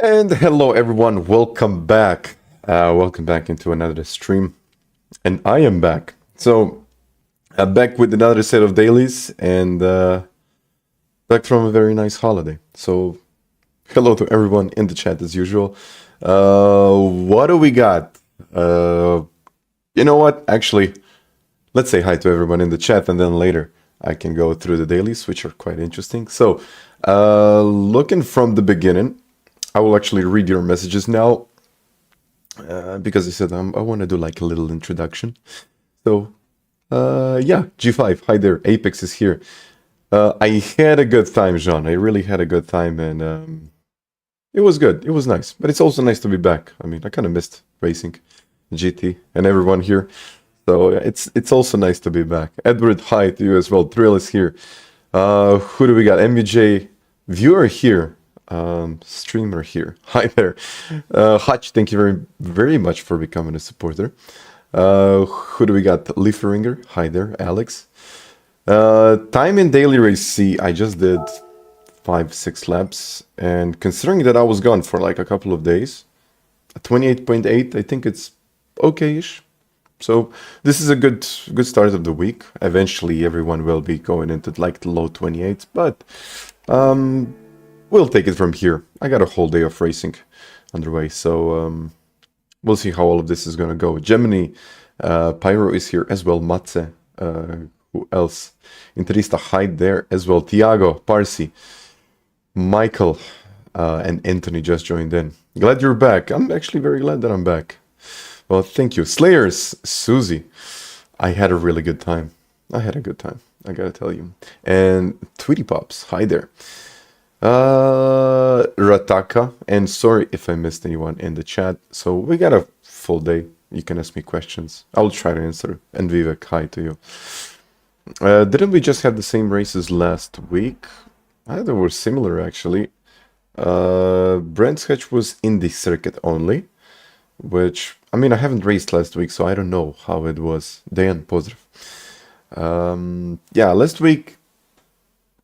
And hello everyone, welcome back. Welcome back into another stream. And I am back. So, back with another set of dailies and back from a very nice holiday. So, hello to everyone in the chat as usual. What do we got? You know what? Actually, let's say hi to everyone in the chat and then later I can go through the dailies, which are quite interesting. So, looking from the beginning, I will actually read your messages now because I said I want to do like a little introduction. So, yeah, G5, hi there, Apex is here. I had a good time, Jean. I really had a good time and it was good. It was nice, but it's also nice to be back. I mean, I kind of missed racing, GT, and everyone here. So it's also nice to be back. Edward, hi to you as well. Thrill is here. Who do we got? MUJ, viewer here. Streamer here. Hi there. Hutch, thank you very much for becoming a supporter. Who do we got? Lieferinger. Hi there. Alex. Time in daily race C, I just did 5-6 laps, and considering that I was gone for like a couple of days, 28.8, I think it's okay-ish. So this is a good start of the week. Eventually everyone will be going into like the low 28s, but we'll take it from here. I got a whole day of racing underway, so we'll see how all of this is going to go. Gemini, Pyro is here as well. Matze, who else? Interista, hide there as well. Tiago, Parsi, Michael, and Anthony just joined in. Glad you're back. I'm actually very glad that I'm back. Well, thank you. Slayers, Susie. I had a really good time. I had a good time, I gotta tell you. And Tweety Pops, hi there. Rataka, and sorry if I missed anyone in the chat. So we got a full day. You can ask me questions. I'll try to answer. And Vivek, hi to you. Didn't we just have the same races last week? They were similar actually. Brent's hatch was in the circuit only, which, I mean, I haven't raced last week, so I don't know how it was. Dejan, pozdrav. Yeah, last week,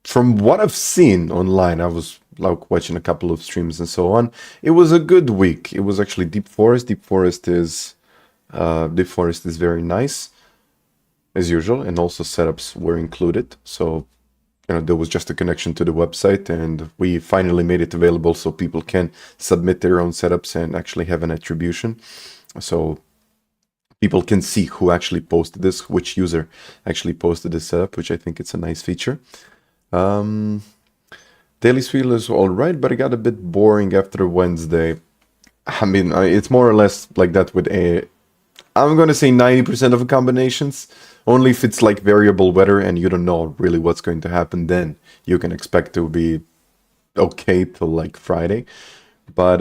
from what I've seen online, I was like watching a couple of streams and so on. It was a good week. It was actually Deep Forest. Deep Forest is very nice, as usual, and also setups were included. So, you know, there was just a connection to the website, and we finally made it available so people can submit their own setups and actually have an attribution. So people can see who actually posted this, which user actually posted this setup, which I think it's a nice feature. Daily Wheel is all right, but it got a bit boring after Wednesday. I mean, it's more or less like that with I'm going to say 90% of the combinations. Only if it's like variable weather and you don't know really what's going to happen, then you can expect to be okay till like Friday. But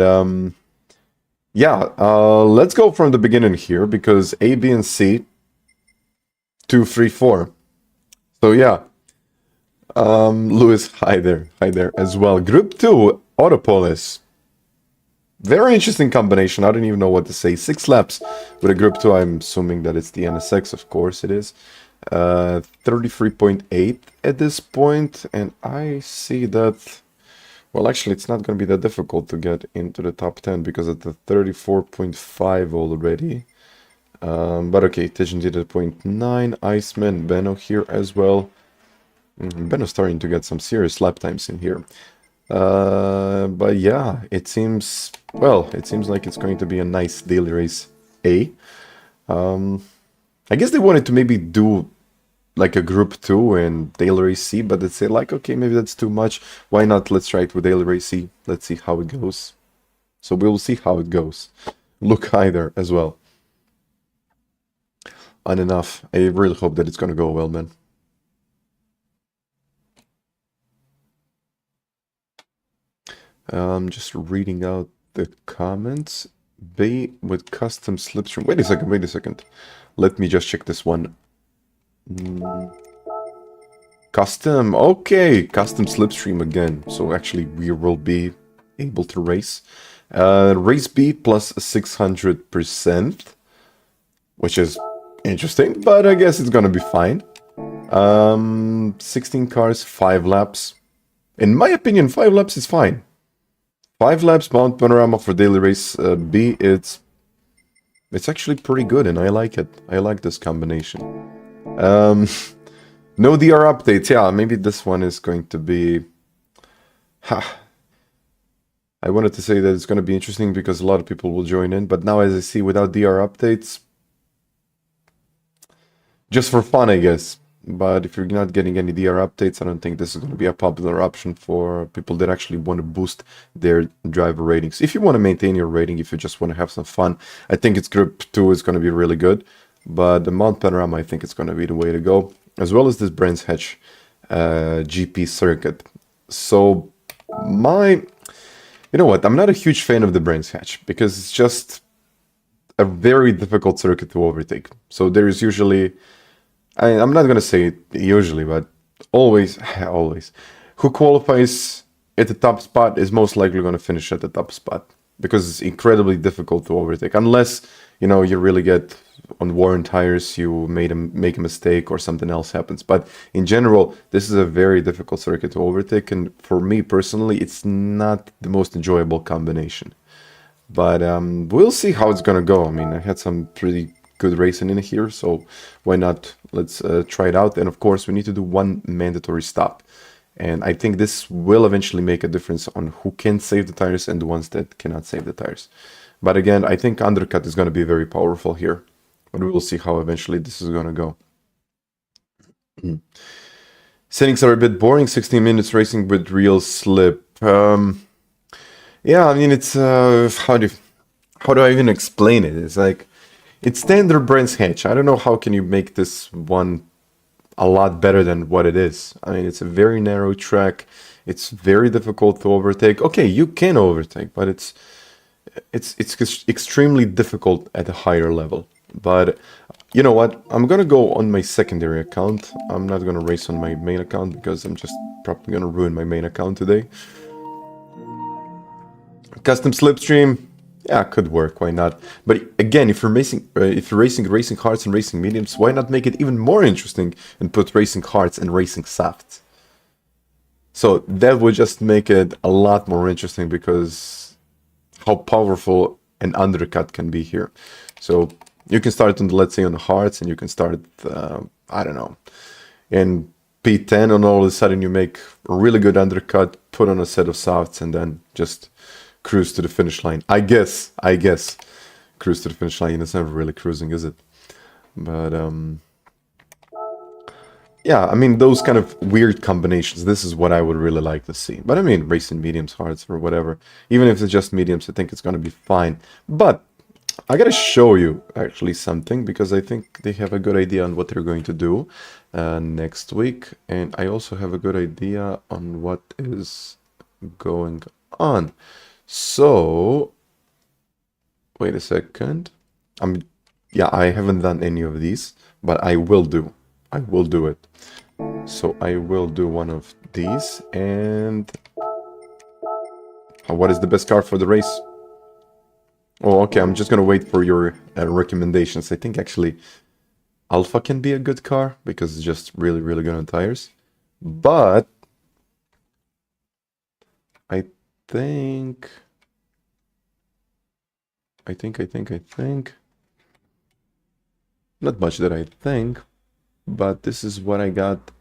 yeah, let's go from the beginning here, because A, B, and C, 2, 3, 4. So yeah, Lewis, hi there as well. Group 2, Autopolis. Very interesting combination. I don't even know what to say. 6 laps with a Group 2. I'm assuming that it's the NSX, of course it is. 33.8 at this point, and I see that, well, actually it's not going to be that difficult to get into the top 10, because at the 34.5 already. But okay, Tejan did at 0.9. Iceman, Benno here as well. Benno's starting to get some serious lap times in here. But yeah, it seems like it's going to be a nice daily race A. I guess they wanted to maybe do like a group 2 and daily race C, but they say like, okay, maybe that's too much. Why not? Let's try it with daily race C. Let's see how it goes. So we'll see how it goes. Look hi there as well. And enough. I really hope that it's gonna go well, man. Just reading out the comments. B with custom slipstream. Wait a second. Let me just check this one. Custom. Okay, custom slipstream again. So actually we will be able to race. Race B plus 600%, which is interesting, but I guess it's gonna be fine. 16 cars, 5 laps. In my opinion, 5 laps is fine. 5 laps mount panorama for daily race B. It's actually pretty good, and I like it. I like this combination. No DR updates. Yeah, maybe this one is going to be... I wanted to say that it's going to be interesting because a lot of people will join in, but now as I see, without DR updates, just for fun, I guess. But if you're not getting any DR updates, I don't think this is going to be a popular option for people that actually want to boost their driver ratings. If you want to maintain your rating, if you just want to have some fun, I think it's Group 2 is going to be really good. But the Mount Panorama, I think it's going to be the way to go, as well as this Brent's Hatch GP circuit. So you know what, I'm not a huge fan of the Brent's Hatch because it's just a very difficult circuit to overtake. So there is usually, I'm not going to say usually, but always, who qualifies at the top spot is most likely going to finish at the top spot because it's incredibly difficult to overtake. Unless, you know, you really get on worn tires, you make a mistake or something else happens. But in general, this is a very difficult circuit to overtake. And for me personally, it's not the most enjoyable combination. But we'll see how it's going to go. I mean, I had some pretty good racing in here, so why not? Let's try it out. And of course, we need to do one mandatory stop. And I think this will eventually make a difference on who can save the tires and the ones that cannot save the tires. But again, I think undercut is going to be very powerful here. But we will see how eventually this is going to go. Settings are a bit boring. 16 minutes racing with real slip. Yeah, I mean, it's... how do I even explain it? It's like... It's standard Brent's Hatch. I don't know how can you make this one a lot better than what it is. I mean, it's a very narrow track. It's very difficult to overtake. Okay, you can overtake, but it's extremely difficult at a higher level. But you know what? I'm gonna go on my secondary account. I'm not gonna race on my main account because I'm just probably gonna ruin my main account today. Custom slipstream, yeah, could work. Why not? But again, if you're racing hards and racing mediums, why not make it even more interesting and put racing hards and racing softs? So that would just make it a lot more interesting because how powerful an undercut can be here. So you can start on, let's say, on the hards, and you can start, I don't know, in P10, and all of a sudden you make a really good undercut, put on a set of softs, and then just cruise to the finish line. I guess, cruise to the finish line. It's never really cruising, is it? But, yeah, I mean, those kind of weird combinations, this is what I would really like to see. But I mean, racing mediums, hards, or whatever. Even if it's just mediums, I think it's going to be fine. But I gotta show you actually something because I think they have a good idea on what they're going to do next week, and I also have a good idea on what is going on. So wait a second. Yeah, I haven't done any of these, but I will do it. So I will do one of these. And what is the best car for the race? Oh, okay, I'm just gonna wait for your recommendations. I think actually Alfa can be a good car because it's just really, really good on tires. But I think not much that I think, but this is what I got.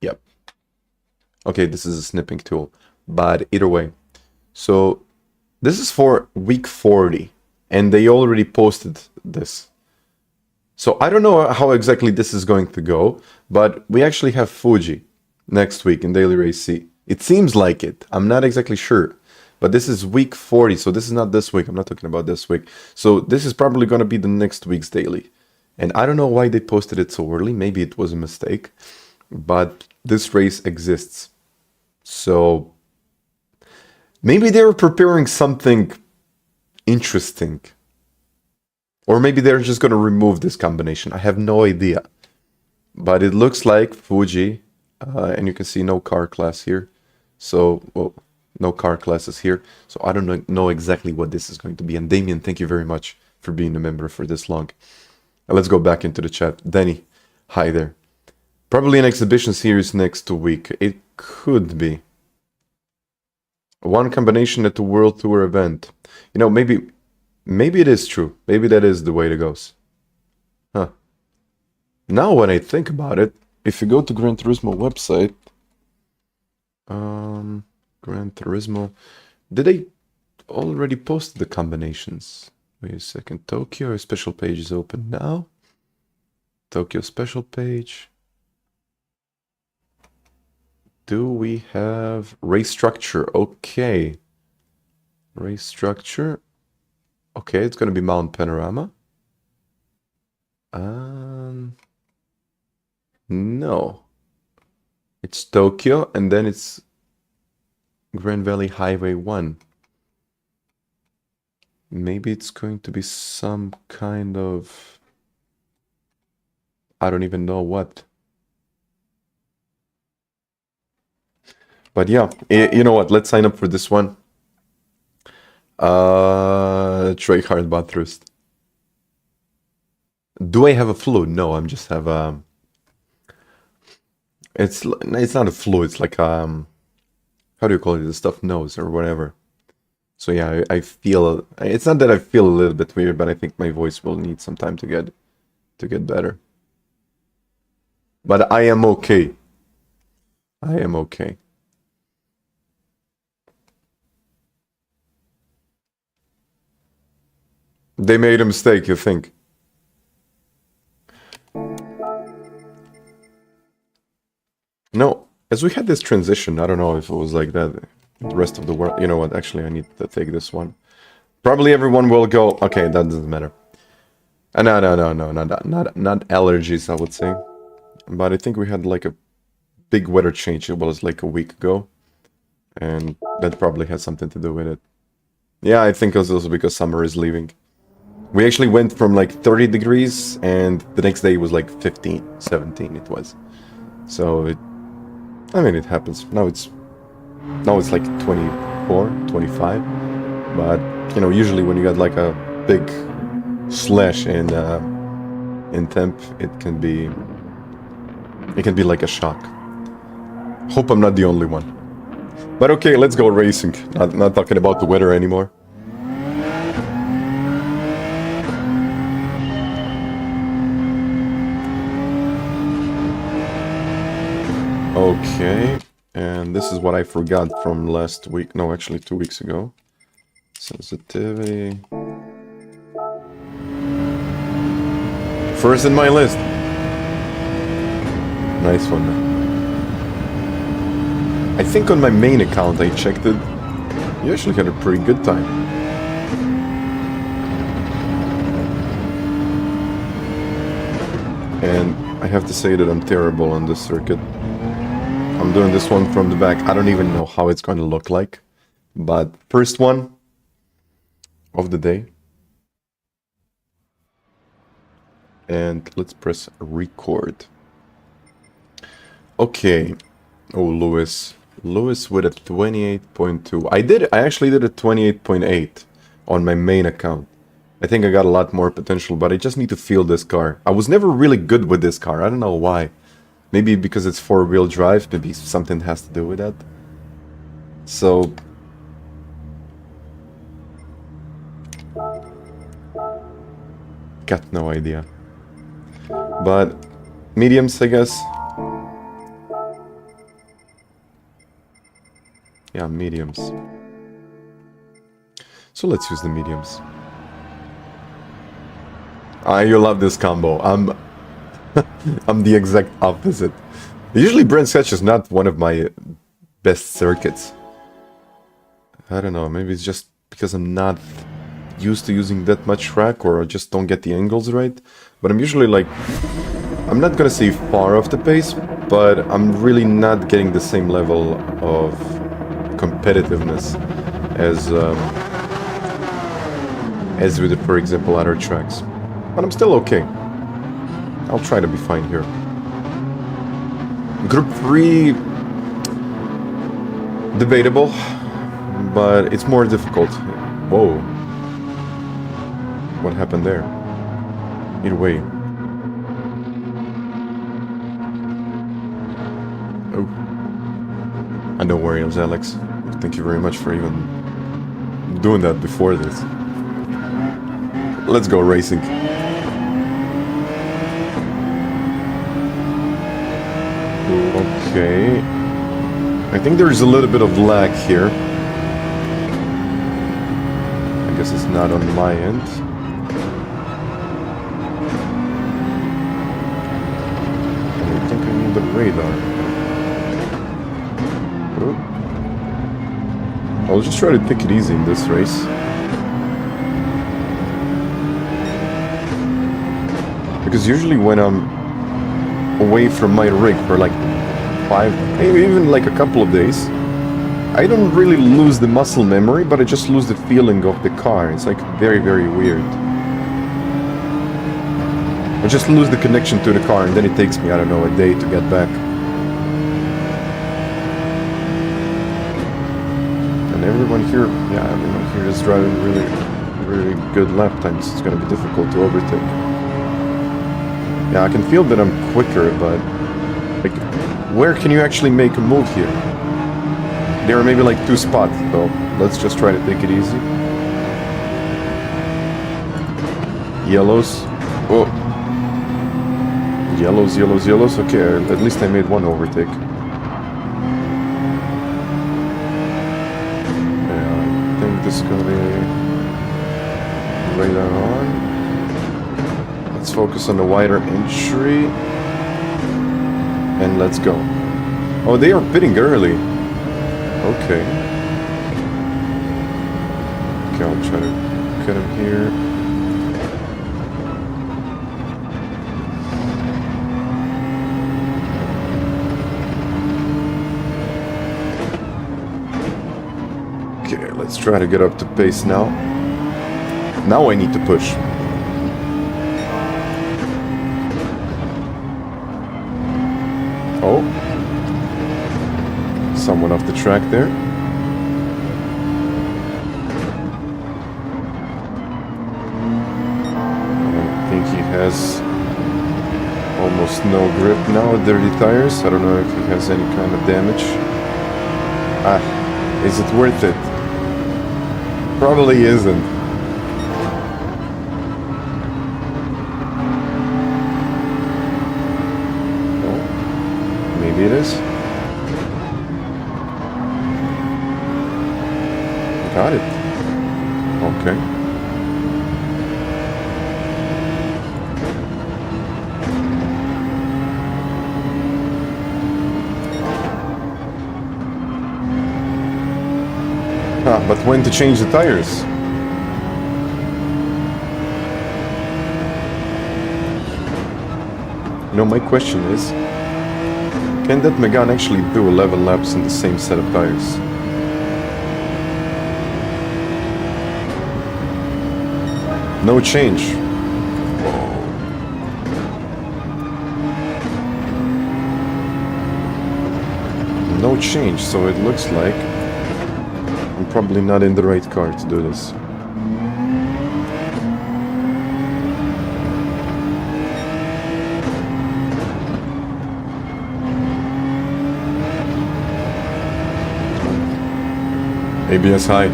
Yep. Okay, this is a snipping tool, but either way. So this is for week 40, and they already posted this. So I don't know how exactly this is going to go, but we actually have Fuji next week in Daily Race C. It seems like it. I'm not exactly sure. But this is week 40, so this is not this week. I'm not talking about this week. So this is probably going to be the next week's daily. And I don't know why they posted it so early. Maybe it was a mistake. But this race exists. So maybe they're preparing something interesting. Or maybe they're just going to remove this combination. I have no idea. But it looks like Fuji, and you can see no car class here. So, well, no car classes here. So I don't know exactly what this is going to be. And Damien, thank you very much for being a member for this long. Let's go back into the chat. Danny, hi there. Probably an exhibition series next week. It could be. One combination at the World Tour event. You know, maybe it is true. Maybe that is the way it goes. Huh. Now when I think about it, if you go to Gran Turismo website, Gran Turismo, did they already post the combinations? Wait a second. Tokyo special page is open now. Tokyo special page. Do we have race structure? Okay. Race structure. Okay, it's gonna be Mount Panorama. No. It's Tokyo, and then it's Grand Valley Highway 1. Maybe it's going to be some kind of... I don't even know what. But yeah, you know what? Let's sign up for this one. Try hard Bathurst. Do I have a flu? No, I'm just have it's not a flu. It's like how do you call it? The stuffed nose or whatever. So yeah, I feel. It's not that I feel a little bit weird, but I think my voice will need some time to get better. But I am okay. I am okay. They made a mistake, you think? No, as we had this transition, I don't know if it was like that the rest of the world. You know what? Actually, I need to take this one. Probably everyone will go, okay, that doesn't matter. No, not allergies, I would say. But I think we had like a big weather change. It was like a week ago. And that probably has something to do with it. Yeah, I think it was also because summer is leaving. We actually went from like 30 degrees and the next day was like 15, 17 it was. So I mean, it happens. Now it's like 24, 25. But, you know, usually when you got like a big slash in temp, it can be like a shock. Hope I'm not the only one. But okay, let's go racing. Not talking about the weather anymore. Okay, and this is what I forgot from last week. No, actually 2 weeks ago. Sensitivity. First in my list. Nice one. I think on my main account I checked it. You actually had a pretty good time. And I have to say that I'm terrible on this circuit. I'm doing this one from the back. I don't even know how it's going to look like. But first one of the day. And let's press record. Okay. Oh, Lewis with a 28.2. I actually did a 28.8 on my main account. I think I got a lot more potential, but I just need to feel this car. I was never really good with this car. I don't know why. Maybe because it's four-wheel drive. Maybe something has to do with that. So... got no idea. But mediums, I guess. Yeah, mediums. So let's use the mediums. You love this combo. I'm the exact opposite. Usually Brent Sketch is not one of my best circuits. I don't know, maybe it's just because I'm not used to using that much track, or I just don't get the angles right. But I'm usually like, I'm not gonna say far off the pace, but I'm really not getting the same level of competitiveness as with, for example, other tracks. But I'm still okay. I'll try to be fine here. Group 3... debatable, but it's more difficult. Whoa. What happened there? Either way. Oh. And don't worry, Alex. Thank you very much for even doing that before this. Let's go racing. Okay. I think there is a little bit of lag here. I guess it's not on my end. I think I need the radar. Oh. I'll just try to take it easy in this race. Because usually when I'm away from my rig for like 5, maybe even like a couple of days, I don't really lose the muscle memory, but I just lose the feeling of the car. It's like very, very weird. I just lose the connection to the car, and then it takes me, I don't know, a day to get back. And everyone here, yeah, everyone here is driving really, really good lap times. It's gonna be difficult to overtake. Yeah, I can feel that I'm quicker, but like, where can you actually make a move here? There are maybe like 2 spots, so let's just try to take it easy. Yellows. Oh. Yellows, yellows, yellows. Okay, at least I made one overtake. Yeah, I think this is gonna be radar on. Let's focus on the wider entry. And let's go. Oh, they are pitting early. Okay. Okay, I'll try to cut him here. Okay, let's try to get up to pace now. Now I need to push. Oh. Someone off the track there. I think he has almost no grip now with dirty tires. I don't know if he has any kind of damage. Ah, is it worth it? Probably isn't. Oh, maybe it is. Got it. Okay. Ah, but when to change the tires? You know, my question is, can that Megane actually do 11 laps in the same set of tires? No change. No change, so it looks like I'm probably not in the right car to do this. ABS high.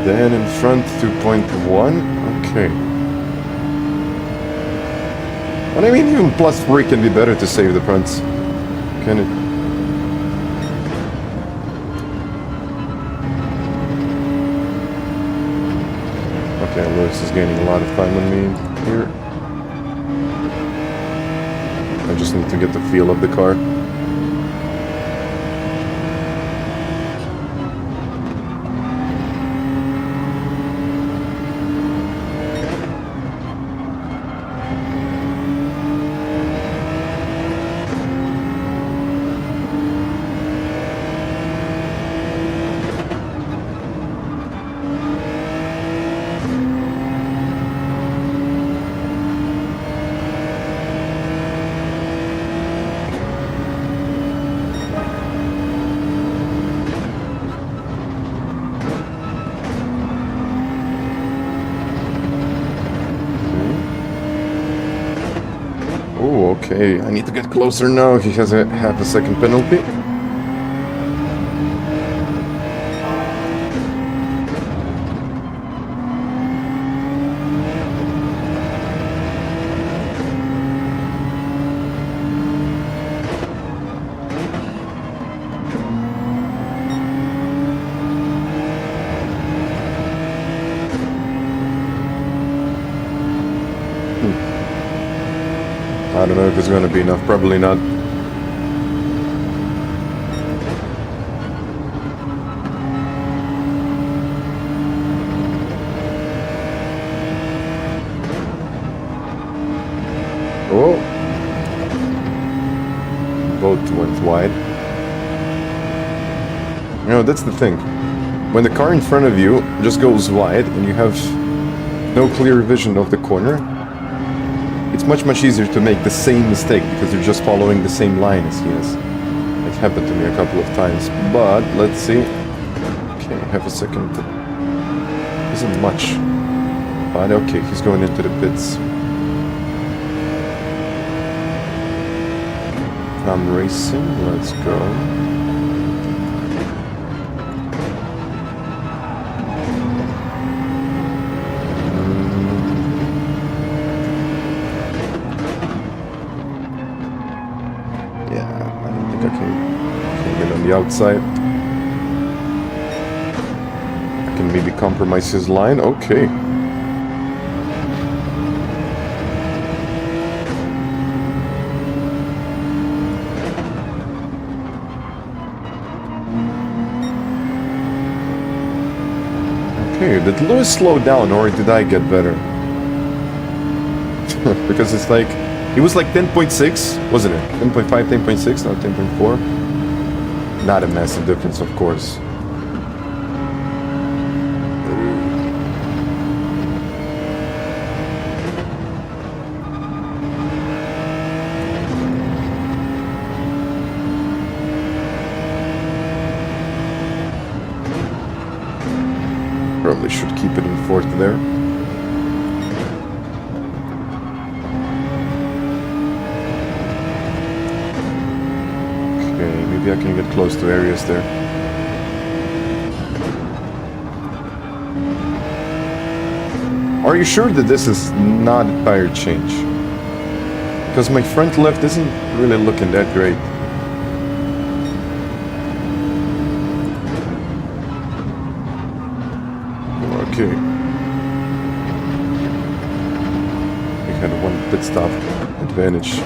Then in front 2.1, okay. But I mean, even +3 can be better to save the fronts, can it? Okay, Lewis is gaining a lot of time on me here. I just need to get the feel of the car. Okay, I need to get closer now. He has a half a second penalty. I don't know if it's going to be enough. Probably not. Oh. Both went wide. You know, that's the thing. When the car in front of you just goes wide and you have no clear vision of the corner, it's much easier to make the same mistake because you're just following the same line as he is. It happened to me a couple of times, but let's see. Okay, have a second. Isn't much, but okay, he's going into the pits. I'm racing, let's go. The outside. I can maybe compromise his line. Okay. Okay, did Lewis slow down or did I get better? Because it's like, he was like 10.6, wasn't it? 10.5, 10.6, now 10.4. Not a massive difference, of course. Probably should keep it in fourth there. I can get close to areas there. Are you sure that this is not a tire change? Because my front left isn't really looking that great. Okay. We had one pit stop advantage.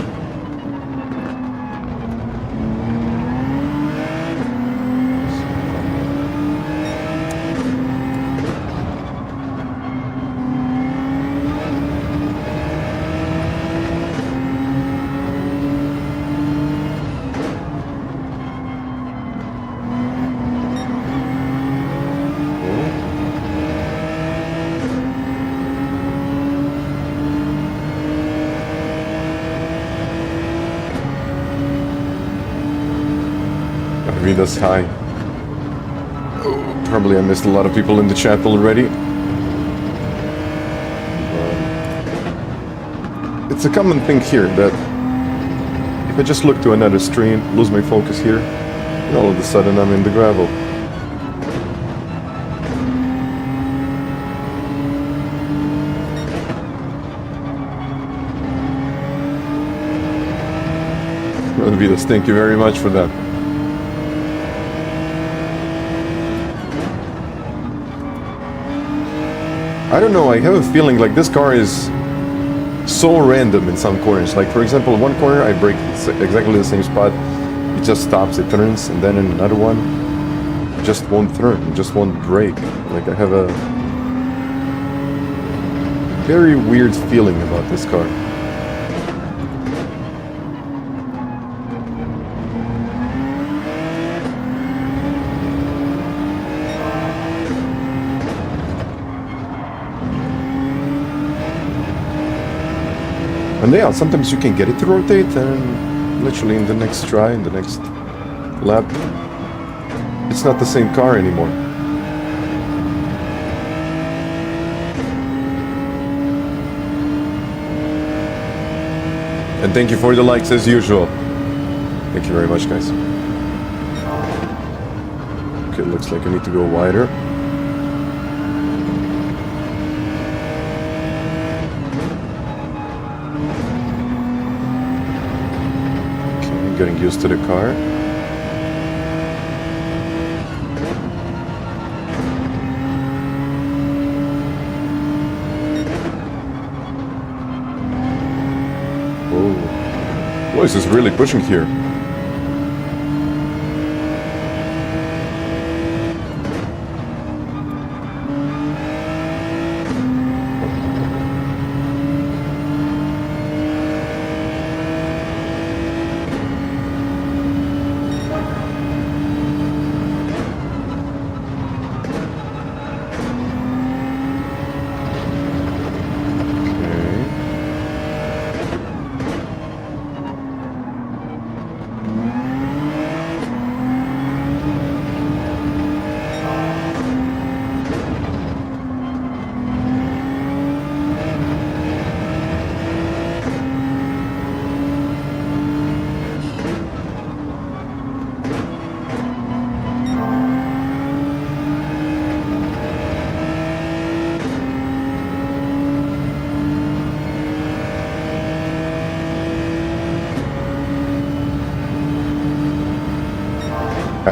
That's high. Probably I missed a lot of people in the chat already. It's a common thing here that if I just look to another stream, lose my focus here, and all of a sudden I'm in the gravel. Vidas, thank you very much for that. I don't know, I have a feeling like this car is so random in some corners. Like for example, one corner I brake exactly the same spot, it just stops, it turns, and then in another one, it just won't turn, it just won't brake. Like I have a very weird feeling about this car. And yeah, sometimes you can get it to rotate and literally in the next try, in the next lap, it's not the same car anymore. And thank you for the likes as usual. Thank you very much, guys. Okay, looks like I need to go wider. Okay, getting used to the car. This is really pushing here.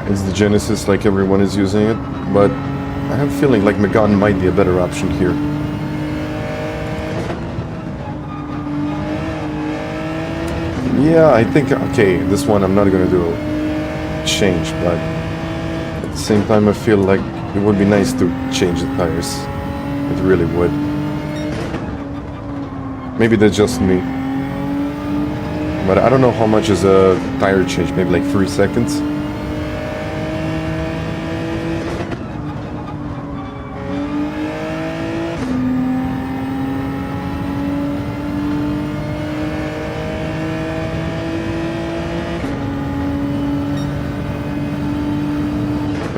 It's the Genesis, like everyone is using it, but I have a feeling like Megane might be a better option here. Yeah, I think, okay, this one I'm not gonna do a change, but at the same time I feel like it would be nice to change the tires. It really would. Maybe that's just me. But I don't know how much is a tire change, maybe like 3 seconds.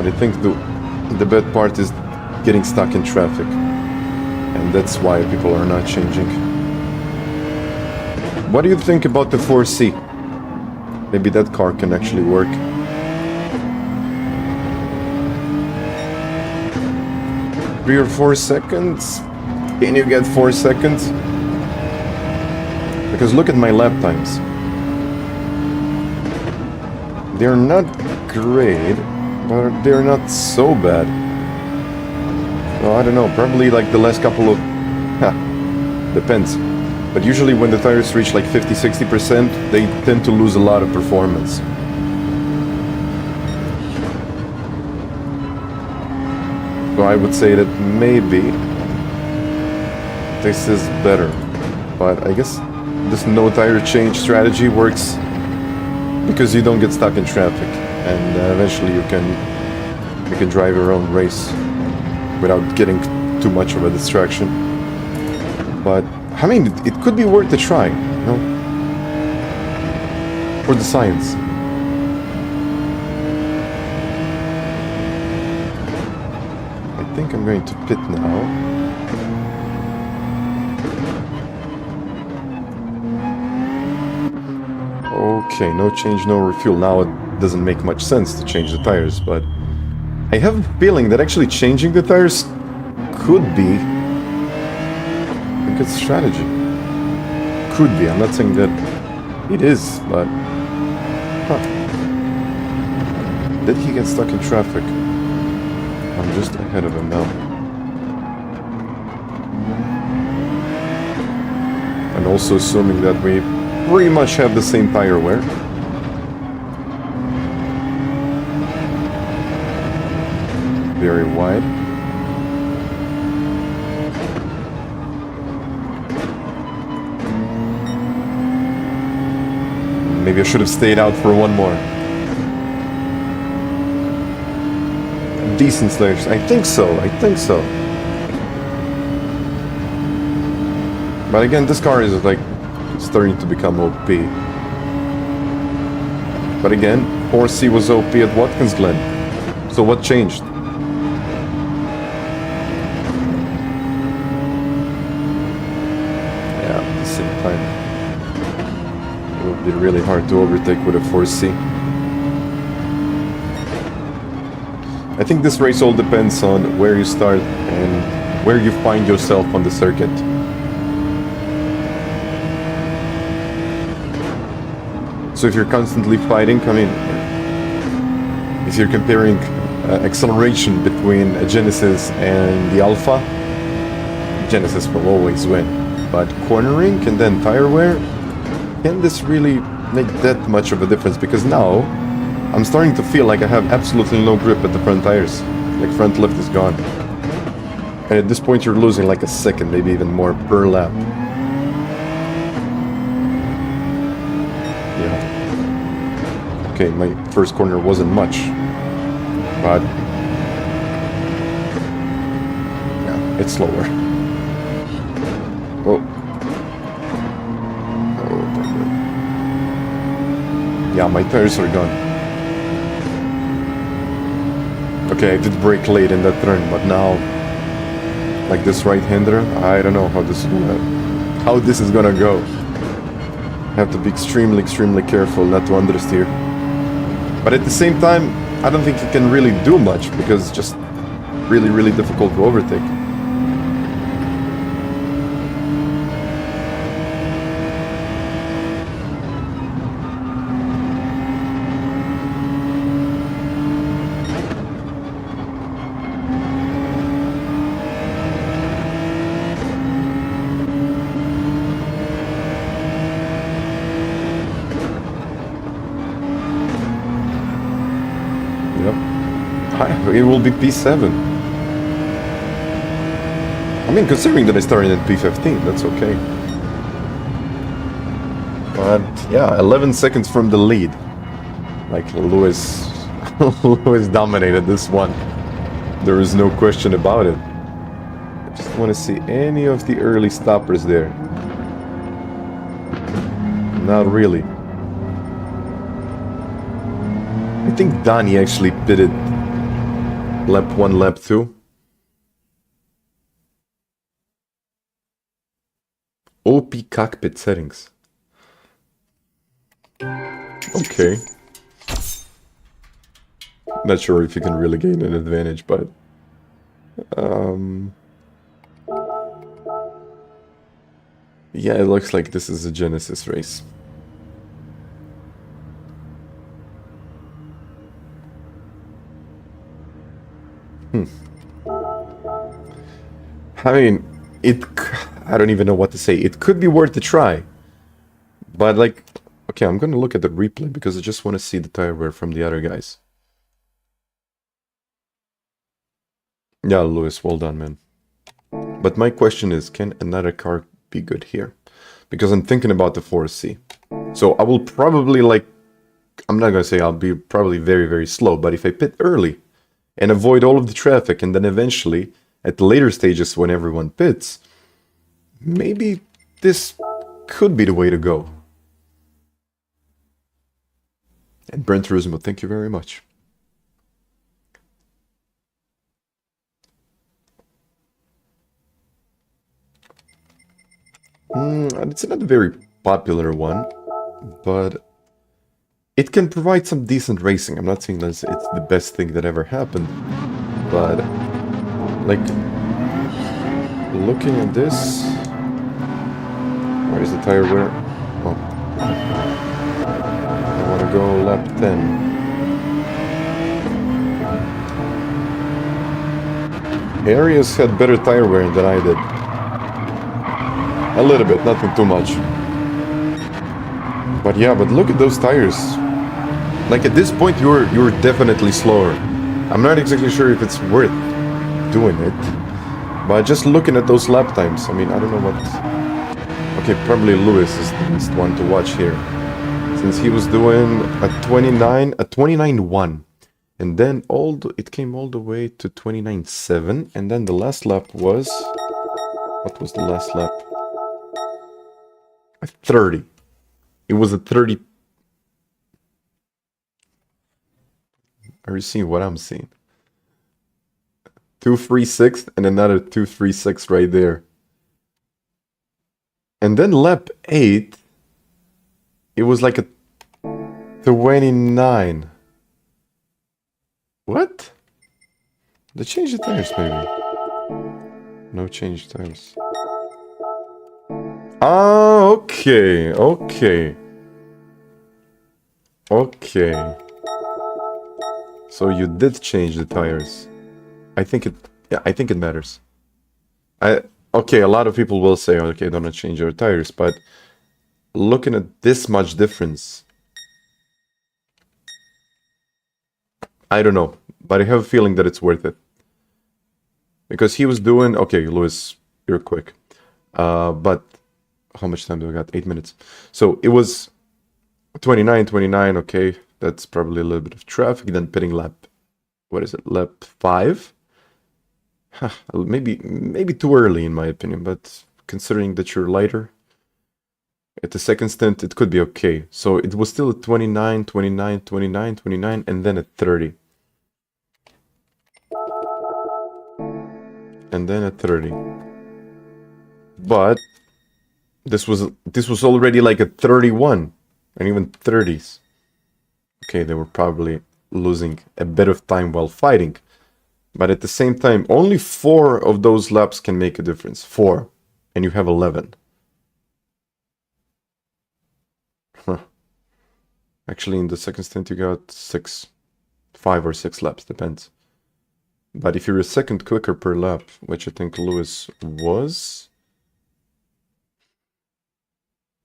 I think the bad part is getting stuck in traffic, and that's why people are not changing. What do you think about the 4C? Maybe that car can actually work. Three or 4 seconds? Can you get 4 seconds? Because look at my lap times. They're not great, but they're not so bad. So I don't know, probably like the last couple of... depends. But usually when the tires reach like 50-60%, they tend to lose a lot of performance. So I would say that maybe this is better. But I guess this no tire change strategy works because you don't get stuck in traffic. And eventually you can drive your own race without getting too much of a distraction. But I mean, it could be worth a try, you know, for the science. I think I'm going to pit now. Okay, no change, no refuel. Now it doesn't make much sense to change the tires, but I have a feeling that actually changing the tires could be a good strategy. Could be, I'm not saying that it is, but... Did he get stuck in traffic? I'm just ahead of him now. And also assuming that we pretty much have the same tire wear. Very wide. Maybe I should have stayed out for one more. Decent slayers. I think so. But again, this car is like starting to become OP. But again, 4C was OP at Watkins Glen. So what changed? Yeah, at the same time. It will be really hard to overtake with a 4C. I think this race all depends on where you start and where you find yourself on the circuit. So if you're constantly fighting, I mean, if you're comparing acceleration between a Genesis and the Alfa, Genesis will always win. But cornering and then tire wear, can this really make that much of a difference? Because now I'm starting to feel like I have absolutely no grip at the front tires. Like front lift is gone. And at this point you're losing like a second, maybe even more per lap. Yeah. Okay, my first corner wasn't much. But yeah, it's slower. Oh. Yeah, my tires are gone. Okay, I did brake late in that turn, but now, like this right-hander, I don't know how this is gonna go. I have to be extremely careful not to understeer. But at the same time, I don't think it can really do much because it's just really difficult to overtake. It will be P7. I mean, considering that I started at P15, that's okay. But yeah, 11 seconds from the lead. Like Lewis, Lewis dominated this one. There is no question about it. I just want to see any of the early stoppers there. Not really. I think Donnie actually pitted lap 1, lap 2. OP cockpit settings. Okay. Not sure if you can really gain an advantage, but... yeah, it looks like this is a Genesis race. I mean, I don't even know what to say. It could be worth a try. But like, okay, I'm gonna look at the replay because I just want to see the tire wear from the other guys. Yeah, Lewis, well done, man. But my question is, can another car be good here? Because I'm thinking about the 4C. So I will probably like, I'm not gonna say I'll be probably very slow, but if I pit early and avoid all of the traffic, and then eventually, at the later stages when everyone pits, maybe this could be the way to go. And Brent Turismo, thank you very much. It's not a very popular one, but it can provide some decent racing. I'm not saying that it's the best thing that ever happened, but like looking at this, where is the tire wear? Oh, I want to go lap 10. Arias had better tire wear than I did. A little bit, nothing too much. But yeah, but look at those tires. Like at this point, you're definitely slower. I'm not exactly sure if it's worth doing it, but just looking at those lap times, I mean, I don't know what... Okay, probably Lewis is the best one to watch here, since he was doing a 29.1, and then it came all the way to 29.7, and then the last lap was... What was the last lap? A 30. It was a 30. Are you seeing what I'm seeing? 236 and another 236 right there. And then lap 8, It was like a 29. What? They changed the tires, maybe. No change tires. Ah, okay, okay. Okay. So you did change the tires. I think it matters. Okay, a lot of people will say, okay, don't change your tires, but looking at this much difference, I don't know, but I have a feeling that it's worth it. Because he was doing, okay, Lewis, you're quick. But how much time do I got? 8 minutes. So it was 29, okay. That's probably a little bit of traffic. Then pitting lap, what is it, lap 5? Maybe too early in my opinion, but considering that you're lighter, at the second stint, it could be okay. So it was still at 29, and then at 30. And then at 30. But this was already like a 31 and even 30s. Okay, they were probably losing a bit of time while fighting. But at the same time, only 4 of those laps can make a difference. 4. And you have 11. Huh. Actually, in the second stint, you got 6. 5 or 6 laps, depends. But if you're a second quicker per lap, which I think Lewis was,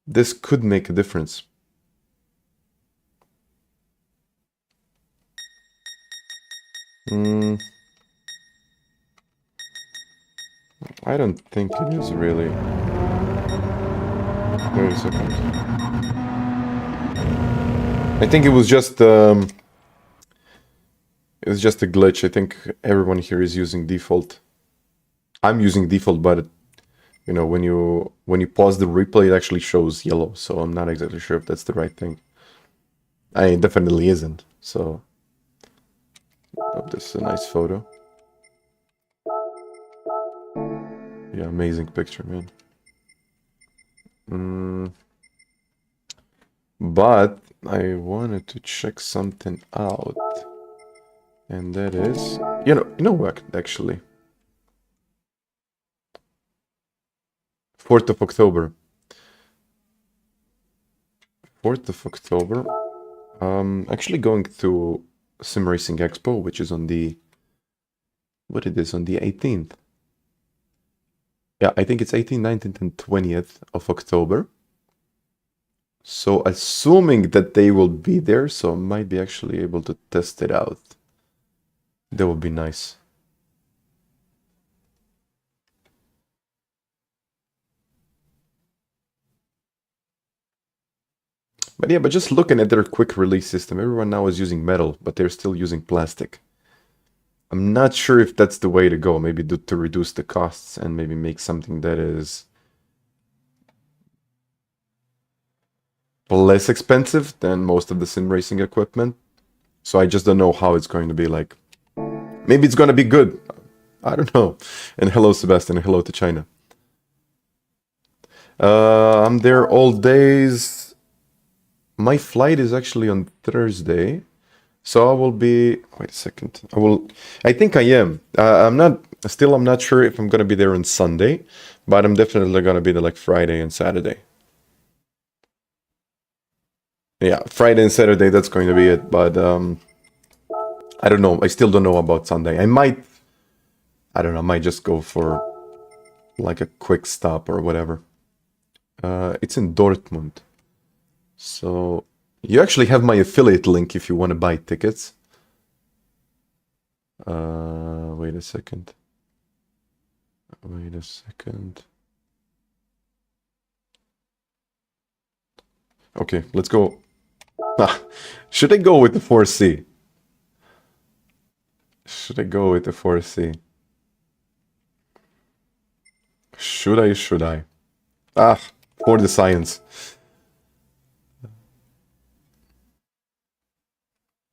this could make a difference. I don't think it is really. Wait a second. I think it was just a glitch. I think everyone here is using default. I'm using default, but you know, when you pause the replay, it actually shows yellow. So I'm not exactly sure if that's the right thing. It definitely isn't. So, oh, this is a nice photo. Yeah, amazing picture, man. But I wanted to check something out, and that is, you know what, actually, 4th of October. 4th of October. Actually going to Sim Racing Expo, which is on the, what it is, on the 18th. Yeah, I think it's 18th, 19th, and 20th of October. So assuming that they will be there, so I might be actually able to test it out. That would be nice. But yeah, but just looking at their quick release system, everyone now is using metal, but they're still using plastic. I'm not sure if that's the way to go. Maybe to reduce the costs and maybe make something that is less expensive than most of the sim racing equipment. So I just don't know how it's going to be like. Maybe it's going to be good. I don't know. And hello, Sebastian, and hello to China. I'm there all days. My flight is actually on Thursday. So I will be, wait a second. I think I am. I'm not sure if I'm going to be there on Sunday, but I'm definitely going to be there like Friday and Saturday. Yeah, Friday and Saturday, that's going to be it. But I don't know. I still don't know about Sunday. I might just go for like a quick stop or whatever. It's in Dortmund. So you actually have my affiliate link if you want to buy tickets. Wait a second. Okay, let's go. Should I go with the 4C? Should I go with the 4C? Should I? For the science.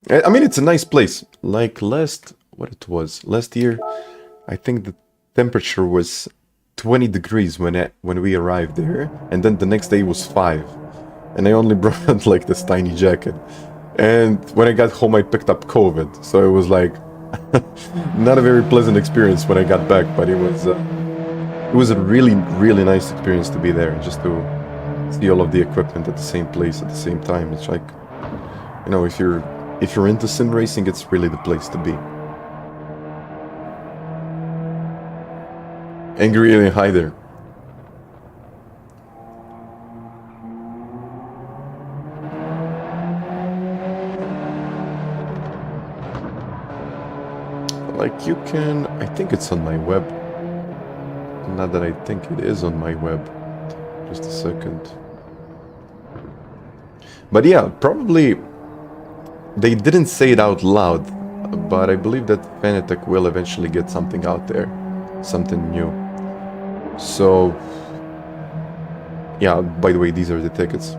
I mean, it's a nice place. Like last year, I think the temperature was 20 degrees when we arrived there, and then the next day was 5. and I only brought like this tiny jacket. And when I got home, I picked up COVID, so it was like not a very pleasant experience when I got back. But it was a really, really nice experience to be there, just to see all of the equipment at the same place at the same time. It's like, you know, if you're into sim racing, it's really the place to be. Angry Alien, hi there. Like you can, I think it's on my web. Not that I think it is on my web. Just a second. But yeah, probably they didn't say it out loud, but I believe that FANATEC will eventually get something out there, something new. So yeah, by the way, these are the tickets.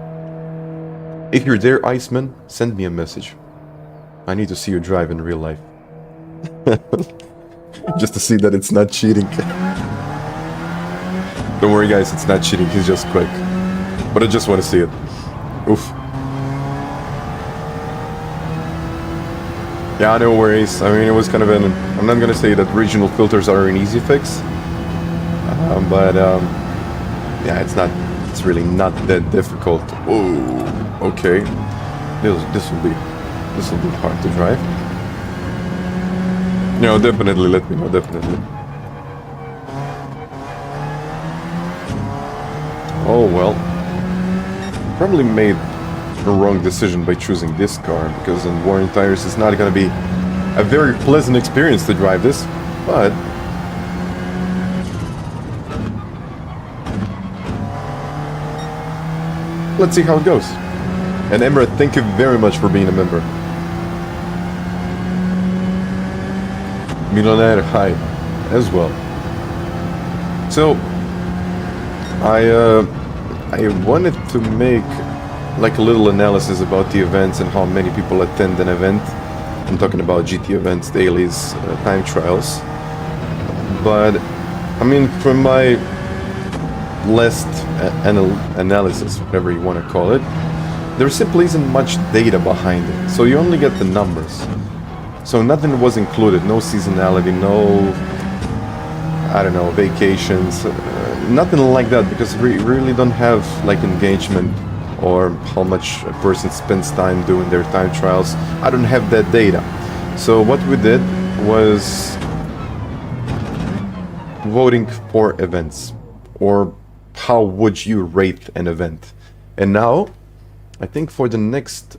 If you're there, Iceman, send me a message. I need to see you drive in real life. Just to see that it's not cheating. Don't worry guys, it's not cheating, he's just quick. But I just want to see it. Oof. Yeah, no worries. I mean, it was kind of an... I'm not gonna say that regional filters are an easy fix. Yeah, it's really not that difficult. Oh, okay. This will be hard to drive. No, definitely, let me know, definitely. Oh well. Probably made a wrong decision by choosing this car, because on worn tires it's not gonna be a very pleasant experience to drive this, but... let's see how it goes. And Emra, thank you very much for being a member. Millionaire, hi, as well. So, I wanted to make like a little analysis about the events and how many people attend an event. I'm talking about GT events, dailies, time trials. But, I mean, from my last analysis, whatever you want to call it, there simply isn't much data behind it. So you only get the numbers. So nothing was included, no seasonality, no, I don't know, vacations, nothing like that, because we really don't have like engagement or how much a person spends time doing their time trials. I don't have that data. So what we did was voting for events, or how would you rate an event. And now, I think for the next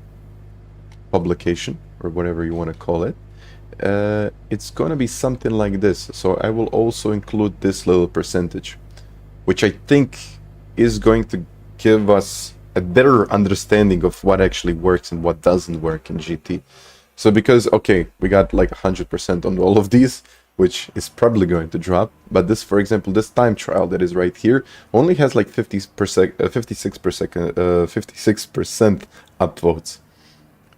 publication, or whatever you want to call it, it's gonna be something like this. So I will also include this little percentage, which I think is going to give us a better understanding of what actually works and what doesn't work in GT. So because, okay, we got like 100% on all of these, which is probably going to drop, but this, for example, this time trial that is right here only has like 56% upvotes.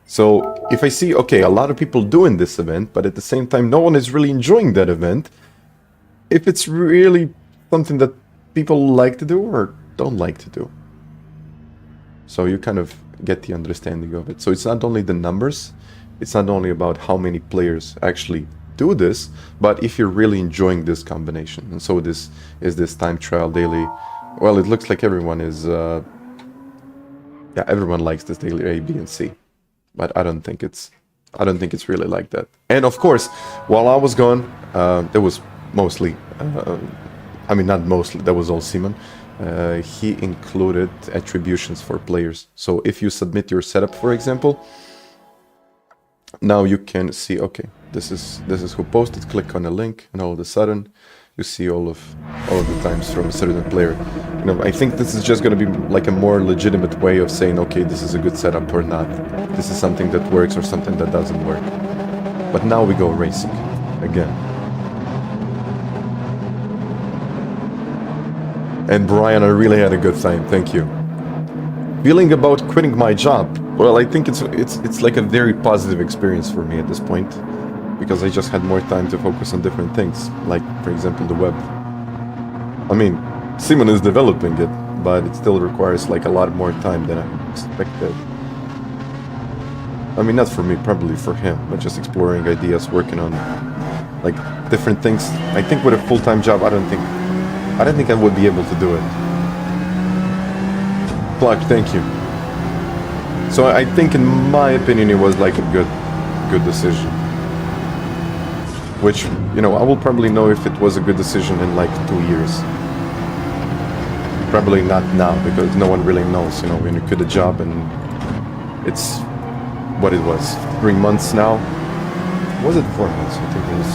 So if I see, okay, a lot of people doing this event, but at the same time no one is really enjoying that event, if it's really something that people like to do or don't like to do. So you kind of get the understanding of it. So it's not only the numbers, it's not only about how many players actually do this, but if you're really enjoying this combination. And so this is this time trial daily. Well, it looks like everyone is, yeah, everyone likes this daily A, B, and C. But I don't think it's really like that. And of course, while I was gone, there was mostly, I mean not mostly, that was all Simon. He included attributions for players. So if you submit your setup, for example, now you can see, okay, this is who posted. Click on a link, and all of a sudden you see all of the times from a certain player. You know, I think this is just going to be like a more legitimate way of saying, okay, this is a good setup or not. This is something that works or something that doesn't work. But now we go racing again. And Brian, I really had a good time. Thank you. Feeling about quitting my job. Well, I think it's like a very positive experience for me at this point, because I just had more time to focus on different things, like, for example, the web. I mean, Simon is developing it, but it still requires like a lot more time than I expected. I mean, not for me, probably for him, but just exploring ideas, working on like different things. I think with a full-time job, I don't think I would be able to do it. Clark, thank you. So I think, in my opinion, it was like a good decision. Which, you know, I will probably know if it was a good decision in like 2 years. Probably not now, because no one really knows, you know, when you quit a job and it's what it was, 3 months now. Was it 4 months? I think it was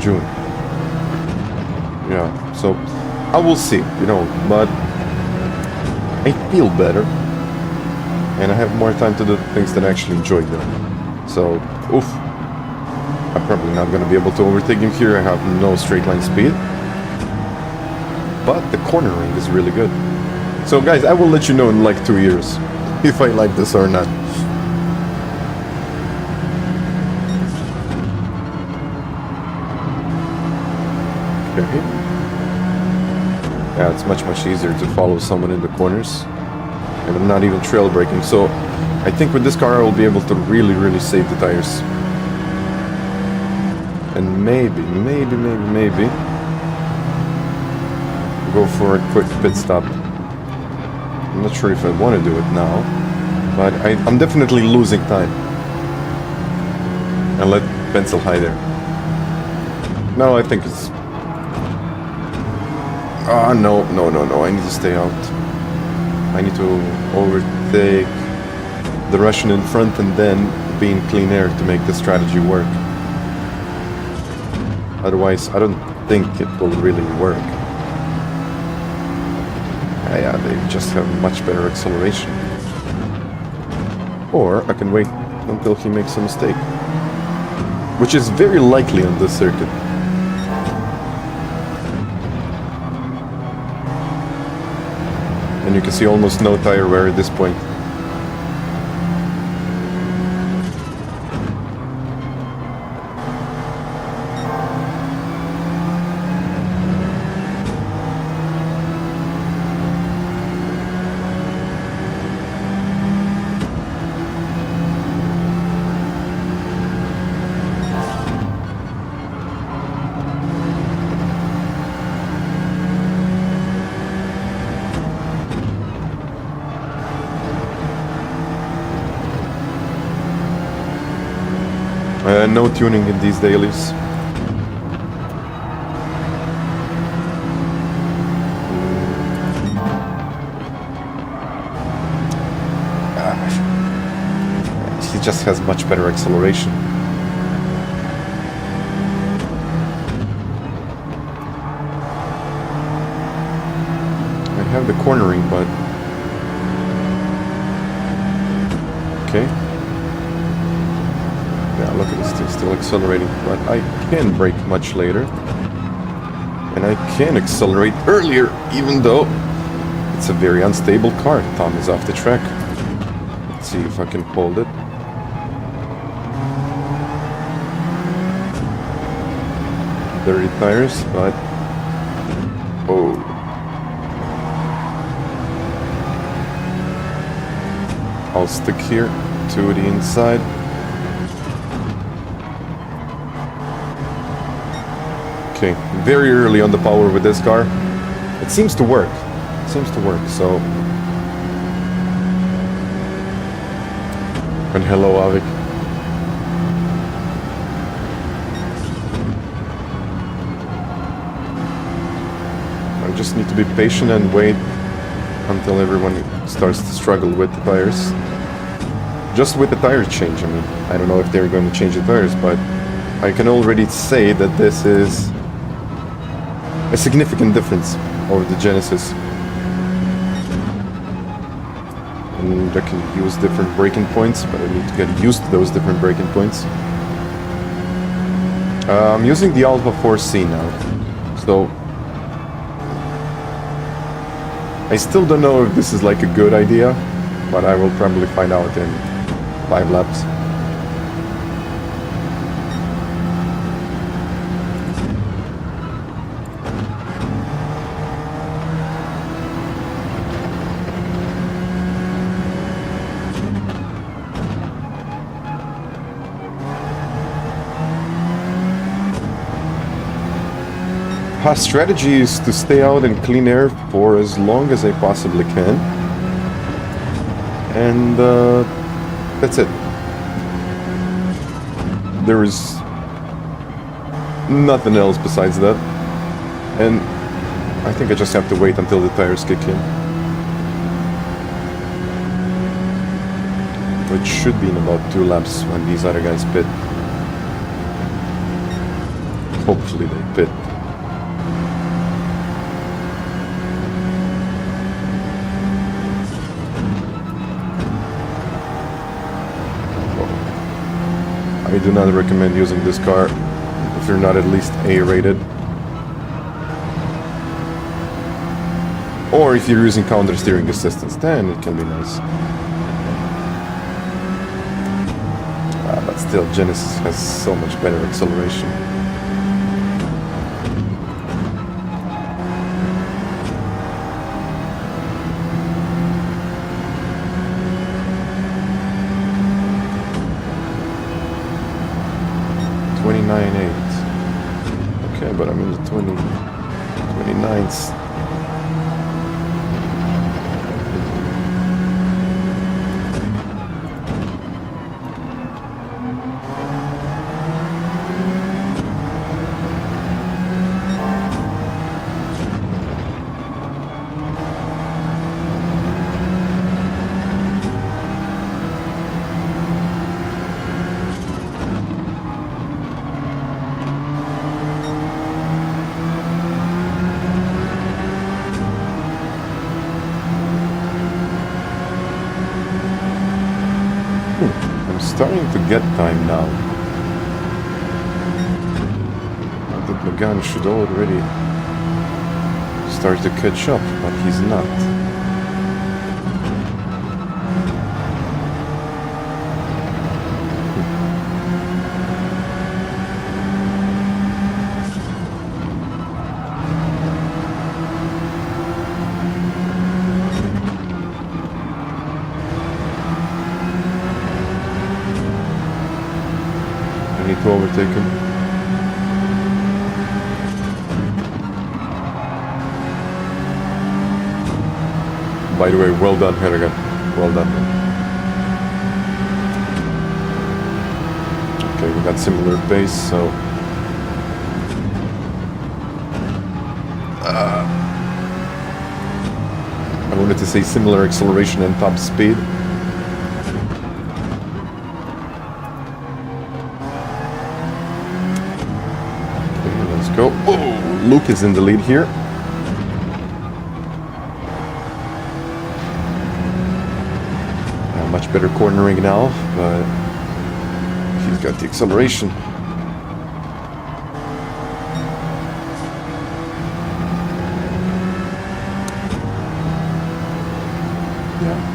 June. Yeah, so I will see, you know, but I feel better. And I have more time to do things that I actually enjoy doing. So, oof. I'm probably not going to be able to overtake him here. I have no straight line speed. But the cornering is really good. So guys, I will let you know in like 2 years if I like this or not. Okay. Yeah, it's much easier to follow someone in the corners. And I'm not even trail braking. So I think with this car I will be able to really save the tires. And maybe go for a quick pit stop. I'm not sure if I want to do it now, but I'm definitely losing time. And let Pencil hide there. No, I think it's... Ah, no, I need to stay out. I need to overtake the Russian in front and then be in clean air to make the strategy work. Otherwise, I don't think it will really work. Yeah, they just have much better acceleration. Or I can wait until he makes a mistake. Which is very likely on this circuit. And you can see almost no tire wear at this point. No tuning in these dailies. He just has much better acceleration. I have the cornering, but... Okay. Yeah, look at this, still accelerating, but I can brake much later. And I can accelerate earlier, even though it's a very unstable car. Tom is off the track. Let's see if I can hold it. Dirty tires, but... Oh. I'll stick here to the inside. Okay, very early on the power with this car. It seems to work. So... And hello, Avik. I just need to be patient and wait until everyone starts to struggle with the tires. Just with the tire change, I mean. I don't know if they're going to change the tires, but I can already say that this is a significant difference over the Genesis. And I can use different braking points, but I need to get used to those different braking points. I'm using the Alfa 4C now, so I still don't know if this is like a good idea, but I will probably find out in 5 laps. Our strategy is to stay out in clean air for as long as I possibly can. And that's it. There is nothing else besides that. And I think I just have to wait until the tires kick in. Which should be in about 2 laps when these other guys pit. Hopefully they pit. I do not recommend using this car if you're not at least A rated. Or if you're using counter steering assistance, then it can be nice. But still, Genesis has so much better acceleration. Okay, but I'm in the 29s. Starting to get time now. I think Gran should already start to catch up, but he's not. To overtake him. By the way, well done, Harrigan. Well done, man. Okay, we got similar pace, so... I wanted to say similar acceleration and top speed. Go. Oh, Luke is in the lead here. Much better cornering now, but he's got the acceleration. Yeah.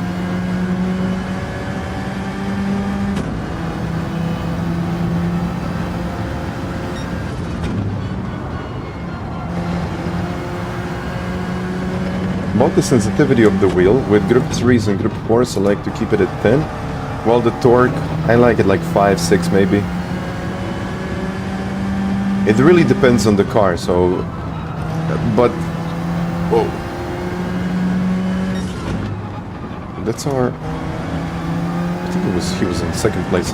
About the sensitivity of the wheel, with Group 3s and Group 4s I like to keep it at 10, while the torque, I like it like 5, 6 maybe. It really depends on the car, so... but... whoa. That's our... I think he was in second place.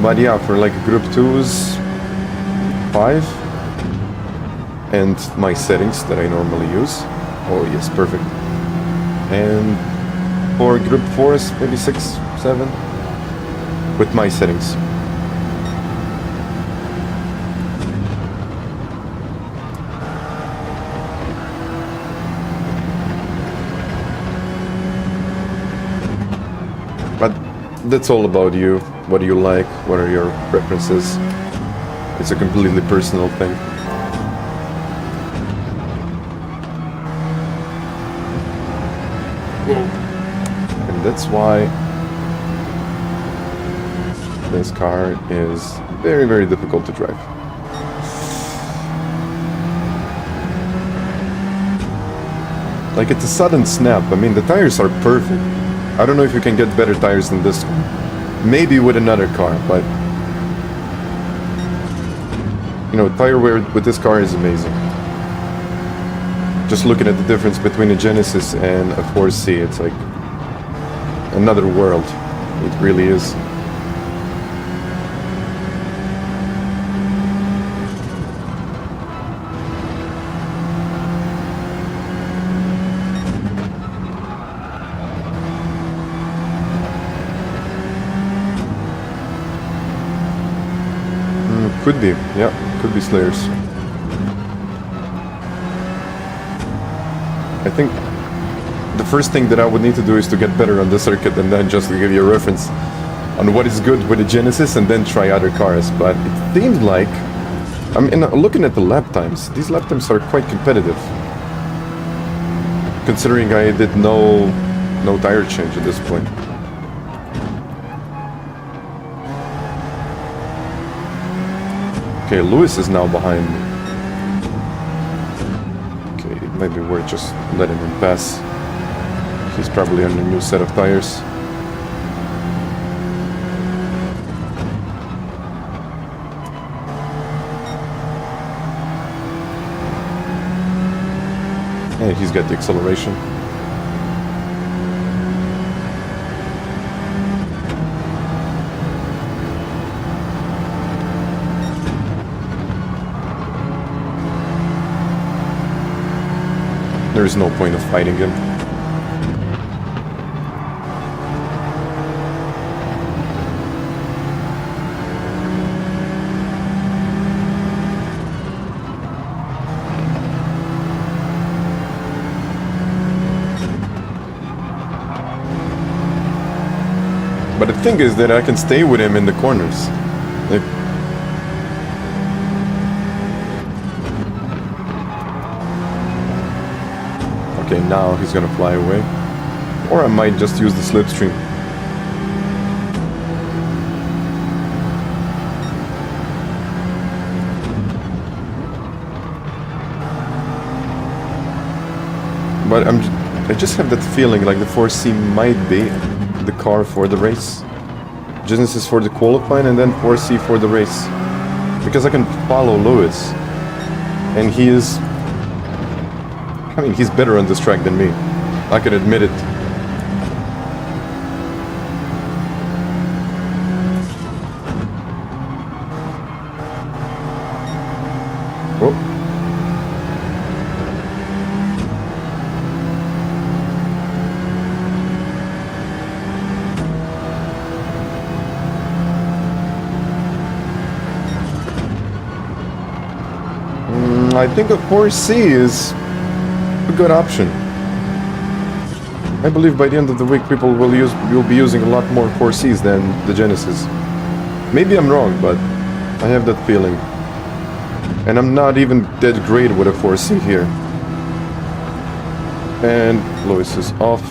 But yeah, for like Group 2s, 5. And my settings that I normally use. Oh yes, perfect. And for Group 4s, maybe 6, 7, with my settings. But that's all about you. What do you like? What are your preferences? It's a completely personal thing. And that's why this car is very, very difficult to drive. Like, it's a sudden snap. I mean, the tires are perfect. I don't know if you can get better tires than this one. Maybe with another car, but You know, tire wear with this car is amazing. Just looking at the difference between a Genesis and a 4C, it's like another world. It really is. Could be, yeah, could be Slayers. I think the first thing that I would need to do is to get better on the circuit, and then just to give you a reference on what is good with the Genesis, and then try other cars. But it seems like, I mean, looking at the lap times, these lap times are quite competitive. Considering I did no tire change at this point. Okay, Lewis is now behind me. Okay, it might be worth just letting him pass. He's probably on a new set of tires. Hey, he's got the acceleration. There is no point of fighting him. But the thing is that I can stay with him in the corners. Like, okay, now he's gonna fly away. Or I might just use the slipstream. But I just have that feeling like the 4C might be the car for the race. Genesis for the qualifying, and then 4C for the race. Because I can follow Lewis. And he is... I mean, he's better on this track than me. I can admit it. Oh. I think a 4C is a good option. I believe by the end of the week people will be using a lot more 4Cs than the Genesis. Maybe I'm wrong, but I have that feeling. And I'm not even that great with a 4C here. And Lewis is off.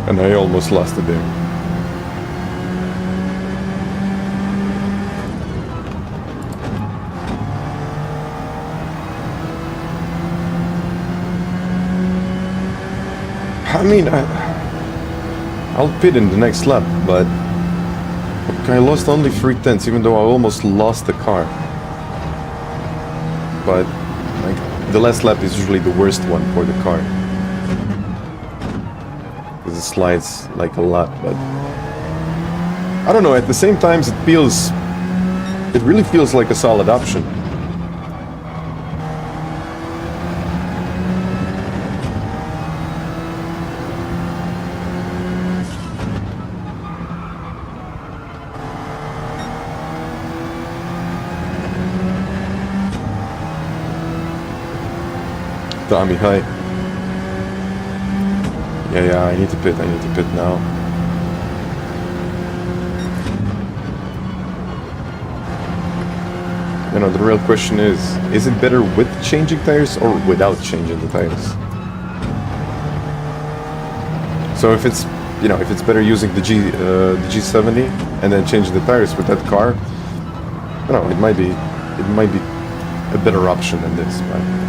And I almost lost it there. I mean, I'll pit in the next lap, but I lost only 3/10, even though I almost lost the car. But like, the last lap is usually the worst one for the car, because it slides like a lot. But I don't know. At the same time, it really feels like a solid option. Tommy, hi. Yeah, I need to pit now. You know, the real question is it better with changing tires or without changing the tires? So if it's, you know, if it's better using the G70 and then changing the tires with that car, you know, it might be a better option than this, right?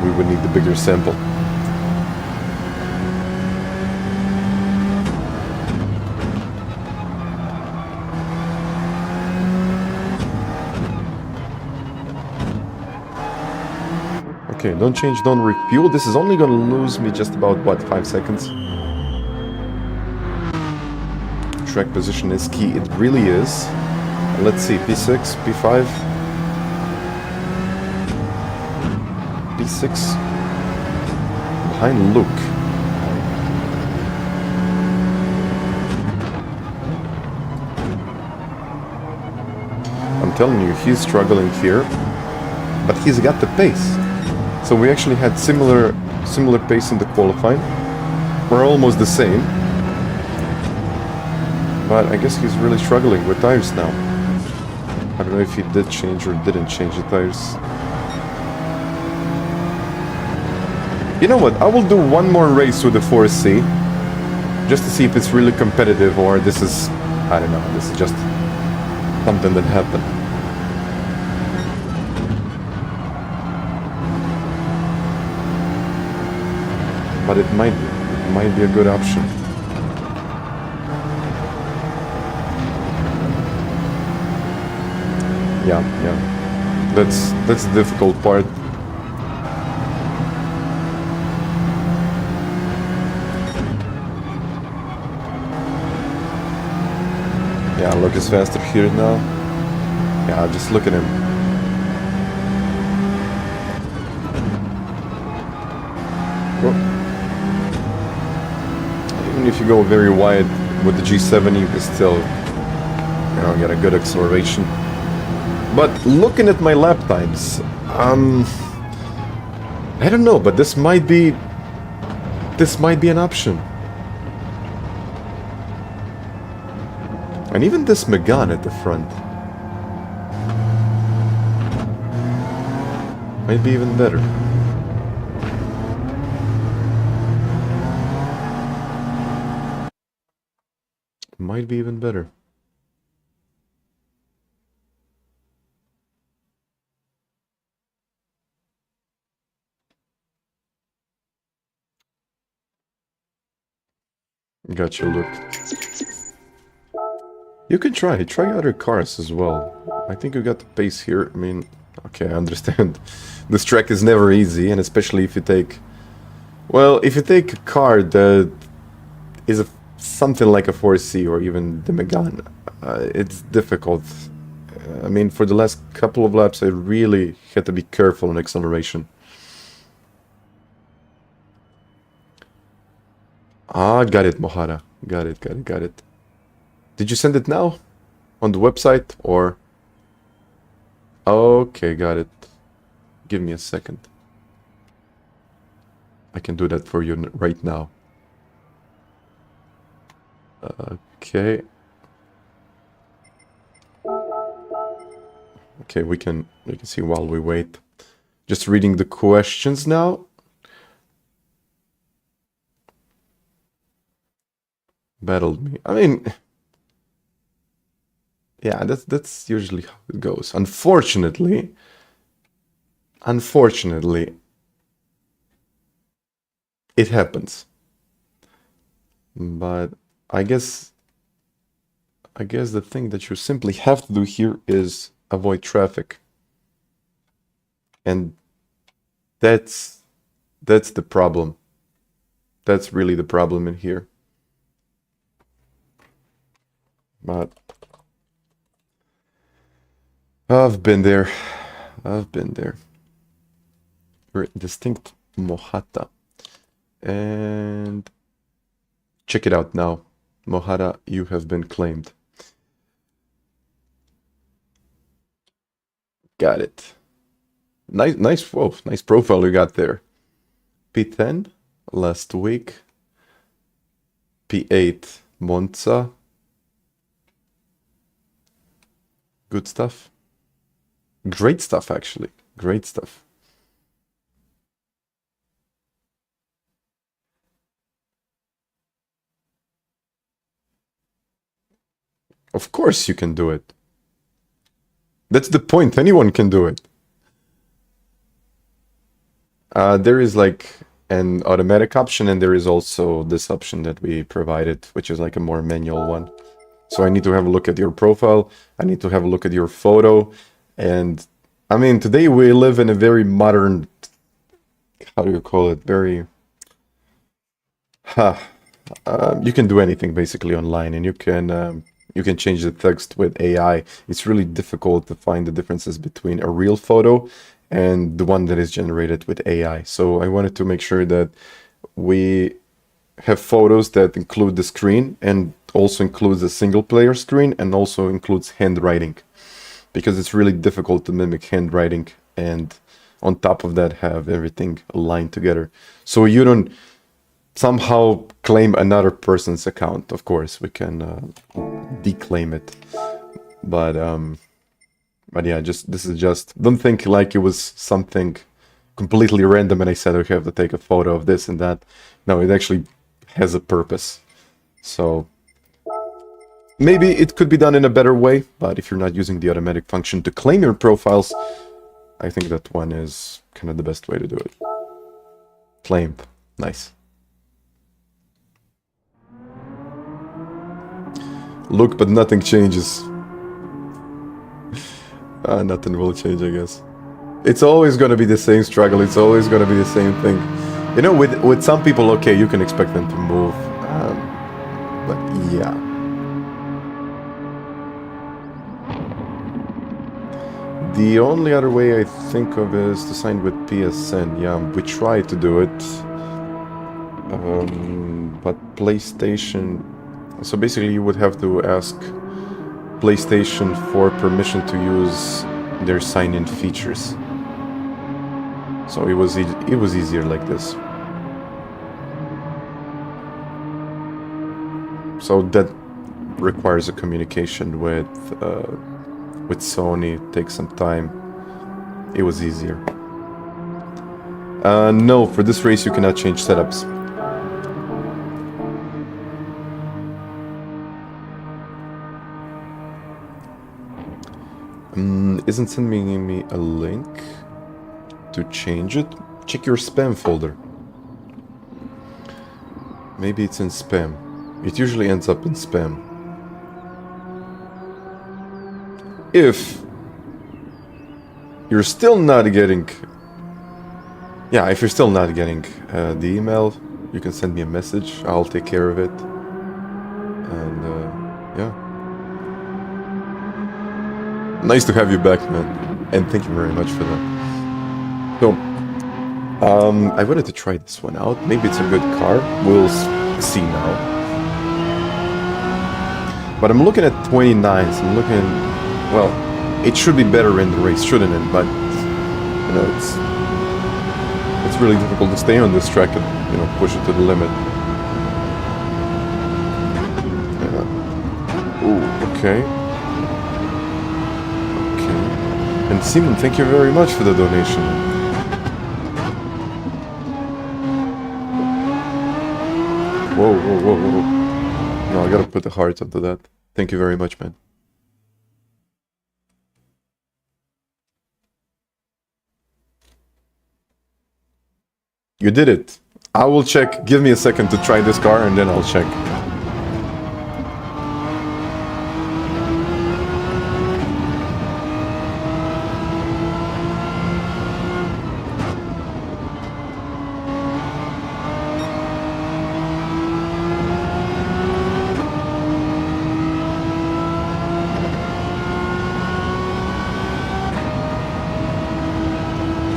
We would need the bigger sample. Okay, don't change, don't refuel. This is only gonna lose me just about, what, 5 seconds? Track position is key, it really is. Let's see, P6, P5. P6. Behind Luke. I'm telling you, he's struggling here, but he's got the pace. So we actually had similar pace in the qualifying. We're almost the same. But I guess he's really struggling with tires now. I don't know if he did change or didn't change the tires. You know what? I will do one more race with the 4C. Just to see if it's really competitive or this is... I don't know. This is just something that happened. But it might be a good option. Yeah. That's the difficult part. Yeah, Luke is faster here now. Yeah, just look at him. Even if you go very wide with the G7, you can still, you know, get a good acceleration. But looking at my lap times, I don't know, but this might be an option. And even this Megane at the front might be even better. Might be even better. Gotcha, Luke. You can try other cars as well. I think you got the pace here. I mean, okay, I understand. This track is never easy, and especially if you take... Well, if you take a car that is something like a 4C or even the Megane, it's difficult. I mean, for the last couple of laps, I really had to be careful on acceleration. Ah, got it, Mohara. Got it. Did you send it now? On the website, or... Okay, got it. Give me a second. I can do that for you right now. Okay. Okay, we can see while we wait. Just reading the questions now. Battled me. I mean... Yeah, that's usually how it goes. Unfortunately, it happens. But I guess the thing that you simply have to do here is avoid traffic. And that's the problem. That's really the problem in here. But I've been there. We're distinct Mohata. And check it out now. Mohara, you have been claimed. Got it. Nice profile you got there. P10 last week. P8 Monza. Good stuff. Great stuff, actually. Great stuff. Of course you can do it. That's the point. Anyone can do it. There is like an automatic option, and there is also this option that we provided, which is like a more manual one. So I need to have a look at your profile. I need to have a look at your photo. And I mean, today we live in a very modern how do you call it, very you can do anything basically online, and you can change the text with AI. It's really difficult to find the differences between a real photo and the one that is generated with AI. So I wanted to make sure that we have photos that include the screen and also includes a single player screen and also includes handwriting, because it's really difficult to mimic handwriting and on top of that have everything aligned together. So you don't somehow claim another person's account. Of course, we can declaim it, but yeah, this is just, don't think like it was something completely random and I said, okay, I have to take a photo of this and that. No, it actually has a purpose. So maybe it could be done in a better way, but if you're not using the automatic function to claim your profiles, I think that one is kind of the best way to do it. Claimed. Nice. Look, but nothing changes. Nothing will change, I guess. It's always going to be the same struggle. It's always going to be the same thing. You know, with some people, okay, you can expect them to move. But yeah. The only other way I think of is to sign with PSN. Yeah, we tried to do it. But PlayStation... So basically you would have to ask PlayStation for permission to use their sign-in features. So it was easier like this. So that requires a communication with Sony. It takes some time. It was easier. No, for this race you cannot change setups. Isn't sending me a link to change it? Check your spam folder. Maybe it's in spam. It usually ends up in spam. If you're still not getting... Yeah, if you're still not getting the email, you can send me a message. I'll take care of it. And yeah. Nice to have you back, man. And thank you very much for that. So, I wanted to try this one out. Maybe it's a good car. We'll see now. But I'm looking at 29s. I'm looking... Well, it should be better in the race, shouldn't it? But, you know, it's really difficult to stay on this track and, you know, push it to the limit. Ooh, okay. And Simon, thank you very much for the donation. Whoa, whoa, whoa, whoa. No, I gotta put the heart onto that. Thank you very much, man. You did it. I will check. Give me a second to try this car and then I'll check.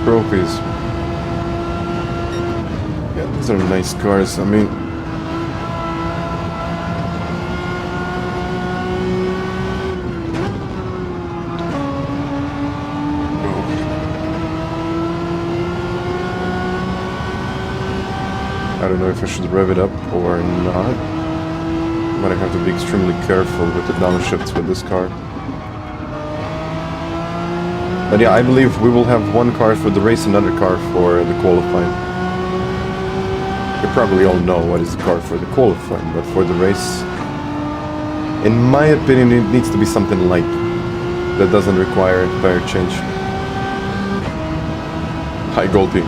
Trophies. Yeah, these are nice cars. I mean, I don't know if I should rev it up or not, but I have to be extremely careful with the downshifts with this car. But yeah, I believe we will have one car for the race, another car for the qualifying. You probably all know what is the car for the qualifying, but for the race, in my opinion, it needs to be something light that doesn't require a tire change. Hi, Goldie.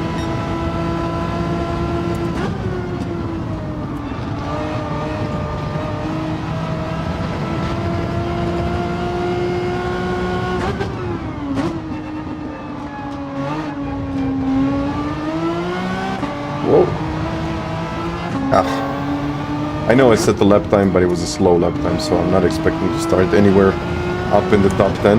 know I set the lap time, but it was a slow lap time, so I'm not expecting to start anywhere up in the top 10.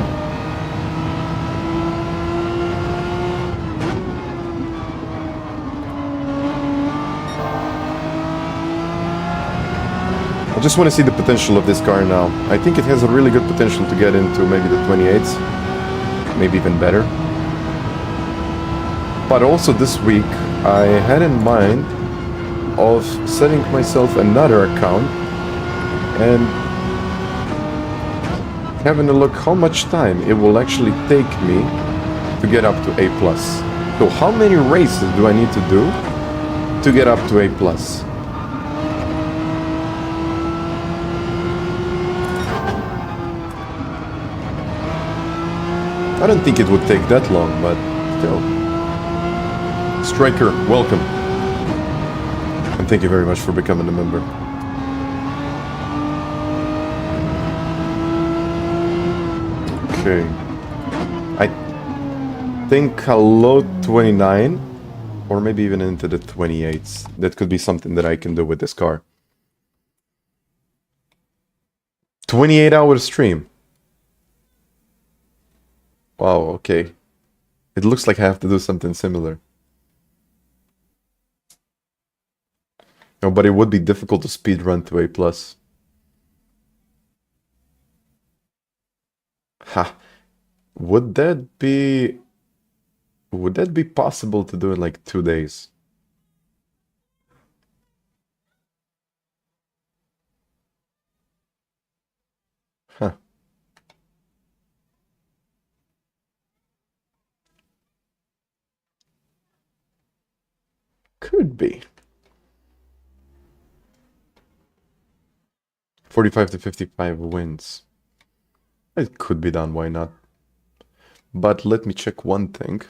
I just want to see the potential of this car now. I think it has a really good potential to get into maybe the 28s, maybe even better. But also this week I had in mind of setting myself another account and having a look how much time it will actually take me to get up to A+. So how many races do I need to do to get up to A+? I don't think it would take that long, but still. Striker, welcome. And thank you very much for becoming a member. Okay. I think I'll load 29, or maybe even into the 28s. That could be something that I can do with this car. 28-hour stream. Wow, okay. It looks like I have to do something similar. No, but it would be difficult to speedrun to A+. Ha. Would that be possible to do in like 2 days? Huh. Could be. 45 to 55 wins. It could be done, why not? But let me check one thing.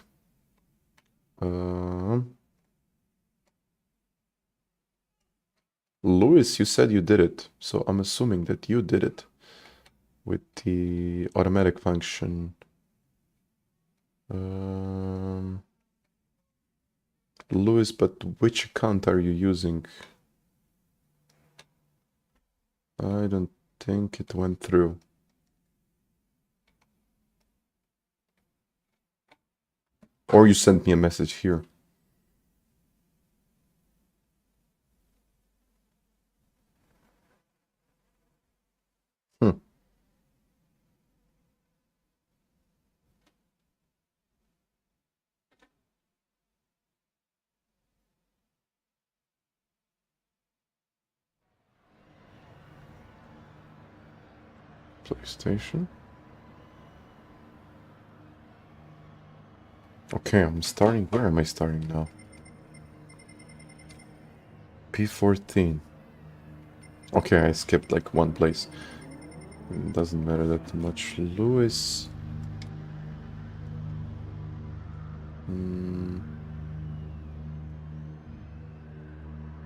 Lewis, you said you did it, so I'm assuming that you did it with the automatic function. Lewis, but which account are you using? I don't think it went through. Or you sent me a message here. PlayStation. Okay, I'm starting. Where am I starting now? P14. Okay, I skipped like one place. It doesn't matter that much. Lewis.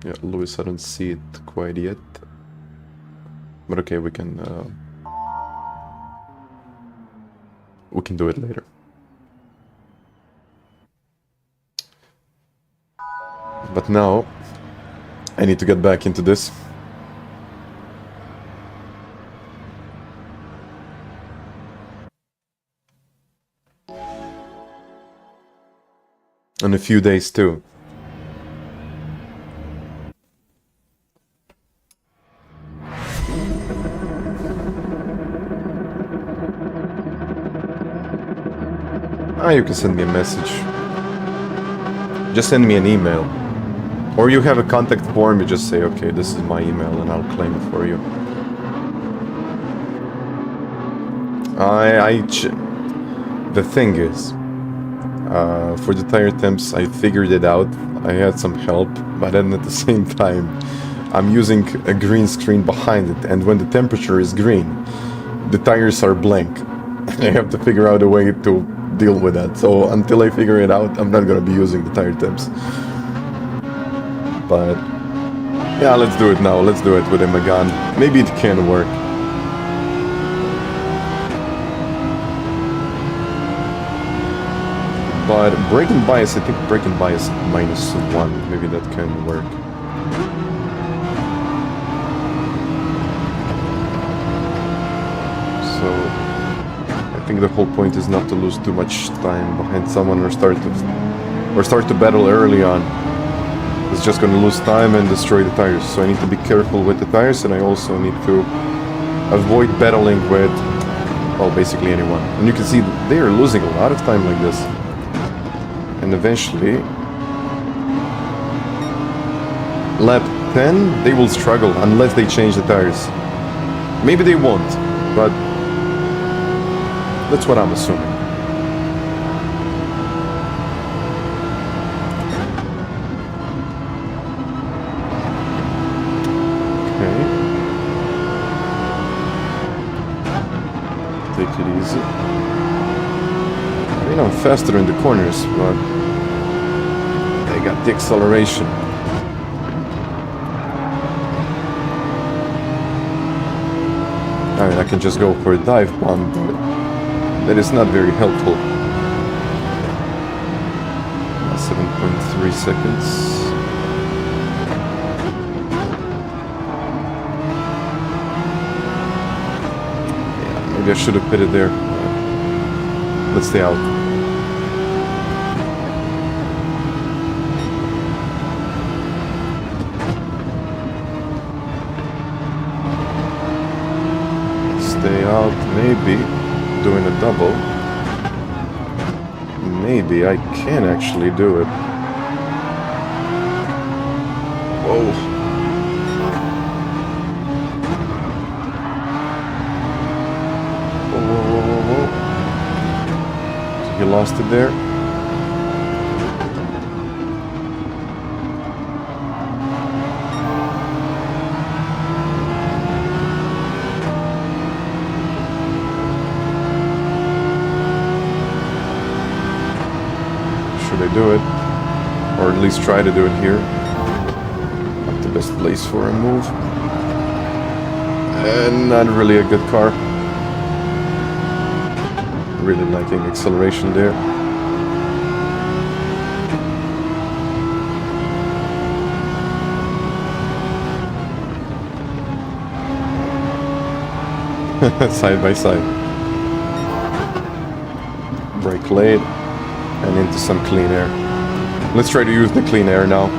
Yeah, Lewis, I don't see it quite yet. But okay, we can do it later. But now I need to get back into this. In a few days too. You can send me a message. Just send me an email. Or you have a contact form, you just say, okay, this is my email, and I'll claim it for you. The thing is, for the tire temps, I figured it out. I had some help, but then at the same time, I'm using a green screen behind it, and when the temperature is green, the tires are blank. I have to figure out a way to deal with that. So until I figure it out, I'm not gonna be using the tire temps. But yeah, let's do it now. Let's do it with a gun. Maybe it can work. But braking bias, I think braking bias -1. Maybe that can work. think the whole point is not to lose too much time behind someone or start to battle early on. It's just going to lose time and destroy the tires. So I need to be careful with the tires, and I also need to avoid battling with, well, basically anyone. And you can see they are losing a lot of time like this. And eventually, lap 10, they will struggle unless they change the tires. Maybe they won't, but that's what I'm assuming. Okay. Take it easy. I mean, I'm faster in the corners, but they got the acceleration. I mean, I can just go for a dive bomb, but that is not very helpful. 7.3 seconds. Yeah, maybe I should have pitted there. Let's stay out. Stay out, maybe doing a double. Maybe I can actually do it. Whoa. Whoa, whoa, whoa, whoa, whoa. So he lost it there. Do it, or at least try to do it here. Not the best place for a move, and not really a good car. Really lacking acceleration there. Side by side. Brake late. And into some clean air. Let's try to use the clean air now.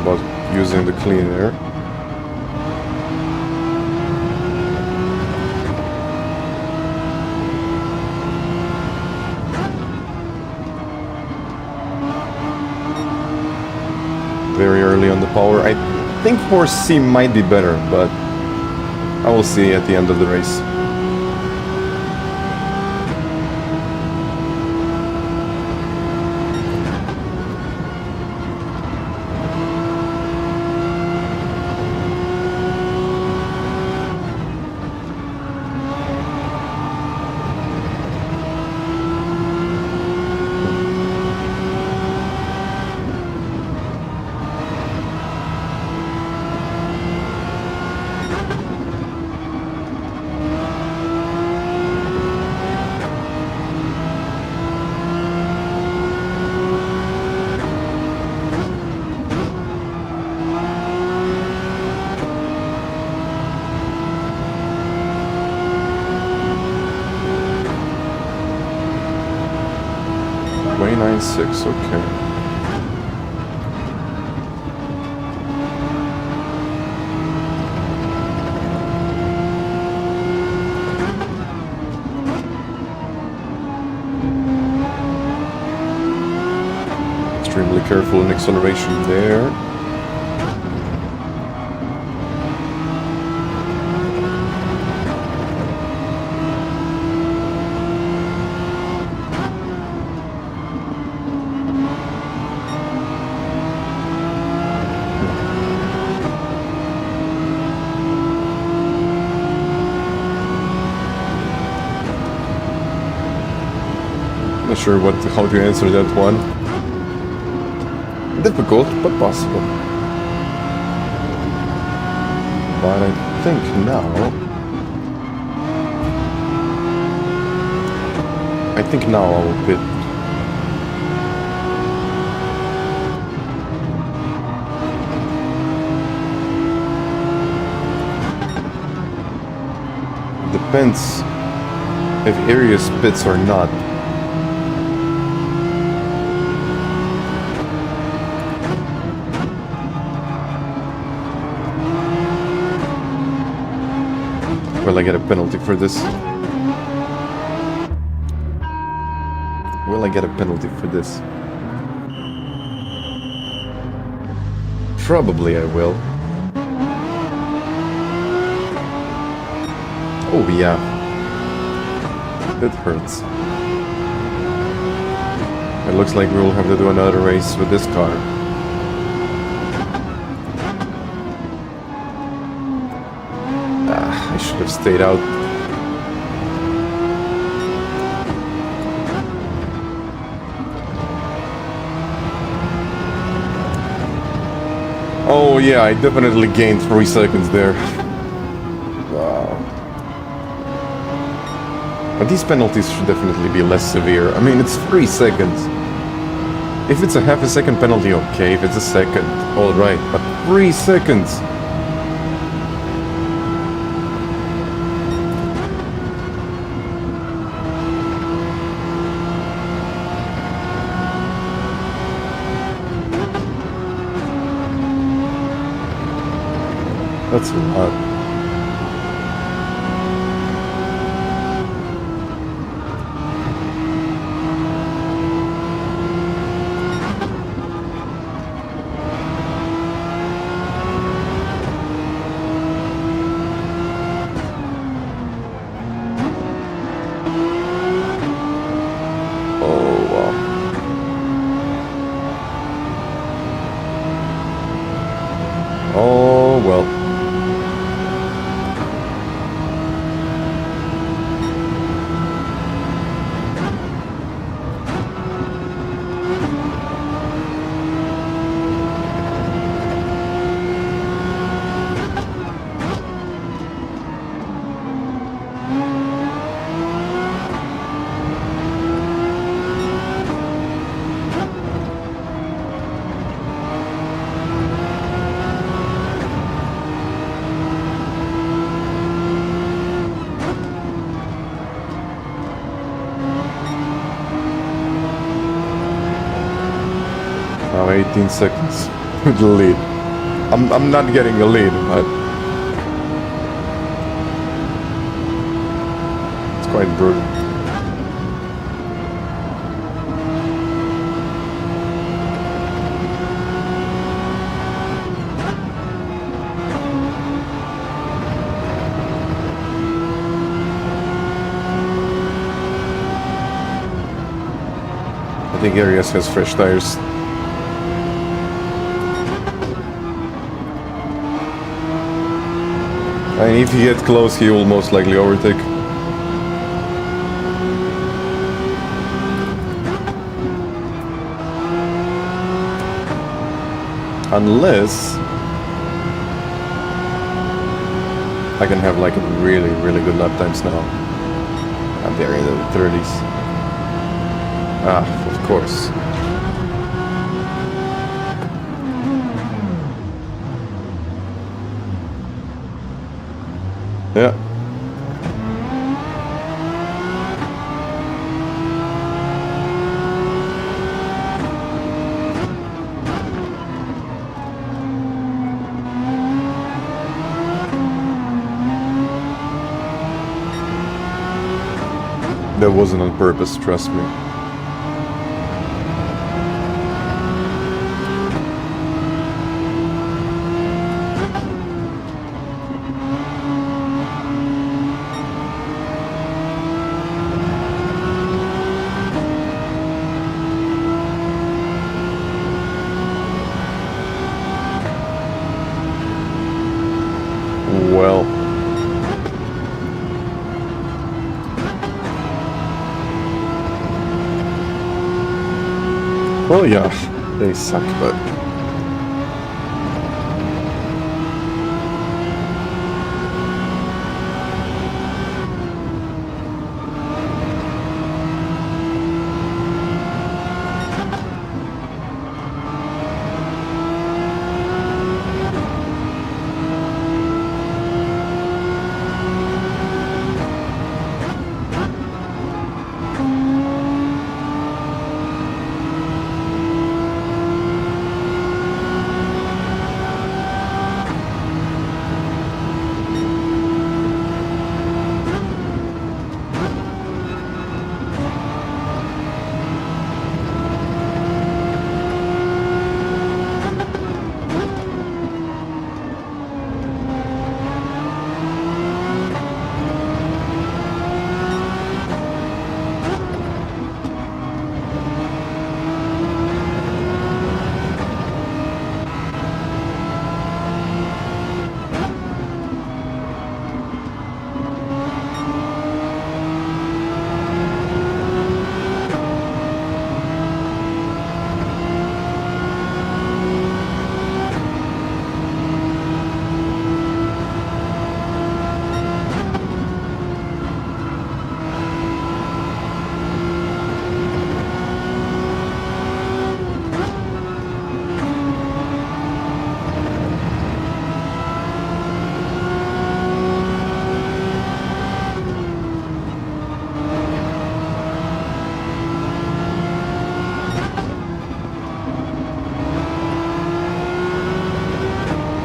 About using the clean air. Very early on the power. I think 4C might be better, but I will see at the end of the race. Six, okay. Extremely careful in acceleration there. Not sure how to answer that one. Difficult, but possible. But I think now I'll bid. Depends if Arius pits or not. Will I get a penalty for this? Will I get a penalty for this? Probably I will. Oh yeah. That hurts. It looks like we'll have to do another race with this car. I should have stayed out. Oh yeah, I definitely gained 3 seconds there. Wow. But these penalties should definitely be less severe. I mean, it's 3 seconds. If it's a half a second penalty, okay. If it's a second, alright. But 3 seconds! That's a lot. Oh, wow. Oh, well. Now 18 seconds with the lead. I'm not getting a lead, but it's quite brutal. I think Arias has fresh tires. I mean, if he gets close, he will most likely overtake. Unless I can have like really, really good lap times now. I'm there in the 30s. Ah, of course. Yeah. That wasn't on purpose, trust me. Well, Well, yeah, they suck, but...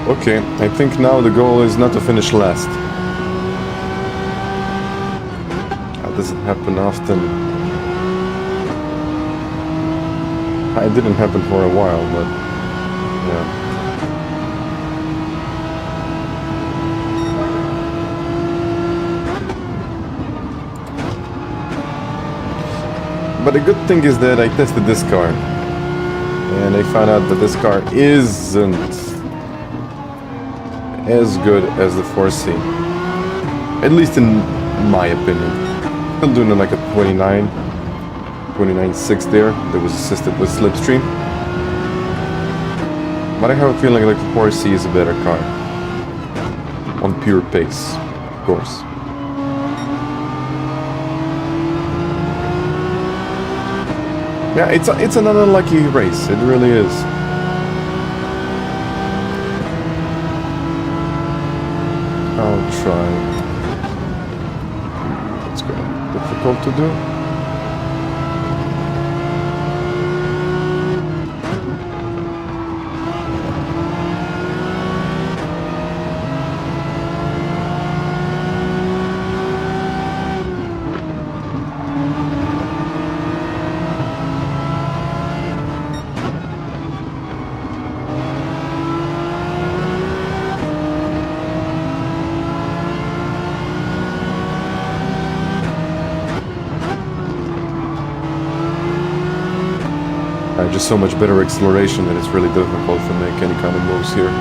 Okay, I think now the goal is not to finish last. That doesn't happen often. It didn't happen for a while, but yeah. But the good thing is that I tested this car, and I found out that this car isn't as good as the 4C, at least in my opinion. Still doing like a 29.6 there. That was assisted with slipstream, but I have a feeling like the 4C is a better car on pure pace, of course. Yeah, it's an unlucky race. It really is. I'll try. It's quite difficult to do. Just so much better acceleration that it's really difficult to make any kind of moves here.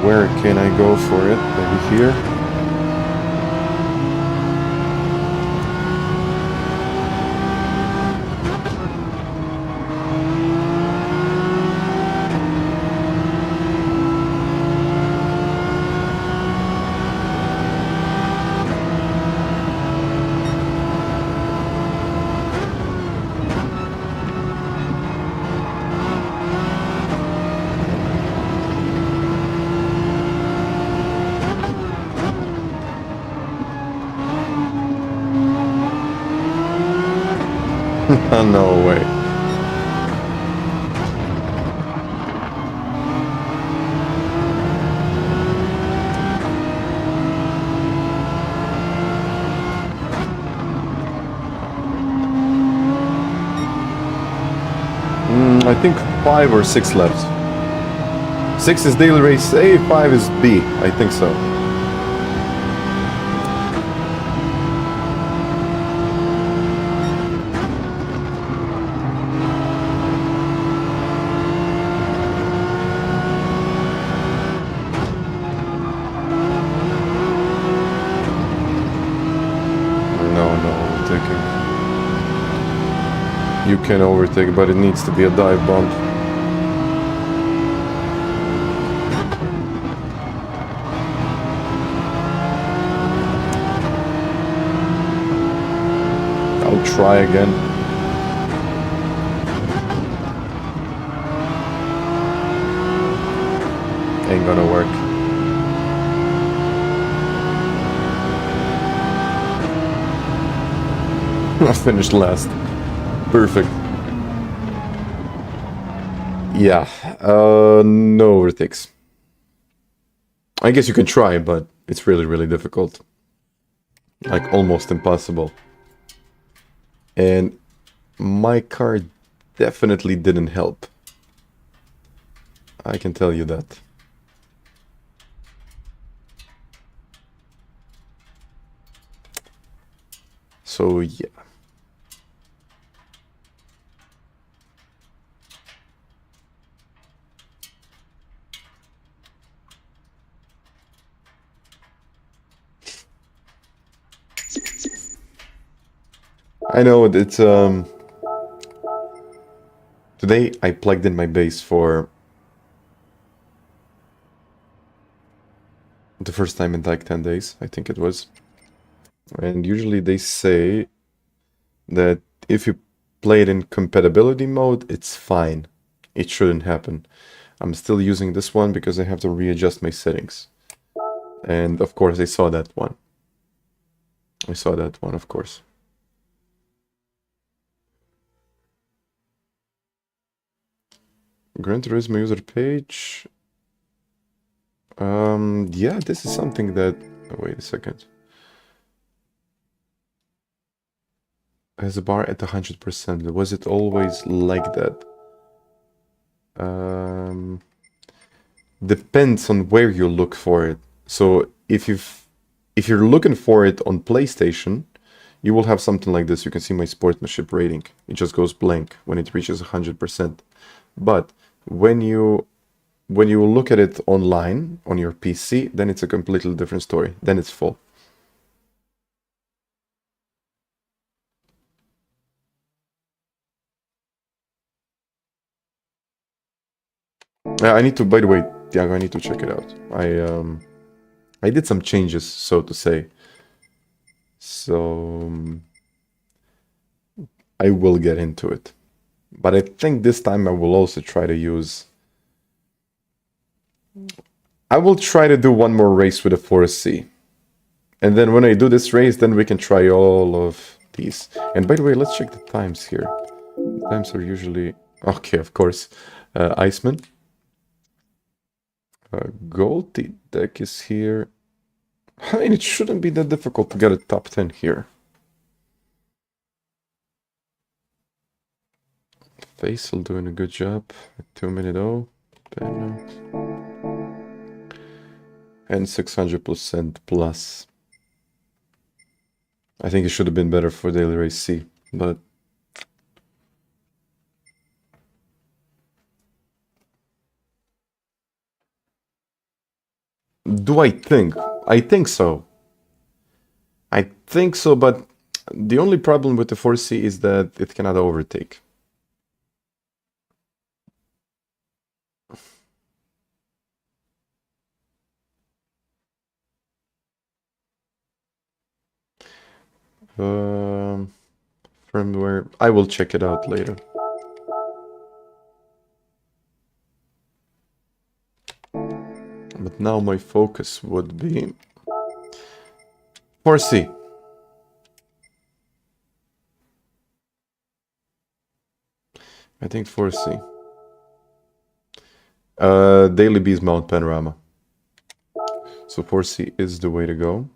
Where can I go for it? Maybe here? No way. I think 5 or 6 left. 6 is daily race A, 5 is B. I think so. You can overtake, but it needs to be a dive bomb. I'll try again. Ain't gonna work. I finished last. Perfect. Yeah, no overtakes. I guess you can try, but it's really, really difficult. Like, almost impossible. And my car definitely didn't help. I can tell you that. So, yeah. I know it's today I plugged in my base for the first time in like 10 days, I think it was. And usually they say that if you play it in compatibility mode, it's fine. It shouldn't happen. I'm still using this one because I have to readjust my settings. And of course I saw that one. I saw that one, of course. Gran Turismo user page. Yeah, this is something that... Oh, wait a second. Has a bar at 100%. Was it always like that? Depends on where you look for it. So if you're looking for it on PlayStation, you will have something like this. You can see my sportsmanship rating. It just goes blank when it reaches 100%. But when you look at it online on your PC, then it's a completely different story. Then it's full. I need to, by the way, Tiago, I need to check it out. I did some changes, so to say. So I will get into it. But I think this time I will also try to use... I will try to do one more race with a 4C. And then when I do this race, then we can try all of these. And by the way, let's check the times here. The times are usually... Okay, of course. Iceman. Gold deck is here. I mean, it shouldn't be that difficult to get a top 10 here. Faisal doing a good job. 2-minute 0. And 600% plus. I think it should have been better for daily race C, but... Do I think? I think so. I think so, but the only problem with the 4C is that it cannot overtake. Firmware, I will check it out later. But now my focus would be 4C. I think 4C. Daily Bees mount panorama. So 4C is the way to go.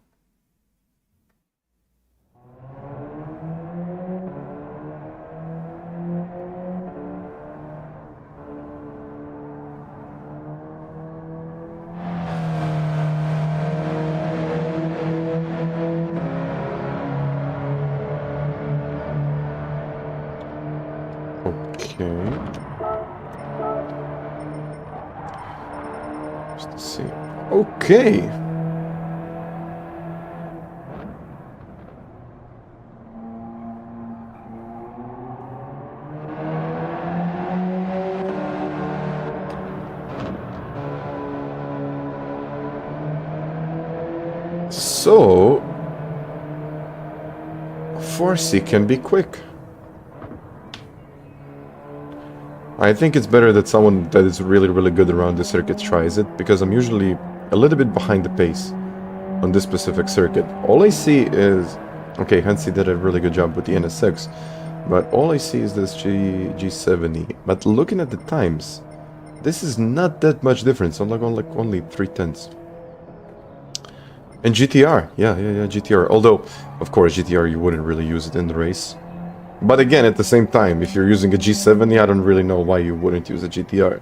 Okay. Let's see. Okay. So 4C can be quick. I think it's better that someone that is really good around the circuit tries it, because I'm usually a little bit behind the pace on this specific circuit. All I see is, okay, Hansi did a really good job with the NSX, but all I see is this G70. But looking at the times, this is not that much difference. I'm like only 3/10. And GTR, yeah, GTR. Although, of course, GTR you wouldn't really use it in the race. But again, at the same time, if you're using a G70, I don't really know why you wouldn't use a GTR.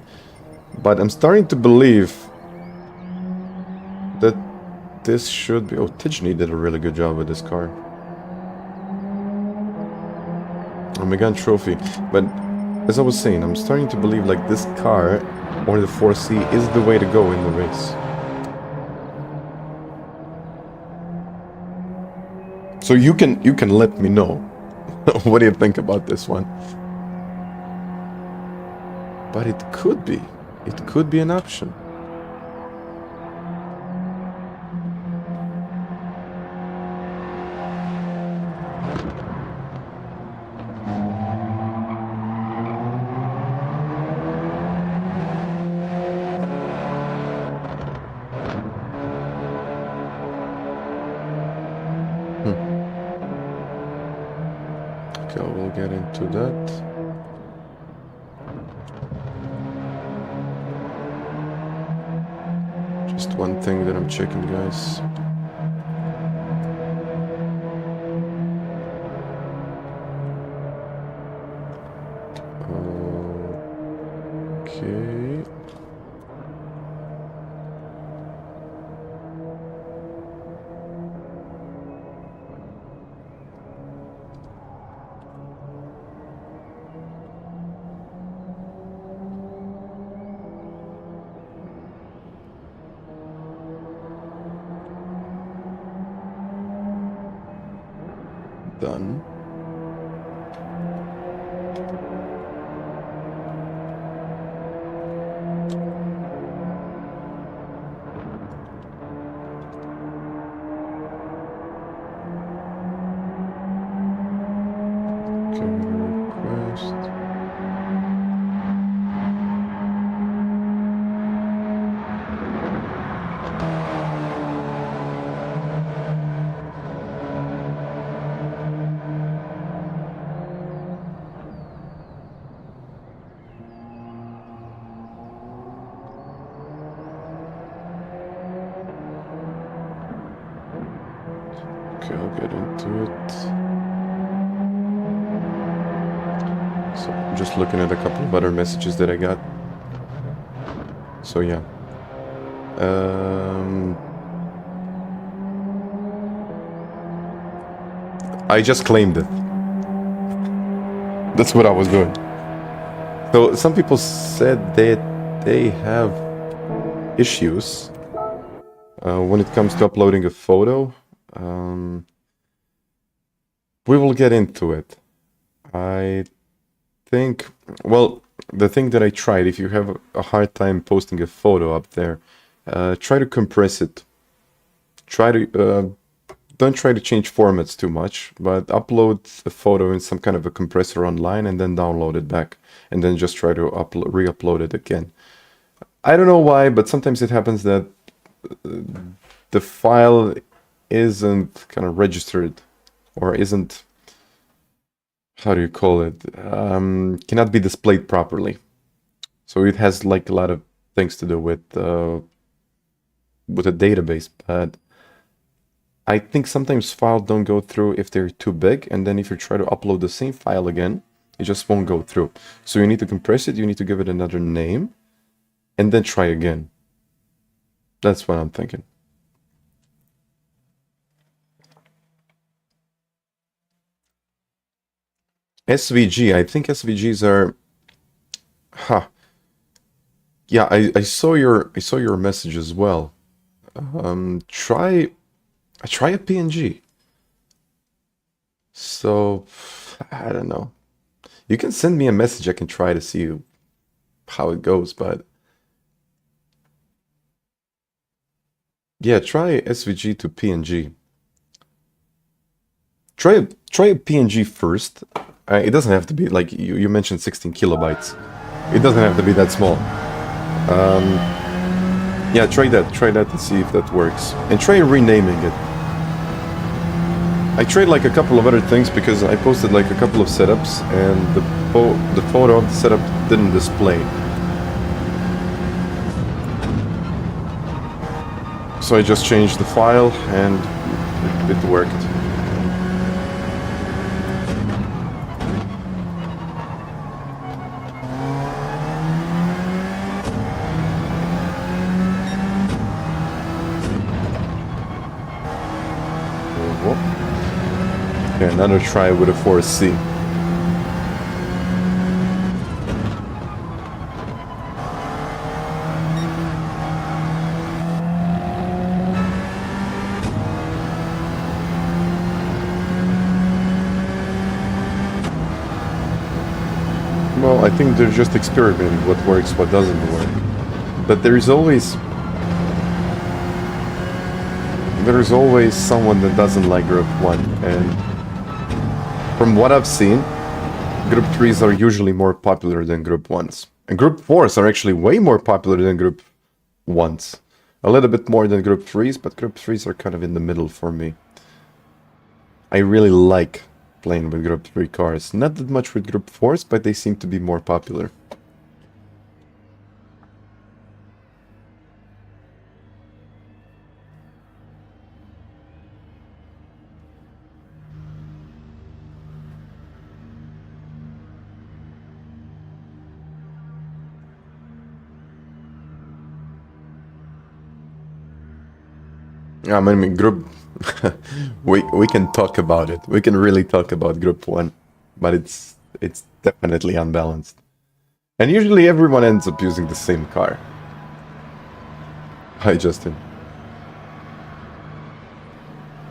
But I'm starting to believe that this should be... Oh, Tijni did a really good job with this car. Oh, Megane Trophy. But as I was saying, I'm starting to believe like this car, or the 4C, is the way to go in the race. So you can let me know. What do you think about this one? But it could be. It could be an option. Okay, we'll get into that. Just one thing that I'm checking, guys. Okay. Done. Okay, request. Okay, I'll get into it. So I'm just looking at a couple of other messages that I got. So yeah. I just claimed it. That's what I was doing. So some people said that they have issues when it comes to uploading a photo. We will get into it. I think, well, the thing that I tried, if you have a hard time posting a photo up there, try to compress it. Try to don't try to change formats too much, but upload a photo in some kind of a compressor online and then download it back, and then just try to re-upload it again. I don't know why, but sometimes it happens that the file isn't kind of registered, or isn't... how do you call it? Cannot be displayed properly. So it has like a lot of things to do with a database, but I think sometimes files don't go through if they're too big, and then if you try to upload the same file again, it just won't go through. So you need to compress it, you need to give it another name, and then try again. That's what I'm thinking. SVG, I think SVGs are... Yeah, I saw your message as well. Try a PNG. So I don't know. You can send me a message. I can try to see how it goes, but yeah, try SVG to PNG. Try a PNG first. It doesn't have to be like you mentioned 16 kilobytes. It doesn't have to be that small. Yeah, try that to see if that works. And try renaming it. I tried like a couple of other things because I posted like a couple of setups and the photo of the setup didn't display. So I just changed the file and it worked. Okay, another try with a 4C. Well, I think they're just experimenting what works, what doesn't work. But there is always someone that doesn't like Group 1, and from what I've seen, Group 3s are usually more popular than Group 1s. And Group 4s are actually way more popular than Group 1s. A little bit more than Group 3s, but Group 3s are kind of in the middle for me. I really like playing with Group 3 cars. Not that much with Group 4s, but they seem to be more popular. I mean, Group... we can talk about it. We can really talk about Group 1, but it's definitely unbalanced. And usually everyone ends up using the same car. Hi, Justin.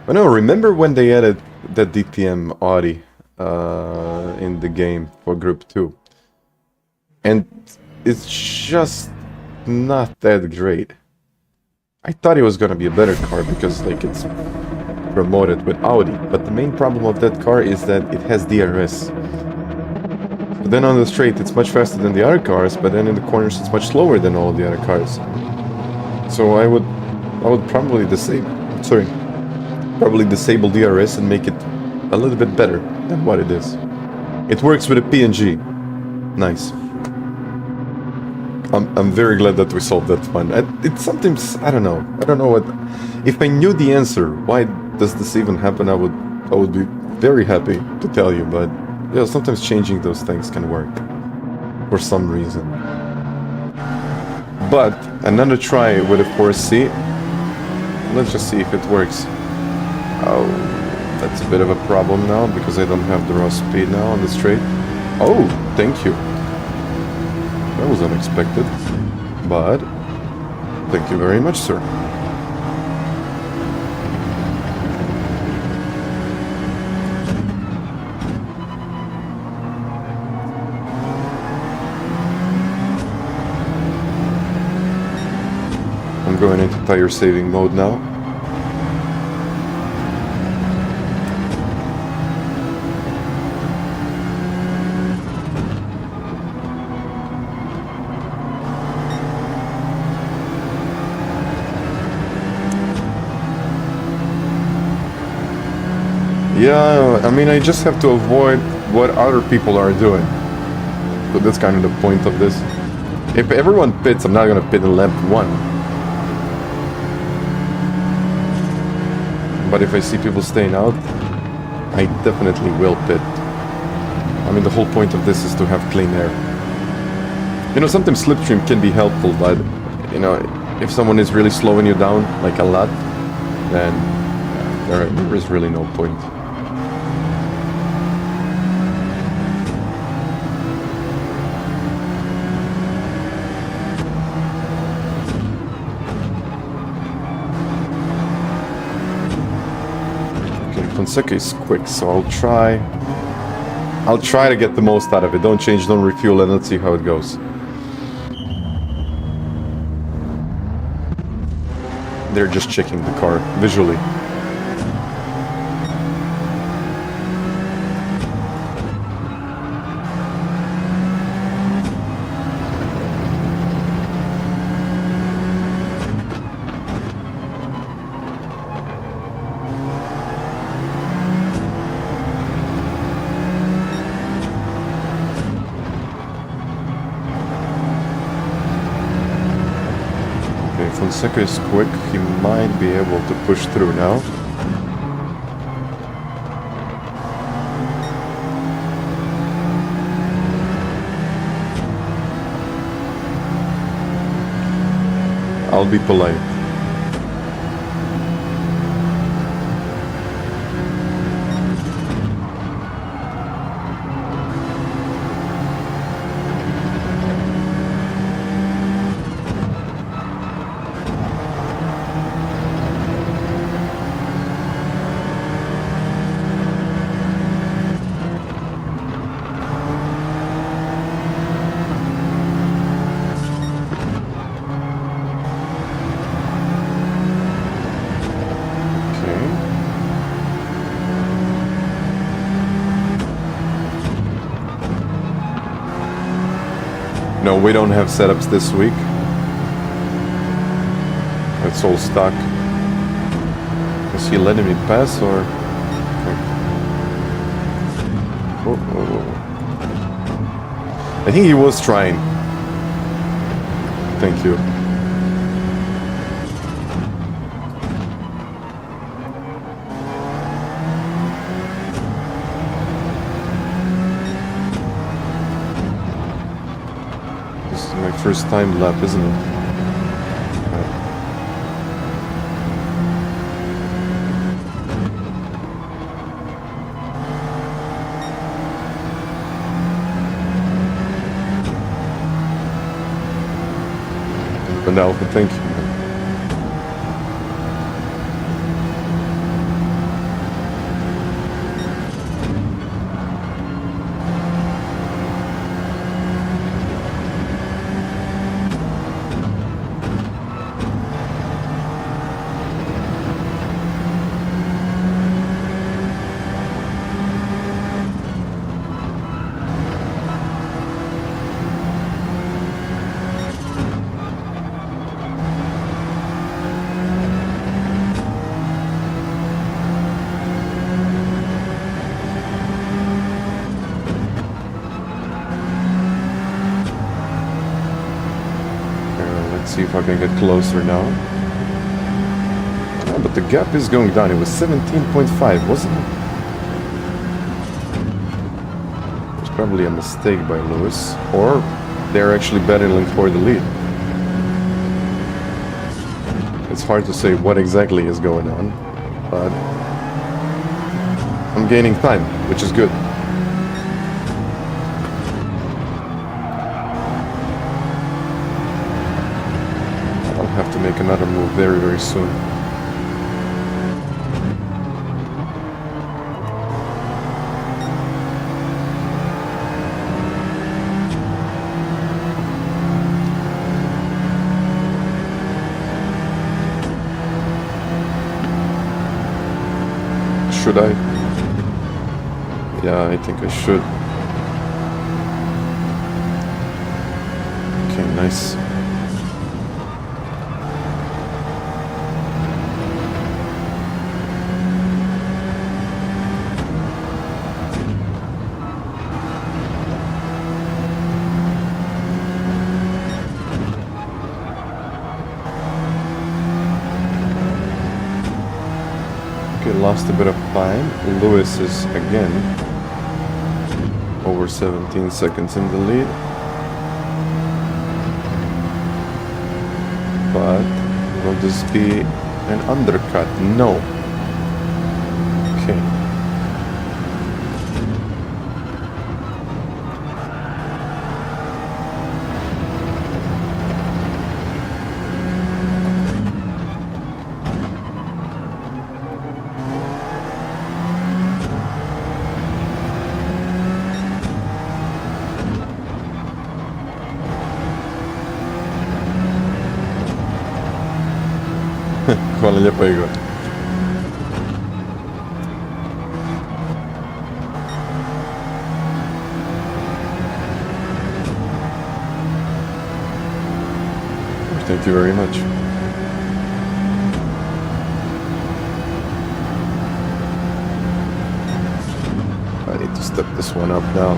I know, remember when they added the DTM Audi in the game for Group 2? And it's just not that great. I thought it was gonna be a better car because like it's promoted with Audi, but the main problem of that car is that it has DRS. But then on the straight it's much faster than the other cars, but then in the corners it's much slower than all of the other cars. So I would probably disable DRS and make it a little bit better than what it is. It works with a PNG. Nice. I'm very glad that we solved that one. It's sometimes, I don't know what... If I knew the answer, why does this even happen, I would be very happy to tell you, but yeah, sometimes changing those things can work. For some reason. But, another try with a 4C. Let's just see if it works. Oh, that's a bit of a problem now, because I don't have the raw speed now on the straight. Oh, thank you. That was unexpected, but thank you very much, sir. I'm going into tire saving mode now. Yeah, I mean, I just have to avoid what other people are doing. So that's kind of the point of this. If everyone pits, I'm not gonna pit in lap 1. But if I see people staying out, I definitely will pit. I mean, the whole point of this is to have clean air. You know, sometimes slipstream can be helpful, but, you know, if someone is really slowing you down, like a lot, then there is really no point. Fonseca is quick, so I'll try to get the most out of it. Don't change, don't refuel, and let's see how it goes. They're just checking the car visually. Fonseca is quick, he might be able to push through now. I'll be polite. No, we don't have setups this week. It's all stock. Is he letting me pass or? Okay. Oh. I think he was trying. Thank you. First time lap, isn't it? But Alfa, thank you. See if I can get closer now. Oh, but the gap is going down. It was 17.5, wasn't it? It was probably a mistake by Lewis, or they're actually battling for the lead. It's hard to say what exactly is going on, but I'm gaining time, which is good. Have to make another move very, very soon. Should I? Yeah, I think I should. Okay, nice. Okay, lost a bit of time. Lewis is again over 17 seconds in the lead. But will this be an undercut? No. Okay. Hvala lijepa, Igor. Thank you very much. I need to step this one up now.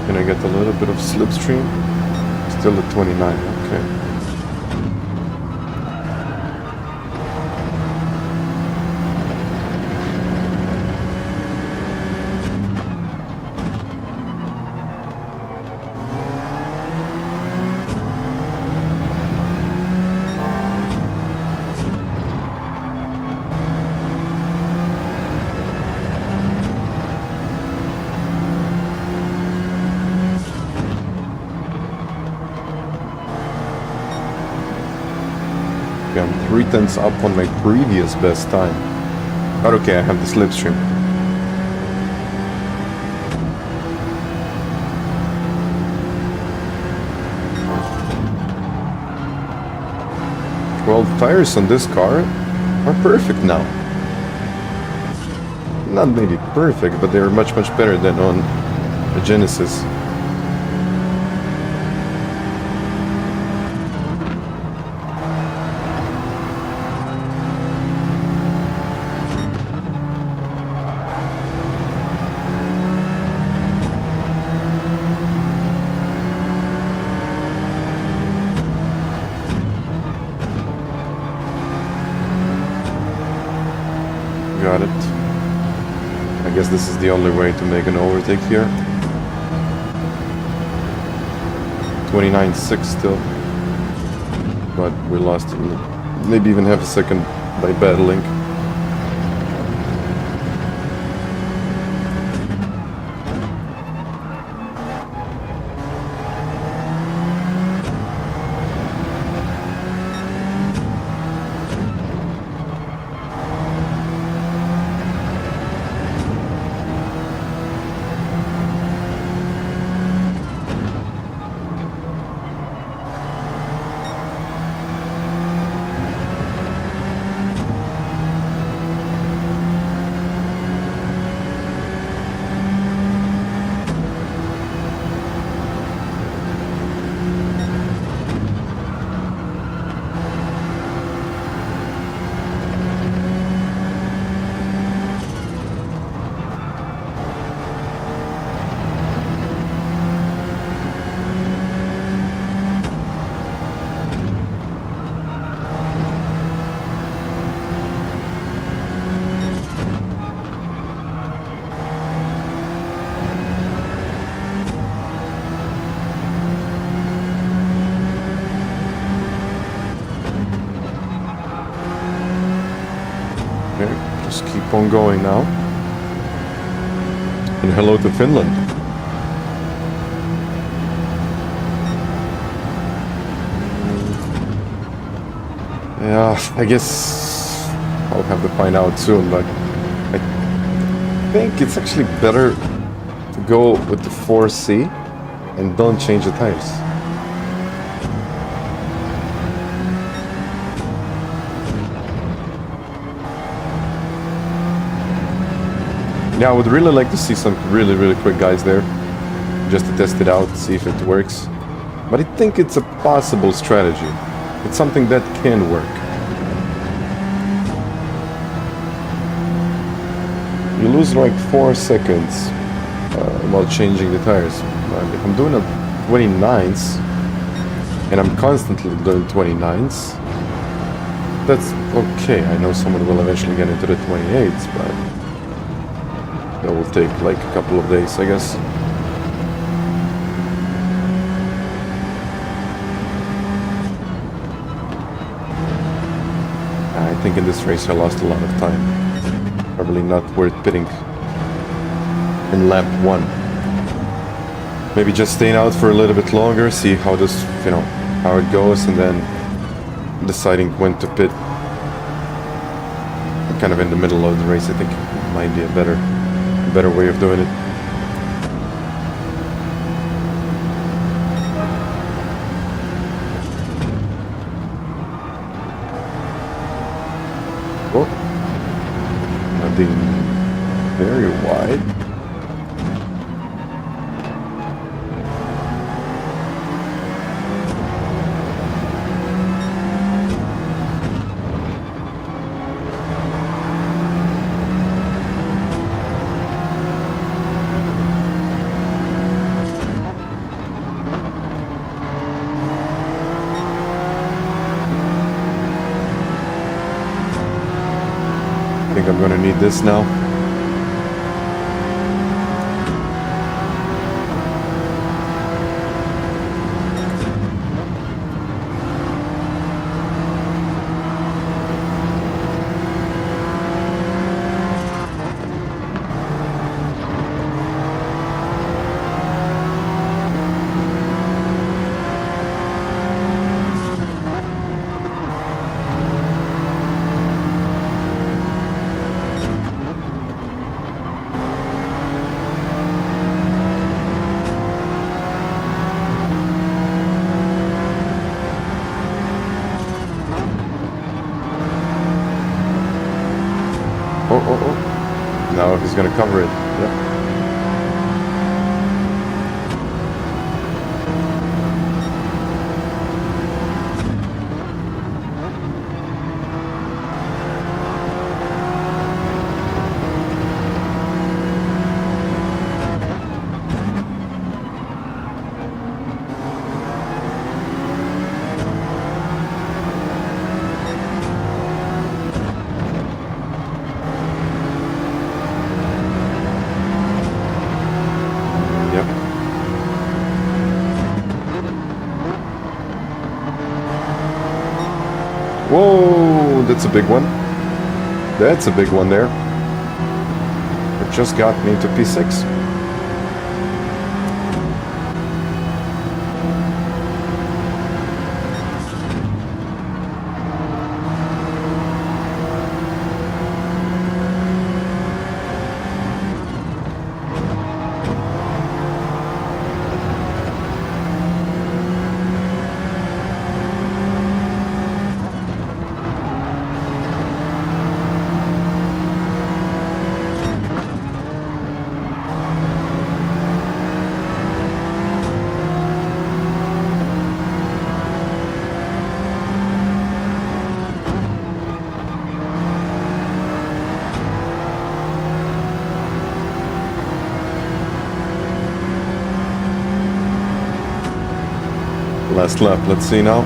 Can I get a little bit of slipstream? Still at 29, okay. I'm 3/10 up on my previous best time. But okay, I have the slipstream. Well, tires on this car are perfect now. Not maybe perfect, but they're much better than on the Genesis. Got it. I guess this is the only way to make an overtake here. 29.6 still. But we lost maybe even half a second by battling. Just keep on going now. And hello to Finland. Yeah, I guess I'll have to find out soon, but I think it's actually better to go with the 4C and don't change the tires. Yeah, I would really like to see some really quick guys there, just to test it out, see if it works. But I think it's a possible strategy. It's something that can work. You lose like 4 seconds while changing the tires. If I'm doing a 29s, and I'm constantly doing 29s, that's okay. I know someone will eventually get into the 28s, but that will take like a couple of days, I guess. I think in this race I lost a lot of time. Probably not worth pitting in lap 1. Maybe just staying out for a little bit longer, see how this, you know, how it goes, and then deciding when to pit. Kind of in the middle of the race, I think might be a better way of doing it. Oh, nothing very wide. I think I'm gonna need this now. Oh. Now he's gonna cover it. Yep. Whoa, that's a big one. That's a big one there. It just got me into P6. Last lap, let's see now.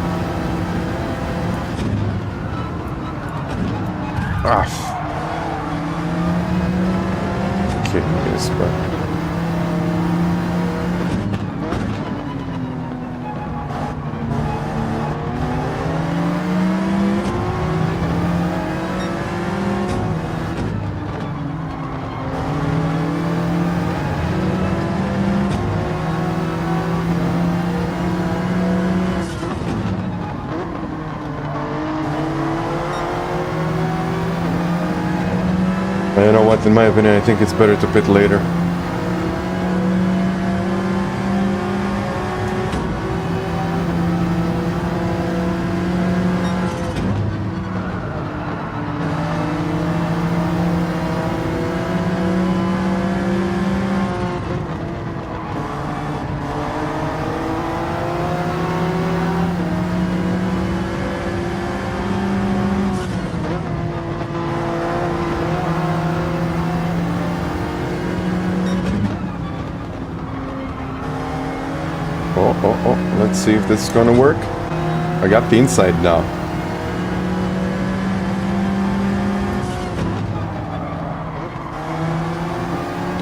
Okay, yes, but you know what, in my opinion, I think it's better to pit later. Oh. Let's see if this is gonna work. I got the inside now.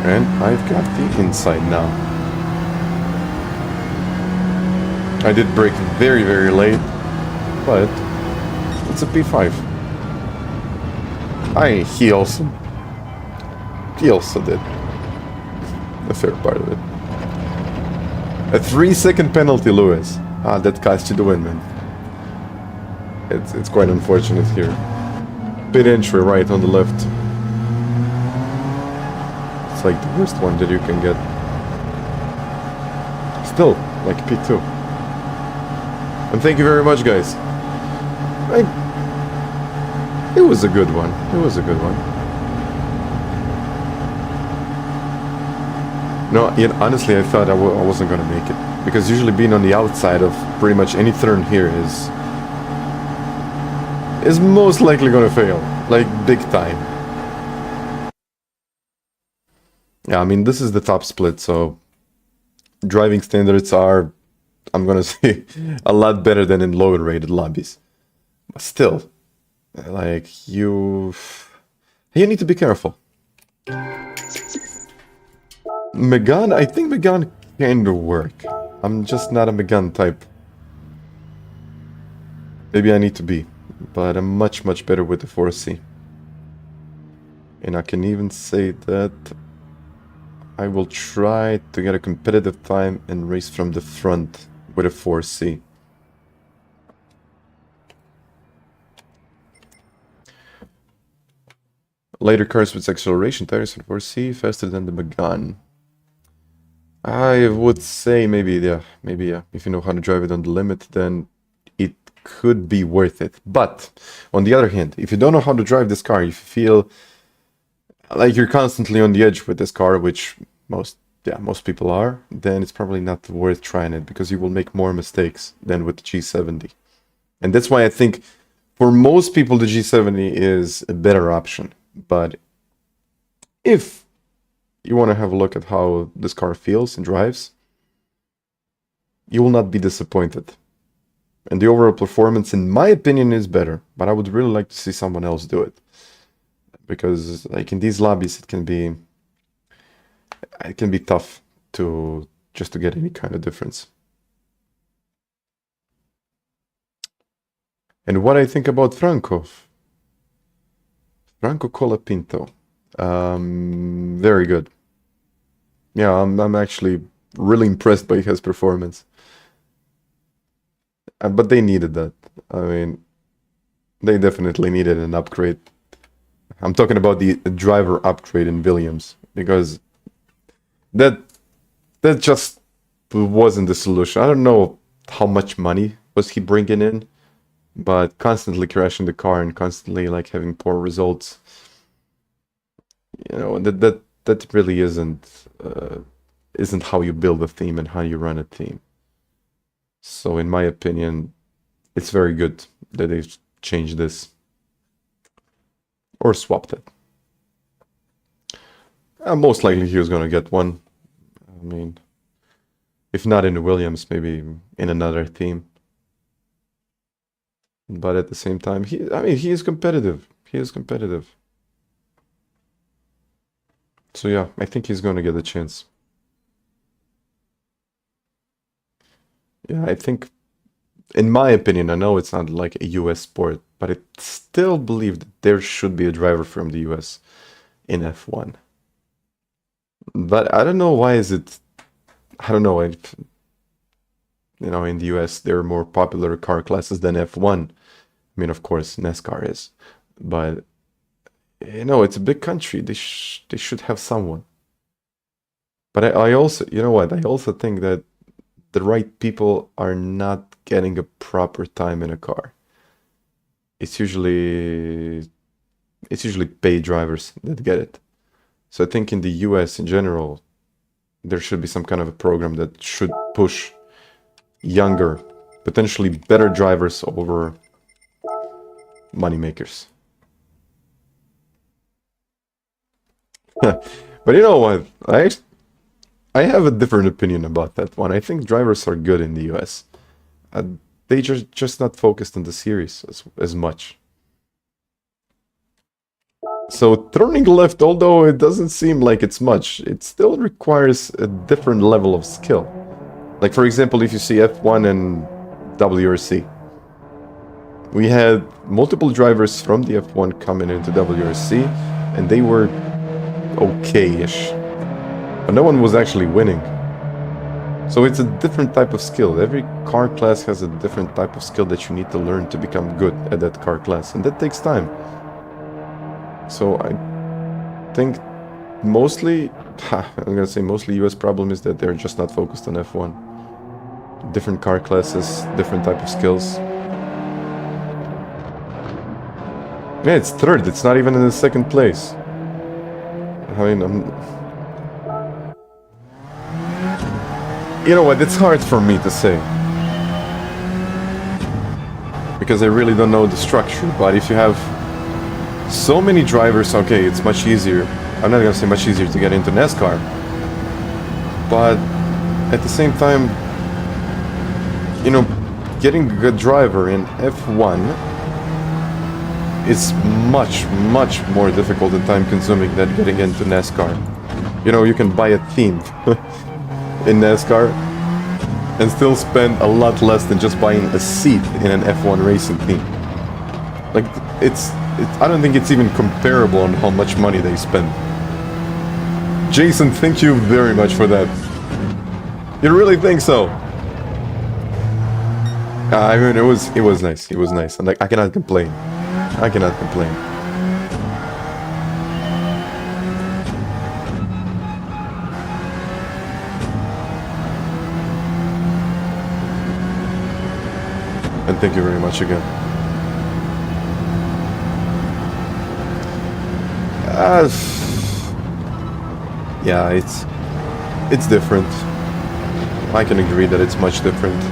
And I've got the inside now. I did brake very, very late, but it's a P5. He also did a fair part of it. A 3-second penalty, Lewis. That cost you the win, man. It's quite unfortunate here. Pit entry right on the left. It's like the worst one that you can get. Still, like P2. And thank you very much, guys. It was a good one. It was a good one. No, yet honestly, I thought I wasn't gonna make it, because usually being on the outside of pretty much any turn here is most likely gonna fail, like big time. Yeah, I mean, this is the top split, so driving standards are, I'm gonna say, a lot better than in lower rated lobbies. But still, like, you need to be careful. Megane, I think Megane can work. I'm just not a Megane type. Maybe I need to be, but I'm much better with the 4C. And I can even say that I will try to get a competitive time and race from the front with a 4C. Later cars with acceleration tires and 4C faster than the Megane. I would say maybe, yeah. If you know how to drive it on the limit, then it could be worth it. But on the other hand, if you don't know how to drive this car, if you feel like you're constantly on the edge with this car, which most people are, then it's probably not worth trying it, because you will make more mistakes than with the G70. And that's why I think for most people the G70 is a better option. But if you want to have a look at how this car feels and drives, you will not be disappointed. And the overall performance, in my opinion, is better. But I would really like to see someone else do it, because like in these lobbies, it can be tough to get any kind of difference. And what I think about Franco Colapinto, very good. Yeah, I'm actually really impressed by his performance. But they needed that. I mean, they definitely needed an upgrade. I'm talking about the driver upgrade in Williams, because that just wasn't the solution. I don't know how much money was he bringing in, but constantly crashing the car and constantly like having poor results, you know, that really isn't how you build a team and how you run a team. So in my opinion, it's very good that they've changed this or swapped it. Most likely he was going to get one. I mean, if not in the Williams, maybe in another team. But at the same time, he is competitive. He is competitive. So yeah, I think he's going to get a chance. Yeah, I think, in my opinion, I know it's not like a US sport, but I still believe that there should be a driver from the US in F1. But I don't know why is it, I don't know, you know, in the US there are more popular car classes than F1. I mean, of course, NASCAR is, but you know, it's a big country. They should have someone. But I also, you know what, I also think that the right people are not getting a proper time in a car. It's usually paid drivers that get it. So I think in the US in general, there should be some kind of a program that should push younger, potentially better drivers over moneymakers. But you know what? I have a different opinion about that one. I think drivers are good in the US. They just not focused on the series as much. So turning left, although it doesn't seem like it's much, it still requires a different level of skill. Like for example, if you see F1 and WRC, we had multiple drivers from the F1 coming into WRC, and they were okay-ish, but no one was actually winning. So it's a different type of skill. Every car class has a different type of skill that you need to learn to become good at that car class, and that takes time. So I think mostly, I'm gonna say mostly US problem is that they're just not focused on F1. Different car classes, different type of skills. Yeah, it's third, it's not even in the second place. I mean, you know what, it's hard for me to say. Because I really don't know the structure, but if you have so many drivers, okay, it's much easier. I'm not gonna say much easier to get into NASCAR, but at the same time, you know, getting a good driver in F1 is much more difficult and time consuming than getting into NASCAR. You know, you can buy a team in NASCAR and still spend a lot less than just buying a seat in an F1 racing team. Like, I don't think it's even comparable on how much money they spend. Jason, thank you very much for that. You really think so? I mean, it was nice. It was nice. And like, I cannot complain. I cannot complain. And thank you very much again. Yeah, it's different. I can agree that it's much different.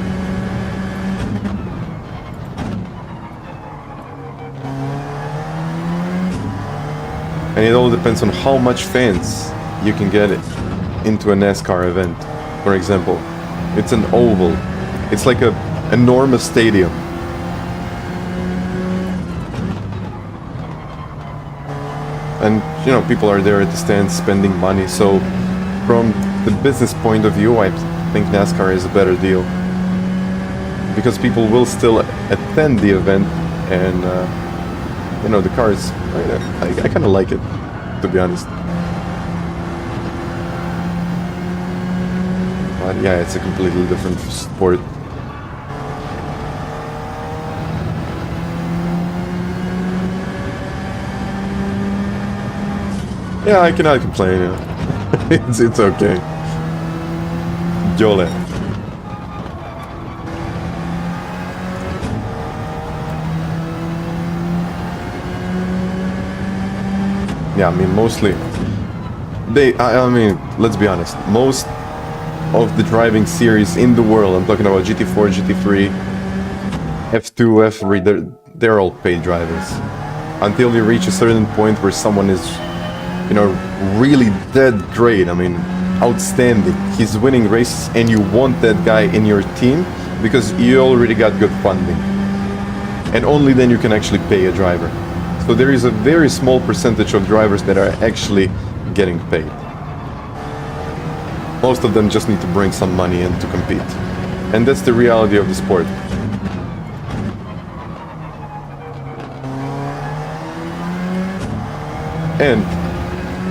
And it all depends on how much fans you can get into a NASCAR event. For example, it's an oval. It's like an enormous stadium. And, you know, people are there at the stands spending money. So, from the business point of view, I think NASCAR is a better deal. Because people will still attend the event and, you know, the cars, I kind of like it, to be honest. But yeah, it's a completely different sport. Yeah, I cannot complain. Yeah. it's okay. Jole. Yeah, I mean, mostly I mean, let's be honest, most of the driving series in the world, I'm talking about GT4, GT3, F2, F3, they're all paid drivers. Until you reach a certain point where someone is, you know, really dead great, I mean, outstanding. He's winning races and you want that guy in your team because you already got good funding. And only then you can actually pay a driver. So there is a very small percentage of drivers that are actually getting paid. Most of them just need to bring some money in to compete. And that's the reality of the sport. And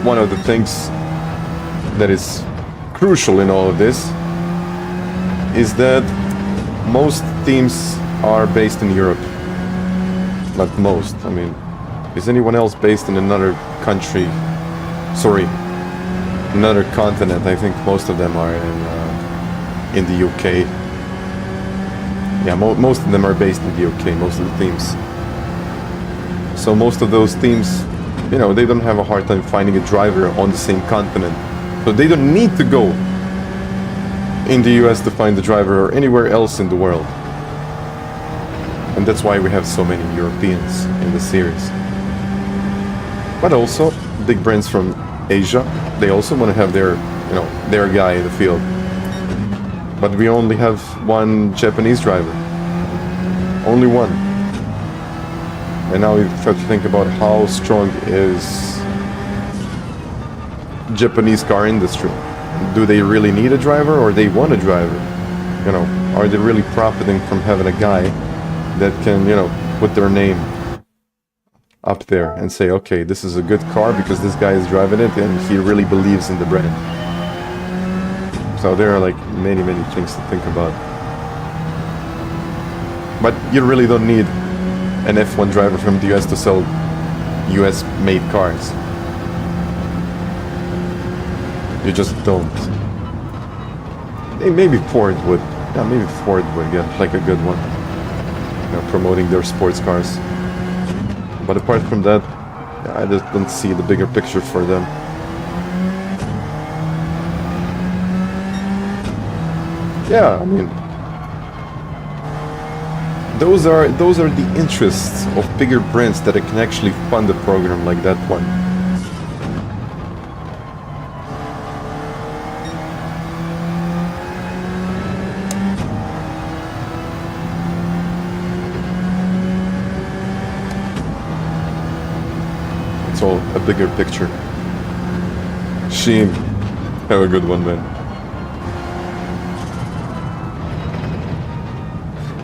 one of the things that is crucial in all of this is that most teams are based in Europe. Not most, I mean, is anyone else based in another country? Sorry, another continent. I think most of them are in the UK. Yeah, most of them are based in the UK, most of the teams. So most of those teams, you know, they don't have a hard time finding a driver on the same continent. So they don't need to go in the US to find the driver or anywhere else in the world. And that's why we have so many Europeans in the series. But also, big brands from Asia, they also want to have their you know, their guy in the field. But we only have one Japanese driver. Only one. And now we have to think about how strong is Japanese car industry. Do they really need a driver, or they want a driver? You know, are they really profiting from having a guy that can, you know, put their name up there and say, okay, this is a good car because this guy is driving it and he really believes in the brand. So there are like many things to think about. But you really don't need an F1 driver from the US to sell US made cars. You just don't. Maybe Ford would. Yeah, maybe Ford would get like a good one. You know, promoting their sports cars. But apart from that, yeah, I just don't see the bigger picture for them. Yeah, I mean, those are the interests of bigger brands that can actually fund a program like that one. It's all a bigger picture. Sheen, have a good one, man.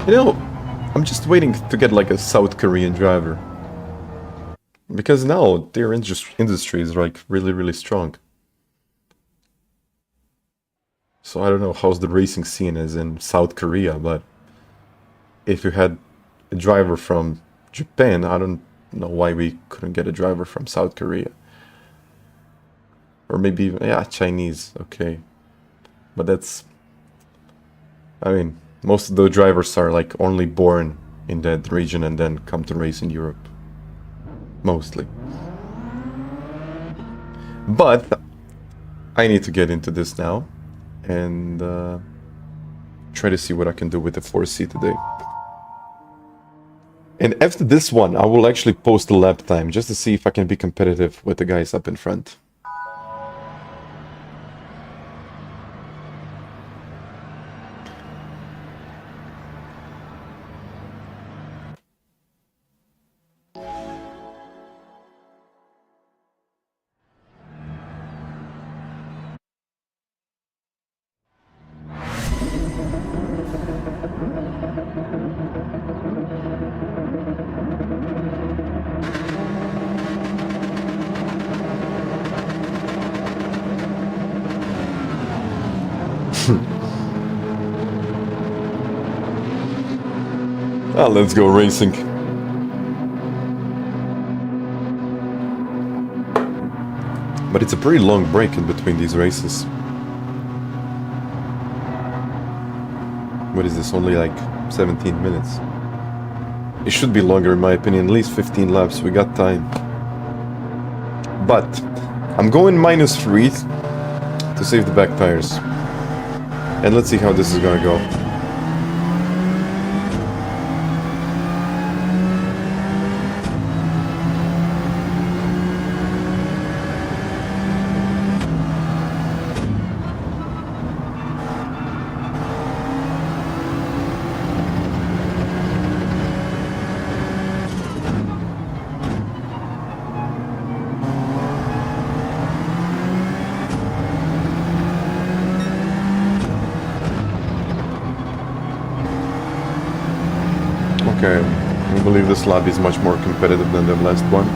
You know, I'm just waiting to get like a South Korean driver. Because now their industry is like really strong. So I don't know how's the racing scene is in South Korea, but if you had a driver from Japan, I don't know why we couldn't get a driver from South Korea. Or maybe even, yeah, Chinese, okay. But that's, I mean, most of the drivers are like only born in that region and then come to race in Europe. Mostly. But I need to get into this now and try to see what I can do with the 4C today. And after this one, I will actually post the lap time just to see if I can be competitive with the guys up in front. Let's go racing. But it's a pretty long break in between these races. What is this? Only like 17 minutes. It should be longer in my opinion, at least 15 laps. We got time. But I'm going -3 to save the back tires. And let's see how this is gonna go. Okay, I believe this lobby is much more competitive than the last one.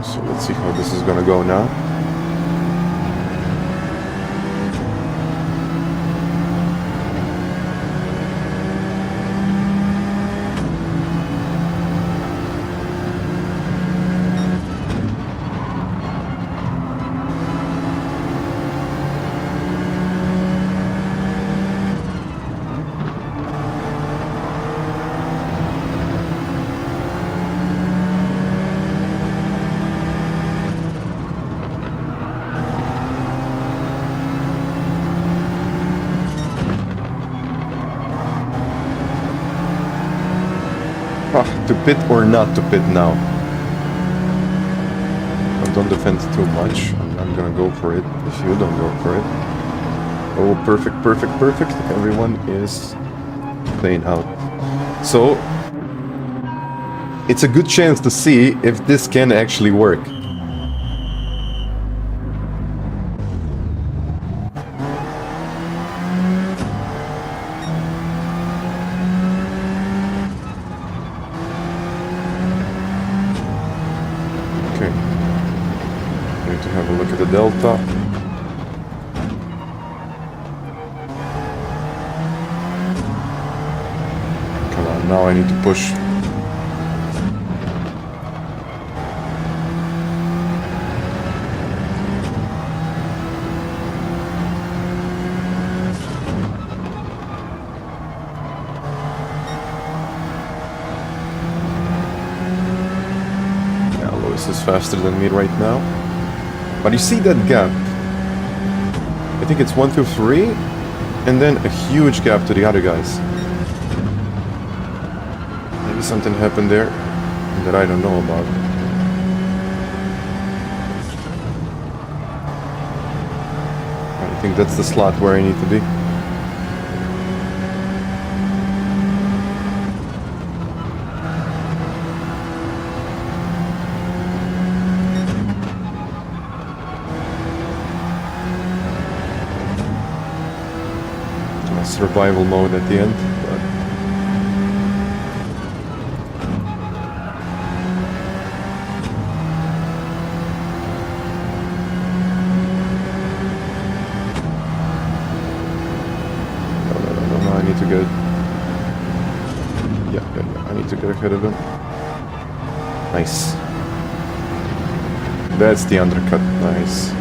So let's see how this is gonna go now. To pit or not to pit now? I don't defend too much. I'm not gonna go for it if you don't go for it. Oh, perfect, perfect, perfect. Everyone is playing out. So, it's a good chance to see if this can actually work. Delta. Come on, now I need to push. Yeah, Lois is faster than me right now. But you see that gap? I think it's 1 through 3, and then a huge gap to the other guys. Maybe something happened there that I don't know about. I think that's the slot where I need to be. Survival mode at the end, but no, I need to get I need to get ahead of him. Nice. That's the undercut. Nice.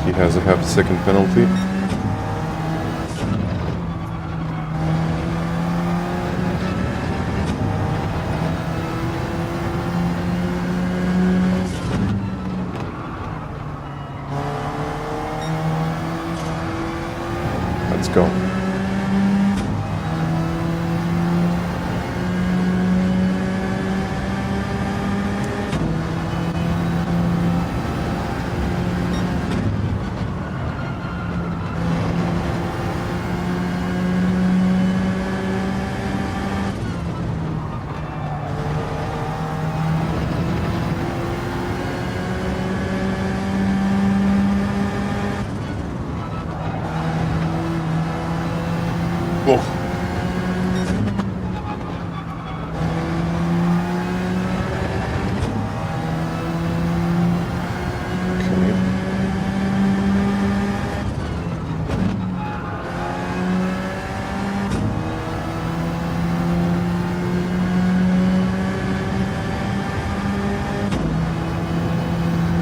He has a half-second penalty. Let's go. Oh.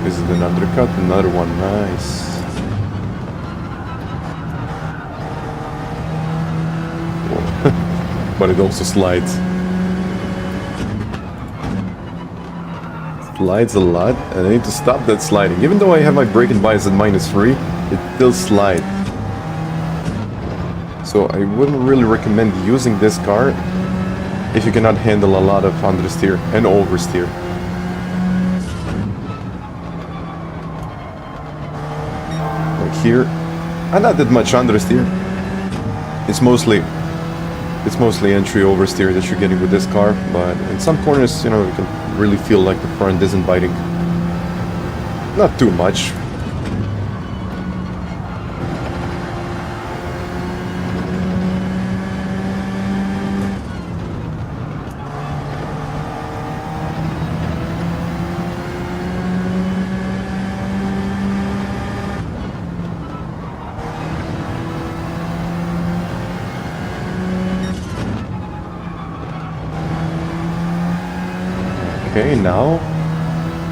This is an undercut, another one, nice. But it also slides. Slides a lot, and I need to stop that sliding. Even though I have my braking bias at -3, it still slides. So I wouldn't really recommend using this car if you cannot handle a lot of understeer and oversteer. Like here, not that much understeer. It's mostly entry oversteer that you're getting with this car, but in some corners, you know, you can really feel like the front isn't biting. Not too much. Okay, now,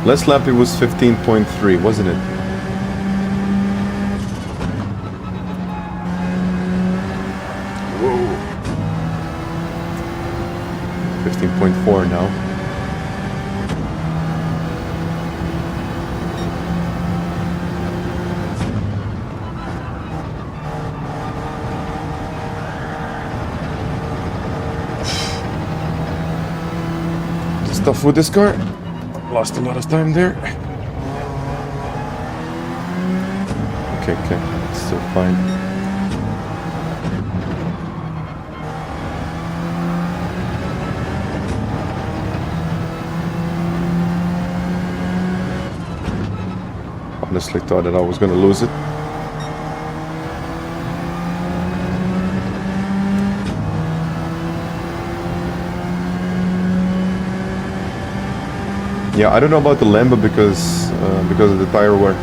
last lap it was 15.3, wasn't it? Whoa. 15.4 now. stuff with this car. Lost a lot of time there. Okay, it's still fine. Honestly thought that I was gonna lose it. Yeah, I don't know about the Lambo because of the tire wear.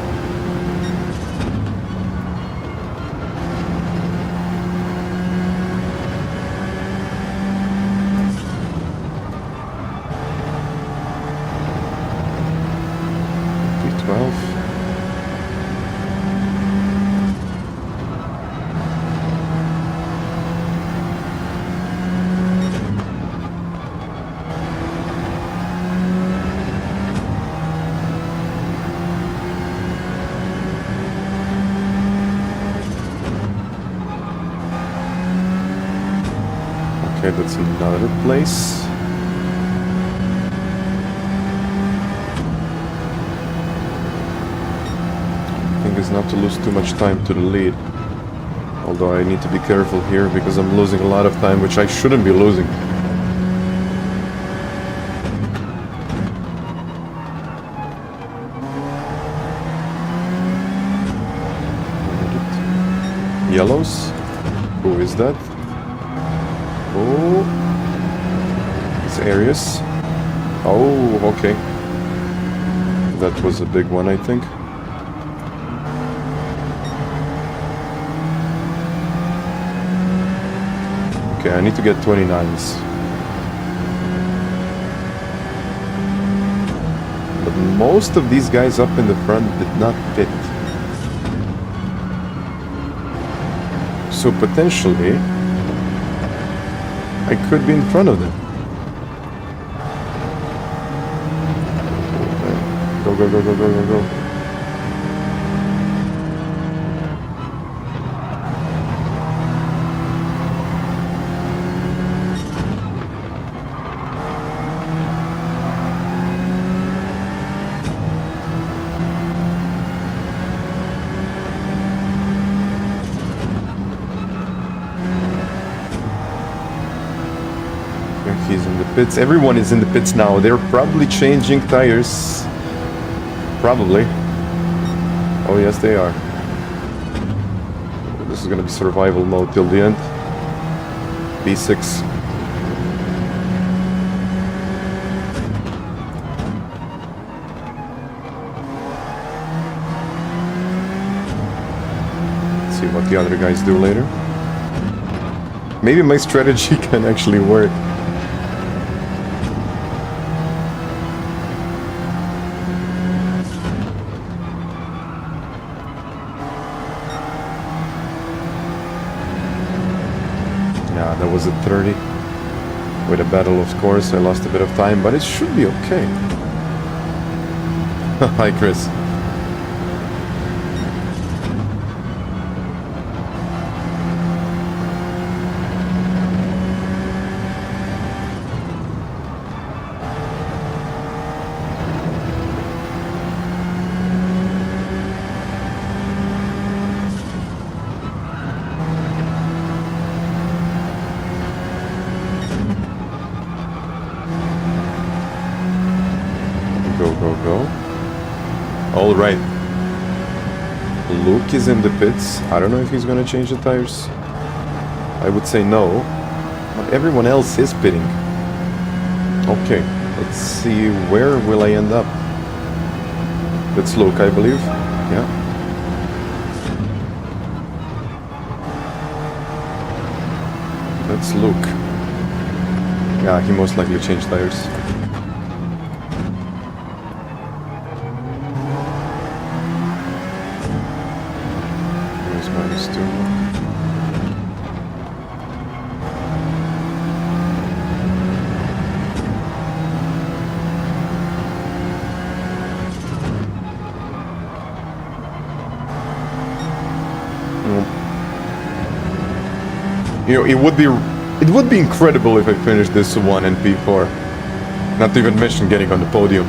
Okay, that's another place. I think it's not to lose too much time to the lead. Although I need to be careful here because I'm losing a lot of time, which I shouldn't be losing. Yellows? Who is that? Oh, it's Arius. Oh, okay. That was a big one, I think. Okay, I need to get 29s. But most of these guys up in the front did not fit. So potentially I could be in front of them. Go, go, go, go, go, go, go. He's in the pits. Everyone is in the pits now. They're probably changing tires. Probably. Oh yes, they are. This is gonna be survival mode till the end. B6. Let's see what the other guys do later. Maybe my strategy can actually work. That was at 30 with a battle, of course. I lost a bit of time, but it should be okay. Hi, Chris. All right. Luke is in the pits. I don't know if he's gonna change the tires. I would say no, but everyone else is pitting. Okay, let's see, where will I end up? That's Luke, I believe. Yeah. That's Luke. Yeah, he most likely changed tires. You know, it would be incredible if I finished this 1 and P4. Not to even mention getting on the podium.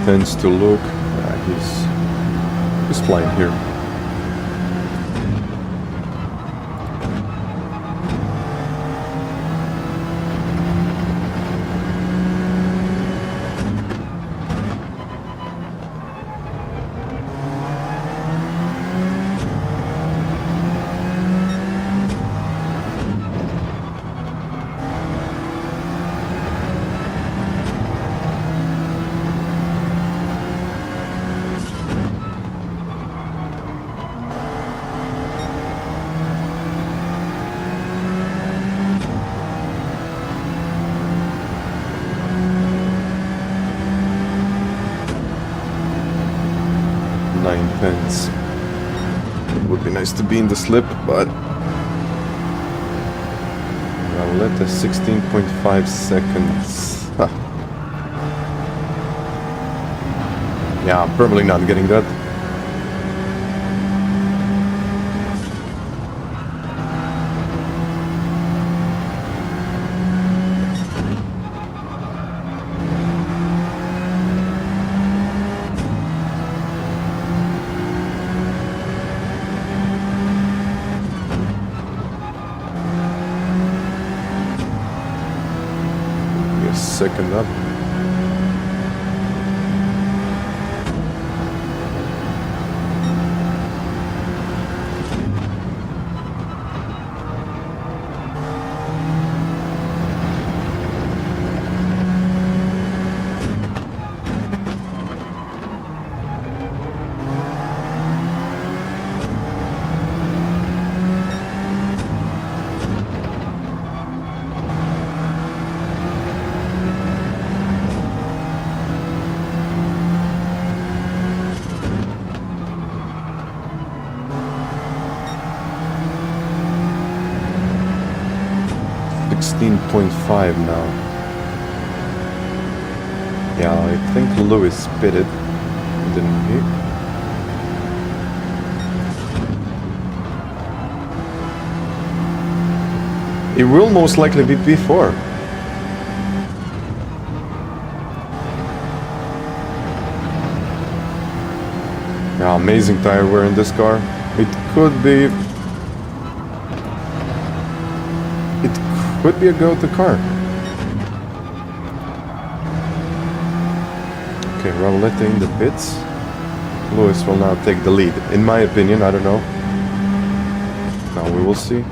Tends to look, he's flying here. It would be nice to be in the slip, but I'll let the 16.5 seconds. Huh. Yeah, I'm probably not getting that. Second up. .5 now. Yeah, I think Lewis pitted, didn't he? It will most likely be P4. Yeah, amazing tire wear in this car. It could be a go-to car. Okay, Ravaletta in the pits. Lewis will now take the lead. In my opinion, I don't know. Now we will see.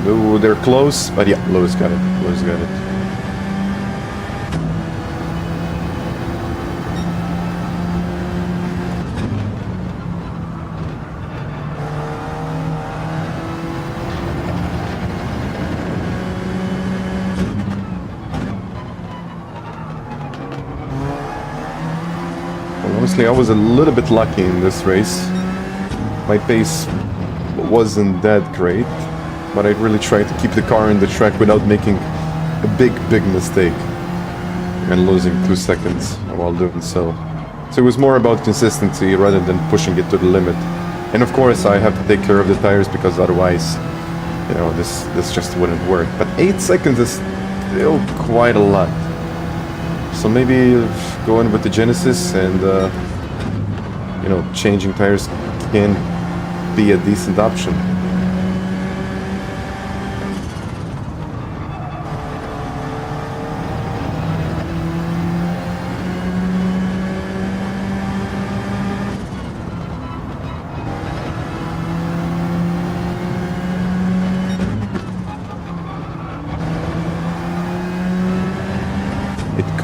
Ooh, they're close, but yeah, Lewis got it. Lewis got it. Honestly, I was a little bit lucky in this race. My pace wasn't that great, but I really tried to keep the car in the track without making a big mistake and losing 2 seconds while doing so. So it was more about consistency rather than pushing it to the limit. And of course, I have to take care of the tires because otherwise, you know, this just wouldn't work. But 8 seconds is still quite a lot. So maybe going with the Genesis and, you know, changing tires can be a decent option.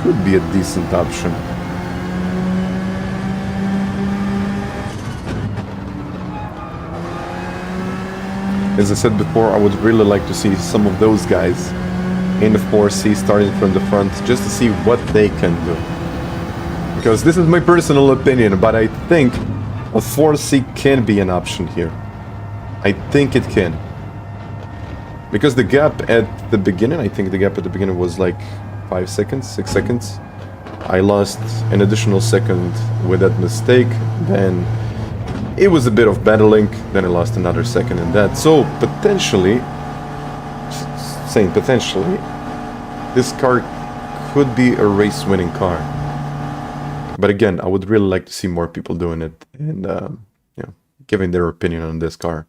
could be a decent option. As I said before, I would really like to see some of those guys in the 4C starting from the front, just to see what they can do. Because this is my personal opinion, but I think a 4C can be an option here. I think it can. Because the gap at the beginning, I think the gap at the beginning was like 5 seconds, 6 seconds. I lost an additional second with that mistake, then it was a bit of battling, then I lost another second in that. So potentially, saying potentially, this car could be a race-winning car. But again, I would really like to see more people doing it and you know, giving their opinion on this car.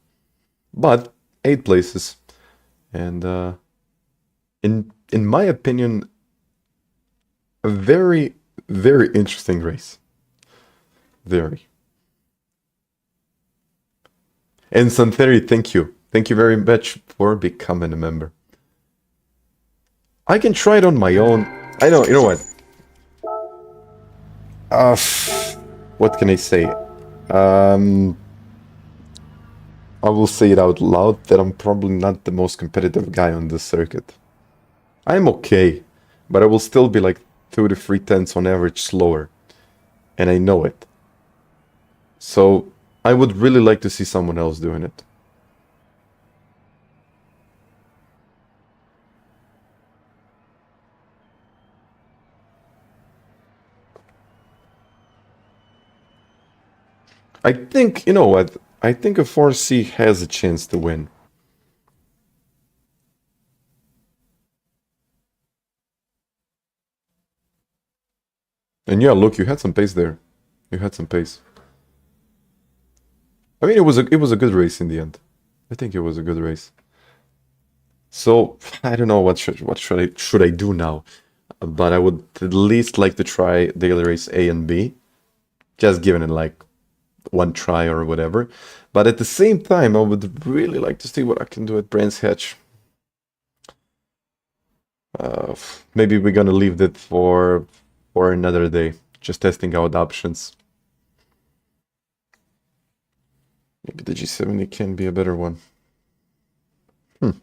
But 8 places, and in my opinion, a very, very interesting race. Very. And Santheri, thank you. Thank you very much for becoming a member. I can try it on my own. I know, you know what? What can I say? I will say it out loud that I'm probably not the most competitive guy on this circuit. I'm okay, but I will still be like 2 to 3 tenths on average slower. And I know it. So I would really like to see someone else doing it. I think, you know what? I think a 4C has a chance to win. And yeah, look, you had some pace there. You had some pace. I mean, it was a good race in the end. I think it was a good race. So I don't know what should I do now, but I would at least like to try daily race A and B, just giving it like 1 try or whatever. But at the same time, I would really like to see what I can do at Brent's Hatch. Maybe we're gonna leave that for another day, just testing out options. Maybe the G7 can be a better one. Oh,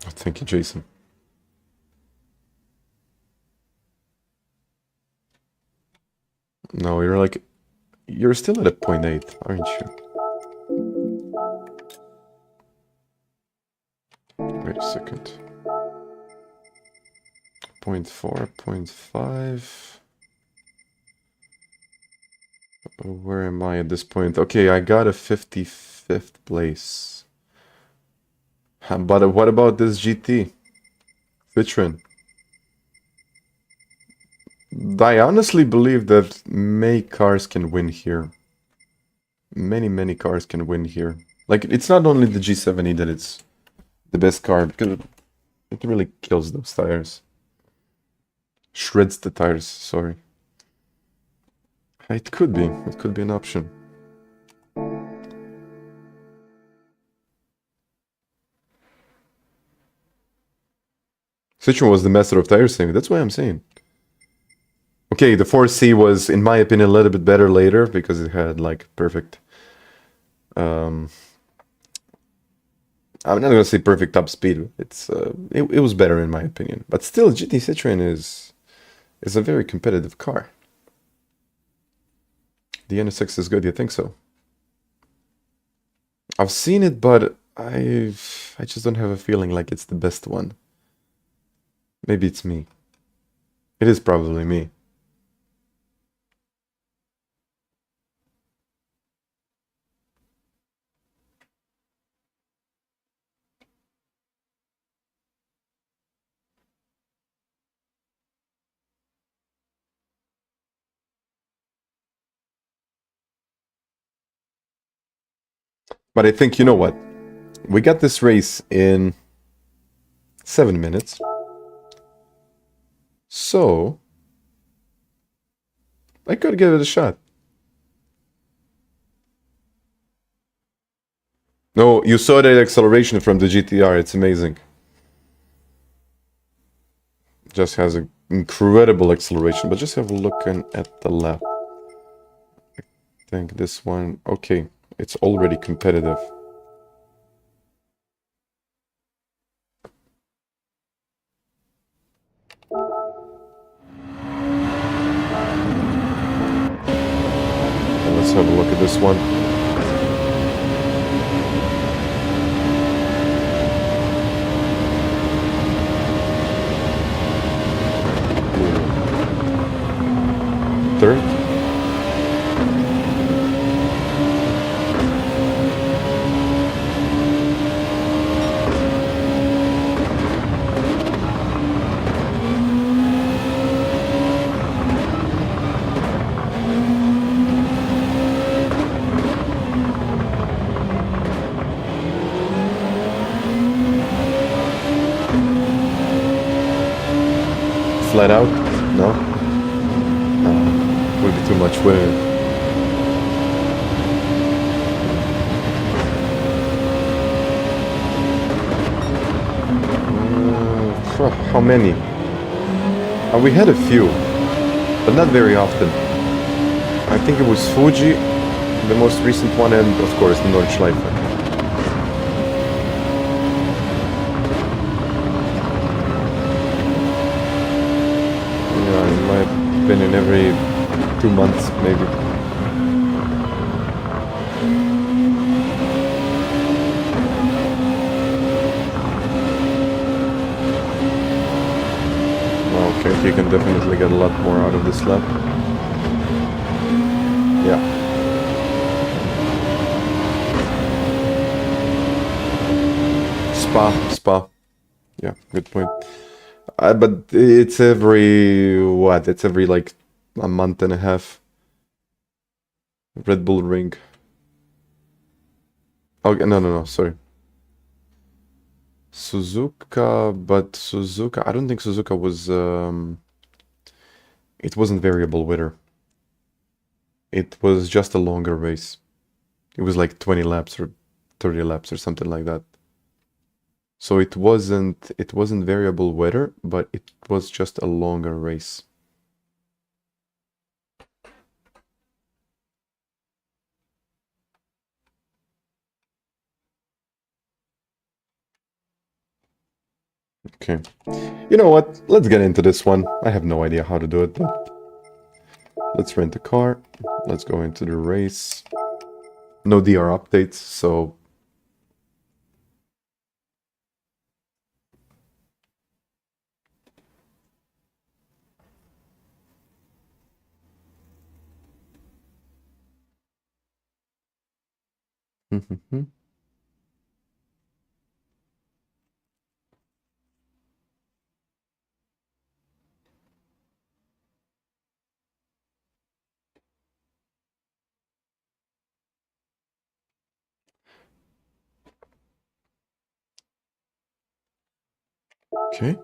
thank you, Jason. No, you're still at a 0.8, aren't you? Wait a second. 0.4, 0.5. Where am I at this point? Okay, I got a 55th place. But what about this GT? Citroen. I honestly believe that many cars can win here. Many cars can win here. Like, it's not only the G70 that it's the best car, because it really kills those tires. Shreds the tires, sorry. It could be an option. Citroen was the master of tire saving, that's why I'm saying. Okay, the 4C was, in my opinion, a little bit better later, because it had, like, perfect... I'm not gonna say perfect top speed. It was better in my opinion, but still, GT Citroen is a very competitive car. The NSX is good. You think so? I've seen it, but I just don't have a feeling like it's the best one. Maybe it's me. It is probably me. But I think, you know what? We got this race in 7 minutes. So, I could give it a shot. No, you saw that acceleration from the GTR. It's amazing. Just has an incredible acceleration. But just have a look at the lap. I think this one... Okay, it's already competitive. Let's have a look at this one. Third. Flat out? No? No. Would be too much wind. How many? We had a few, but not very often. I think it was Fuji, the most recent one, and of course the Nordschleife. Been in every 2 months, maybe. Okay, he can definitely get a lot more out of this lap. Yeah. Spa. Yeah, good point. But it's every, what? It's every like a month and a half. Red Bull Ring. Okay, no, sorry. Suzuka, but Suzuka, I don't think Suzuka was, it wasn't variable weather. It was just a longer race. It was like 20 laps or 30 laps or something like that. So it wasn't variable weather, but it was just a longer race. Okay. You know what? Let's get into this one. I have no idea how to do it, but let's rent a car. Let's go into the race. No DR updates, so okay.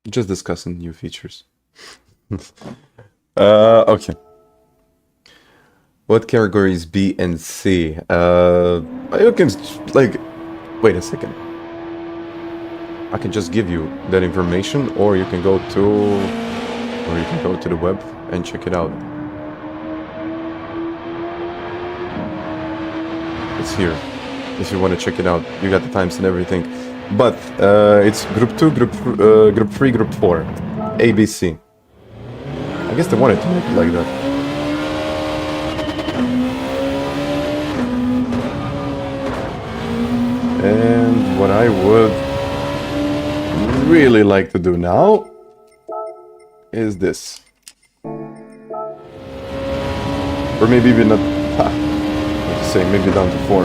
Just discussing new features. Okay. What categories B and C? You can, like, wait a second. I can just give you that information, or you can go to the web and check it out. It's here. If you want to check it out, you got the times and everything. But it's Group 2, Group 3, Group 4. ABC. I guess they wanted to make it like that. And what I would really like to do now is this. Or maybe even not. Wait a say, maybe down to 4.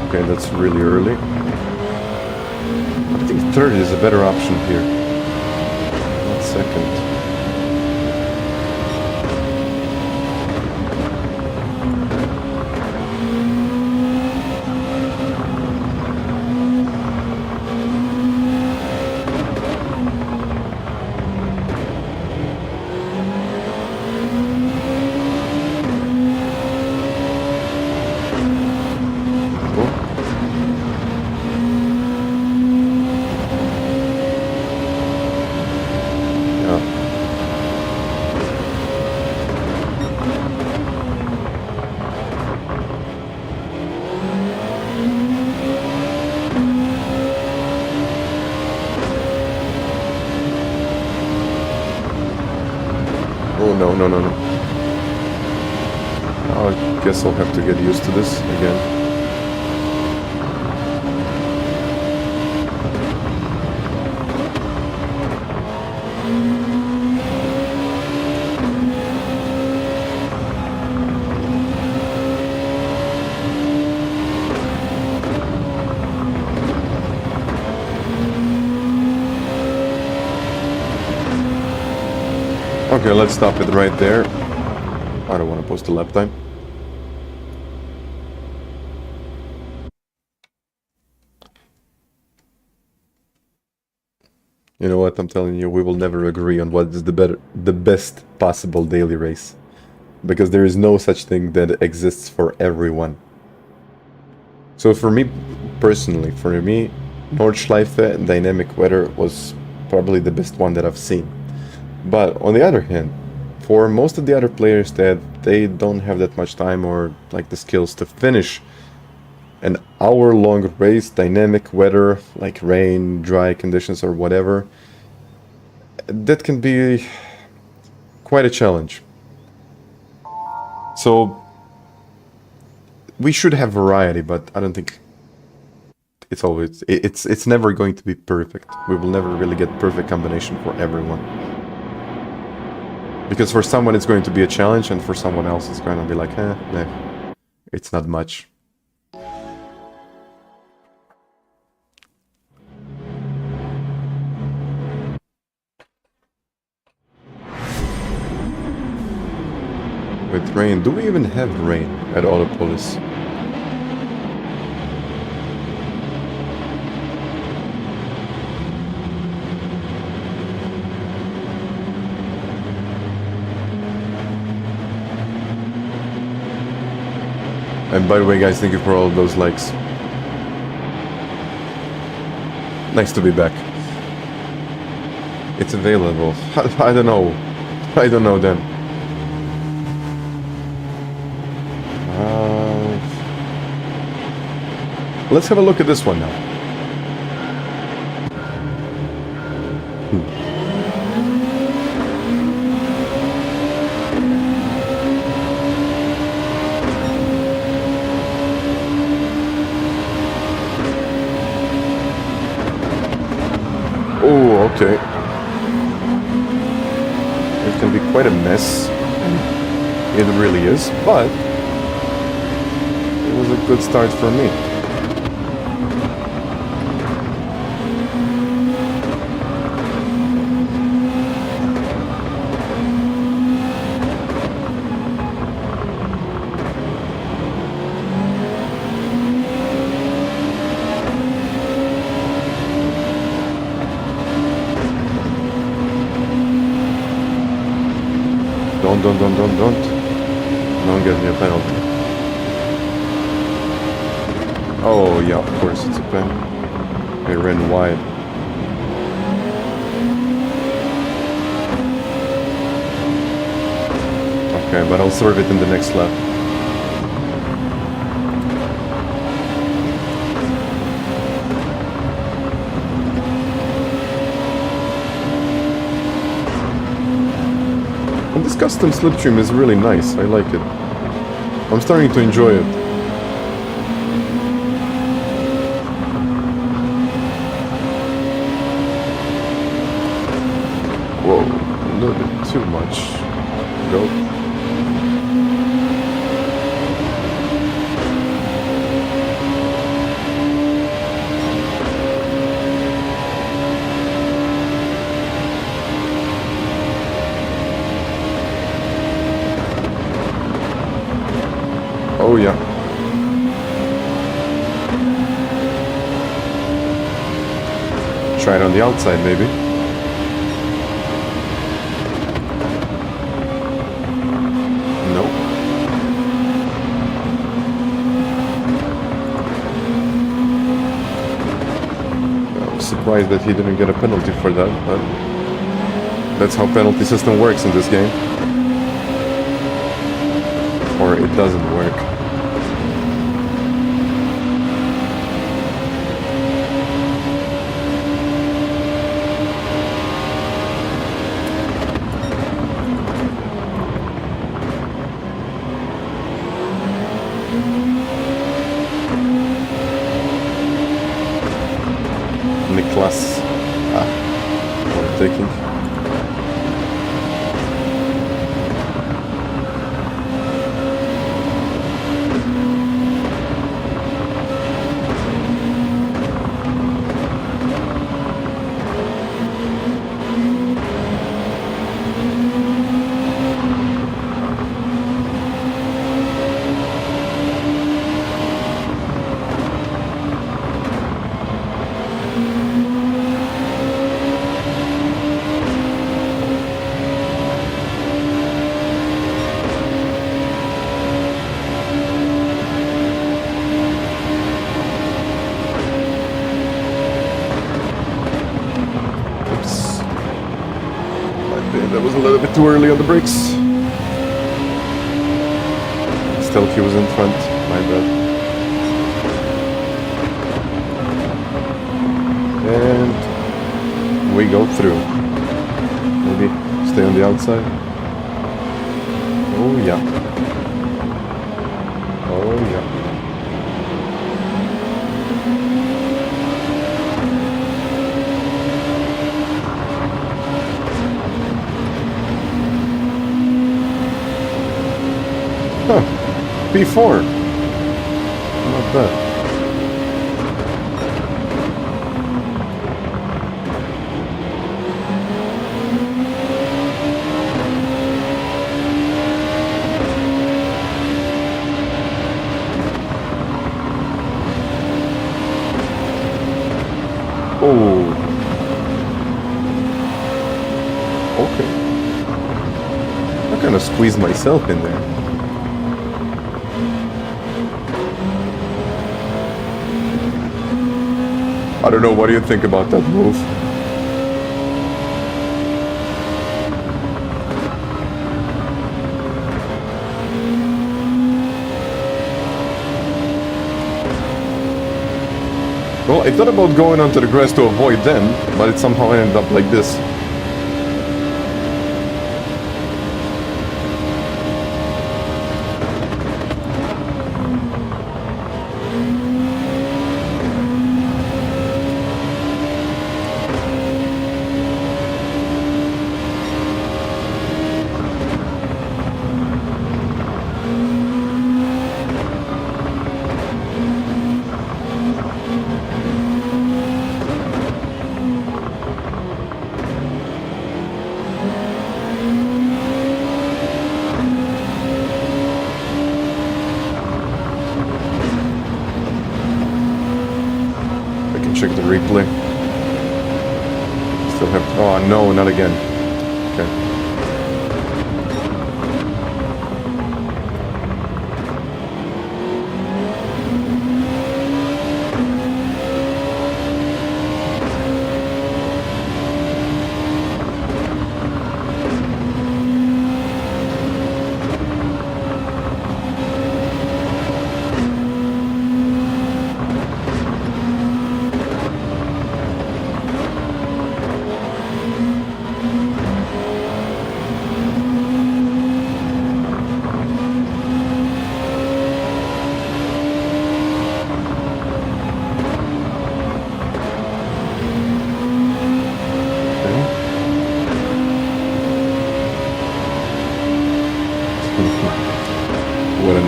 Okay, that's really early. I think third is a better option here. Not second. No. I guess I'll have to get used to this again. Okay, let's stop it right there. I don't want to post a lap time. You know what, I'm telling you, we will never agree on what is the best possible daily race. Because there is no such thing that exists for everyone. So for me, personally, Nordschleife dynamic weather was probably the best one that I've seen. But on the other hand, for most of the other players that they don't have that much time or like the skills to finish an hour-long race, dynamic weather, like rain, dry conditions or whatever, that can be quite a challenge. So we should have variety, but I don't think it's never going to be perfect. We will never really get perfect combination for everyone. Because for someone it's going to be a challenge, and for someone else it's going to be like, nah, it's not much. With rain, do we even have rain at Autopolis? And by the way, guys, thank you for all of those likes. Nice to be back. It's available. I don't know. I don't know then. Let's have a look at this one now. Oh, okay. It can be quite a mess. It really is, but it was a good start for me. Don't get me a penalty. Oh yeah, of course it's a pen. I ran wide. Okay, but I'll serve it in the next lap. This custom slipstream is really nice. I like it. I'm starting to enjoy it. Whoa, a little bit too much. Go. Oh yeah. Try it on the outside maybe. No. I'm surprised that he didn't get a penalty for that, but that's how penalty system works in this game. Or it doesn't work. Nicholas. I'm taking. That was a little bit too early on the brakes. Still, he was in front. My bad. And we go through. Maybe stay on the outside. Oh yeah. Oh yeah. Huh, P4. Not bad. Oh. Okay. I kind of squeezed myself in there. I don't know, what do you think about that move? Well, I thought about going onto the grass to avoid them, but it somehow ended up like this. Check the replay. Still have. Oh no, not again. Okay.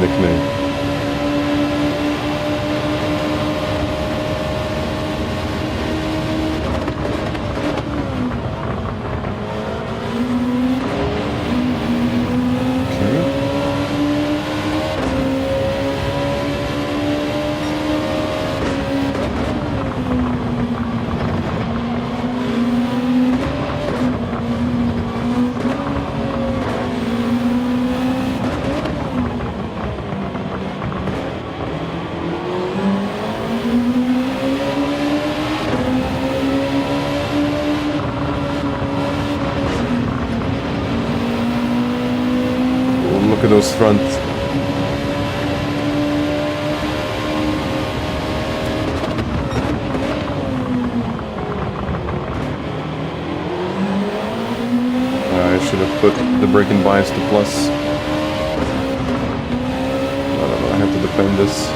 nickname. Look at those front. I should have put the braking bias to plus. I have to defend this.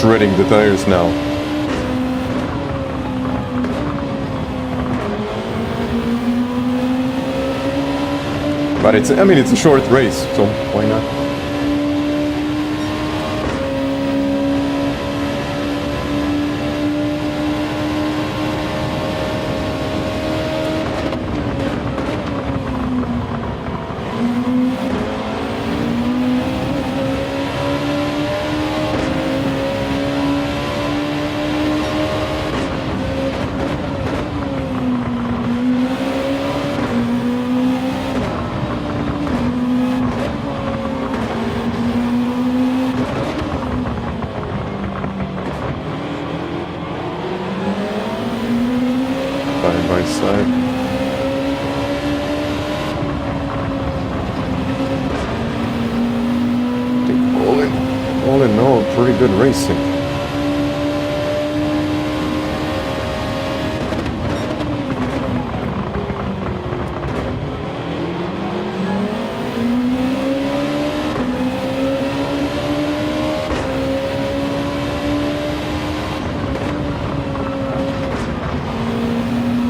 Shredding the tires now. But it's a short race, so why not? All in all, pretty good racing.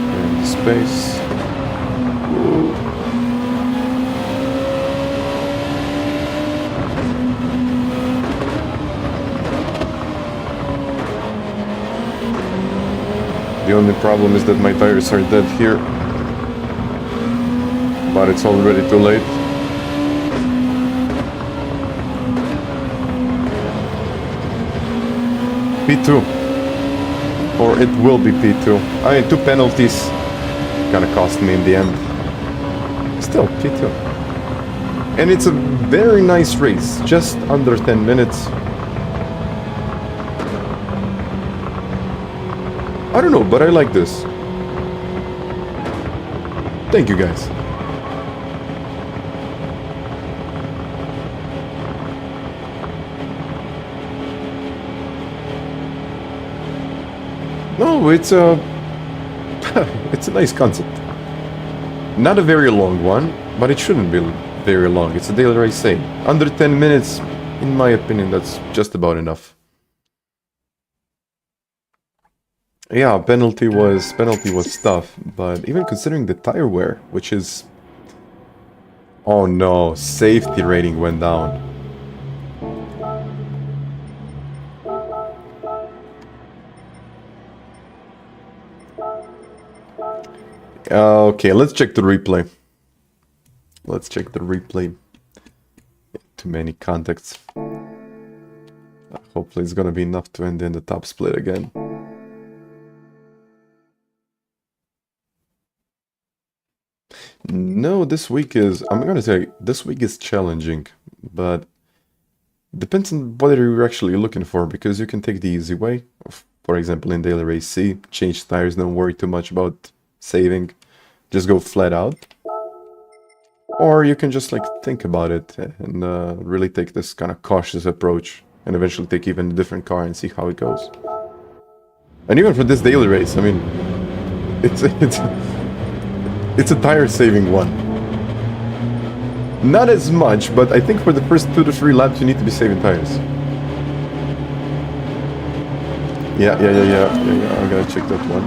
And space. The only problem is that my tires are dead here, but it's already too late. P2, or it will be P2. I mean, 2 penalties gonna cost me in the end. Still P2, and it's a very nice race, just under 10 minutes. I don't know, but I like this. Thank you, guys. No, it's a... it's a nice concept. Not a very long one, but it shouldn't be very long. It's a daily race say. Under 10 minutes, in my opinion, that's just about enough. Yeah, penalty was tough, but even considering the tire wear, which is... Oh no, safety rating went down. Okay, let's check the replay. Let's check the replay. Too many contacts. Hopefully it's gonna be enough to end in the top split again. No, this week is, I'm gonna say, this week is challenging, but depends on what you're actually looking for, because you can take the easy way. For example, in Daily Race C, change tires, don't worry too much about saving, just go flat out. Or you can just like think about it and really take this kind of cautious approach and eventually take even a different car and see how it goes. And even for this daily race, I mean, it's It's a tire saving one. Not as much, but I think for the first 2 to 3 laps you need to be saving tires. Yeah, I gotta check that one.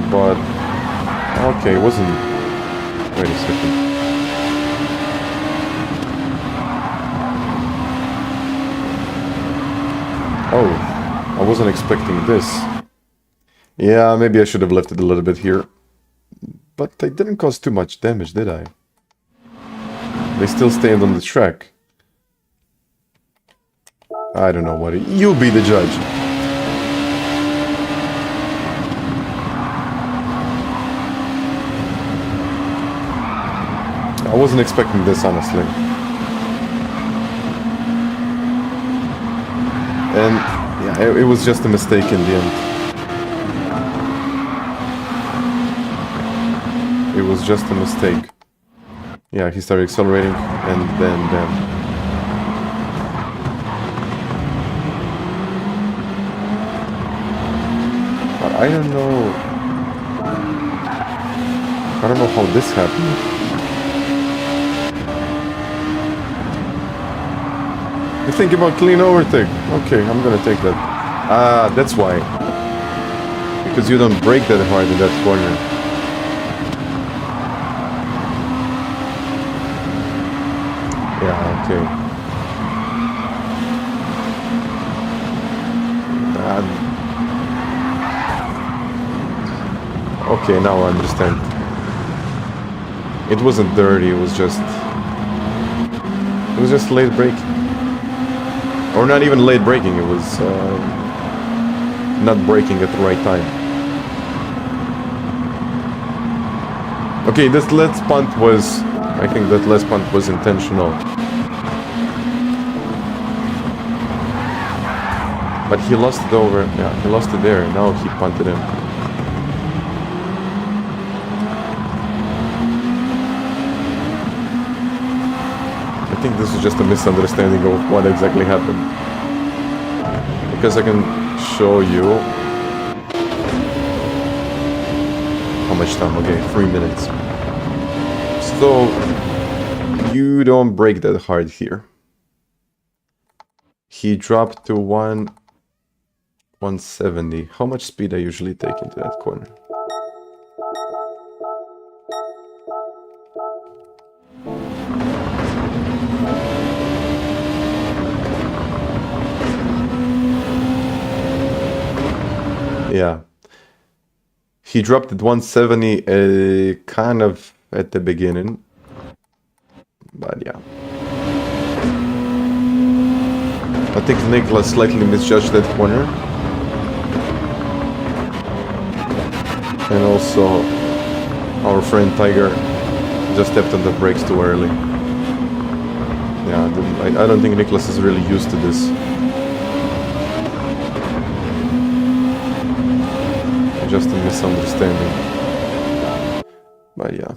But okay, it wasn't. Wait a second. Oh, I wasn't expecting this. Yeah, maybe I should have left it a little bit here. But I didn't cause too much damage, did I? They still stand on the track. I don't know what. You be the judge. I wasn't expecting this, honestly. And yeah, it was just a mistake in the end. It was just a mistake. Yeah, he started accelerating and then but I don't know how this happened. You think about clean overtake? Okay, I'm gonna take that. Ah, that's why. Because you don't brake that hard in that corner. Yeah, okay. Okay, now I understand. It wasn't dirty, it was just late braking. Or not even late braking, it was not braking at the right time. Okay, this last punt was... I think that last punt was intentional. But he lost it over... Yeah, he lost it there, and now he punted him. I think this is just a misunderstanding of what exactly happened. Because I can show you how much time. Okay, 3 minutes. So you don't brake that hard here. He dropped to 170. How much speed I usually take into that corner? Yeah, he dropped at 170 kind of at the beginning, but yeah. I think Nicholas slightly misjudged that corner. And also our friend Tiger just stepped on the brakes too early. Yeah, I don't think Nicholas is really used to this. Just a misunderstanding. But yeah.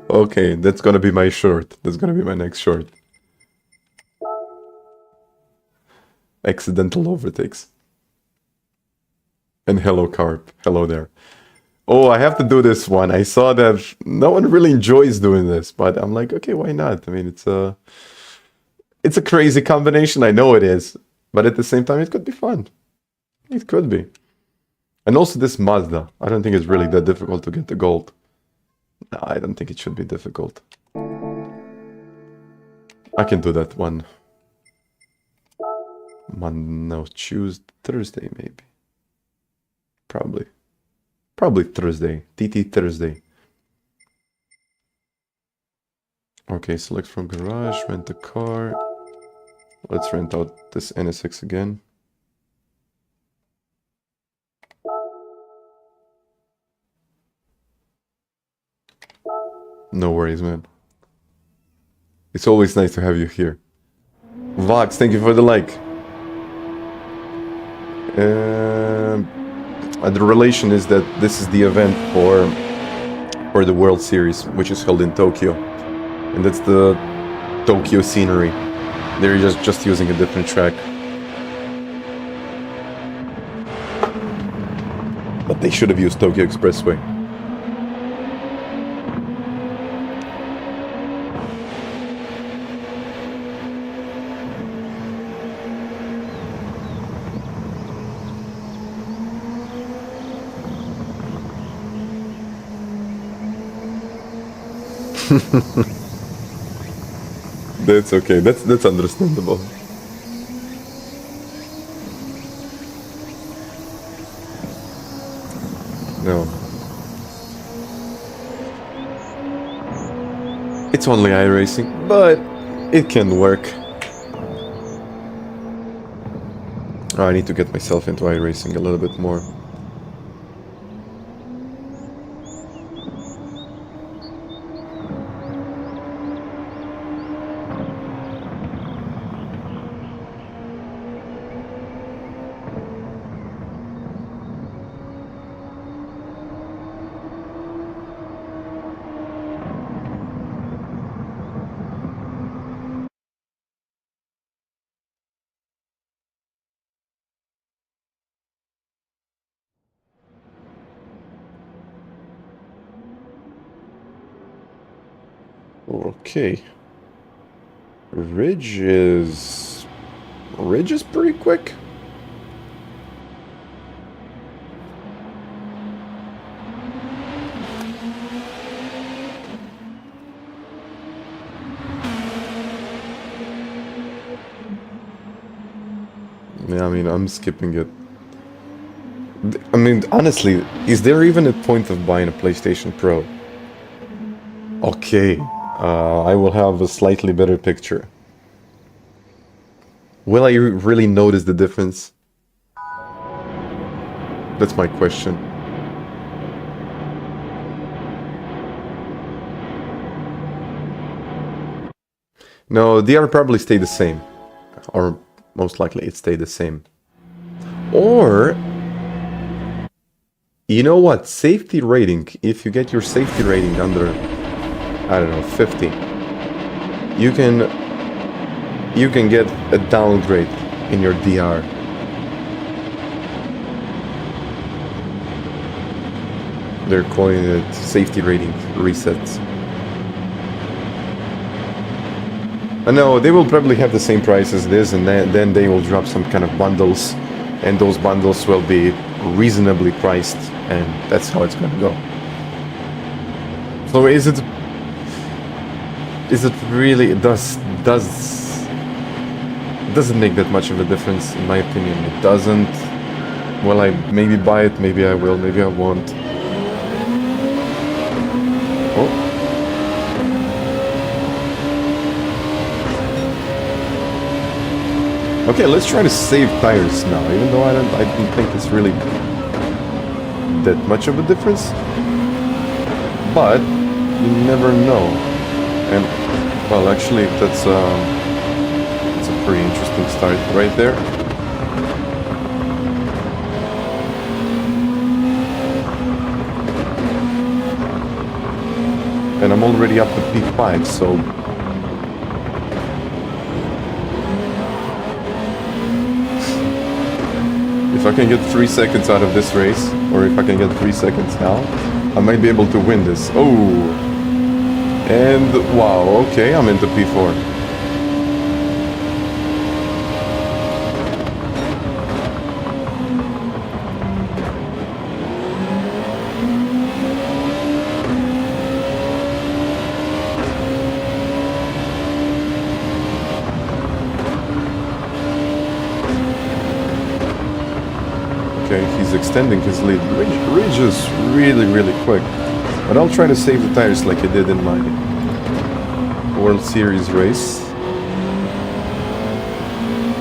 Okay, that's gonna be my short. That's gonna be my next short. Accidental overtakes. And hello, Carp. Hello there. Oh, I have to do this one. I saw that no one really enjoys doing this, but I'm like, okay, why not? I mean, it's a crazy combination. I know it is, but at the same time, it could be fun. It could be. And also this Mazda. I don't think it's really that difficult to get the gold. No, I don't think it should be difficult. I can do that one. No, Thursday maybe. Probably Thursday. TT Thursday. Okay, select from garage, rent a car. Let's rent out this NSX again. No worries, man. It's always nice to have you here. Vox, thank you for the like. The relation is that this is the event for the World Series, which is held in Tokyo. And that's the Tokyo scenery. They're just using a different track. But they should have used Tokyo Expressway. That's okay. That's understandable. No. It's only iRacing, but it can work. Oh, I need to get myself into iRacing a little bit more. Okay. Ridge is pretty quick. Yeah, I mean, I'm skipping it. I mean, honestly, is there even a point of buying a PlayStation Pro? Okay. I will have a slightly better picture. Will I really notice the difference? That's my question. No, the other probably stay the same. Or most likely it stayed the same. Or, you know what? Safety rating. If you get your safety rating under, I don't know, 50, you can get a downgrade in your DR. They're calling it safety rating resets. No, they will probably have the same price as this, and then they will drop some kind of bundles, and those bundles will be reasonably priced, and that's how it's gonna go. So is it really doesn't make that much of a difference, in my opinion. It doesn't. Will I maybe buy it? Maybe I will. Maybe I won't. Oh. Okay, let's try to save tires now, even though I don't think it's really that much of a difference. But you never know. And well, actually, that's a pretty interesting start right there. And I'm already up to P5, so if I can get 3 seconds out of this race, or if I can get 3 seconds now, I might be able to win this. Oh! And wow, okay, I'm into P4. He's extending his lead. Ridge is really quick. But I'll try to save the tires like I did in my World Series race.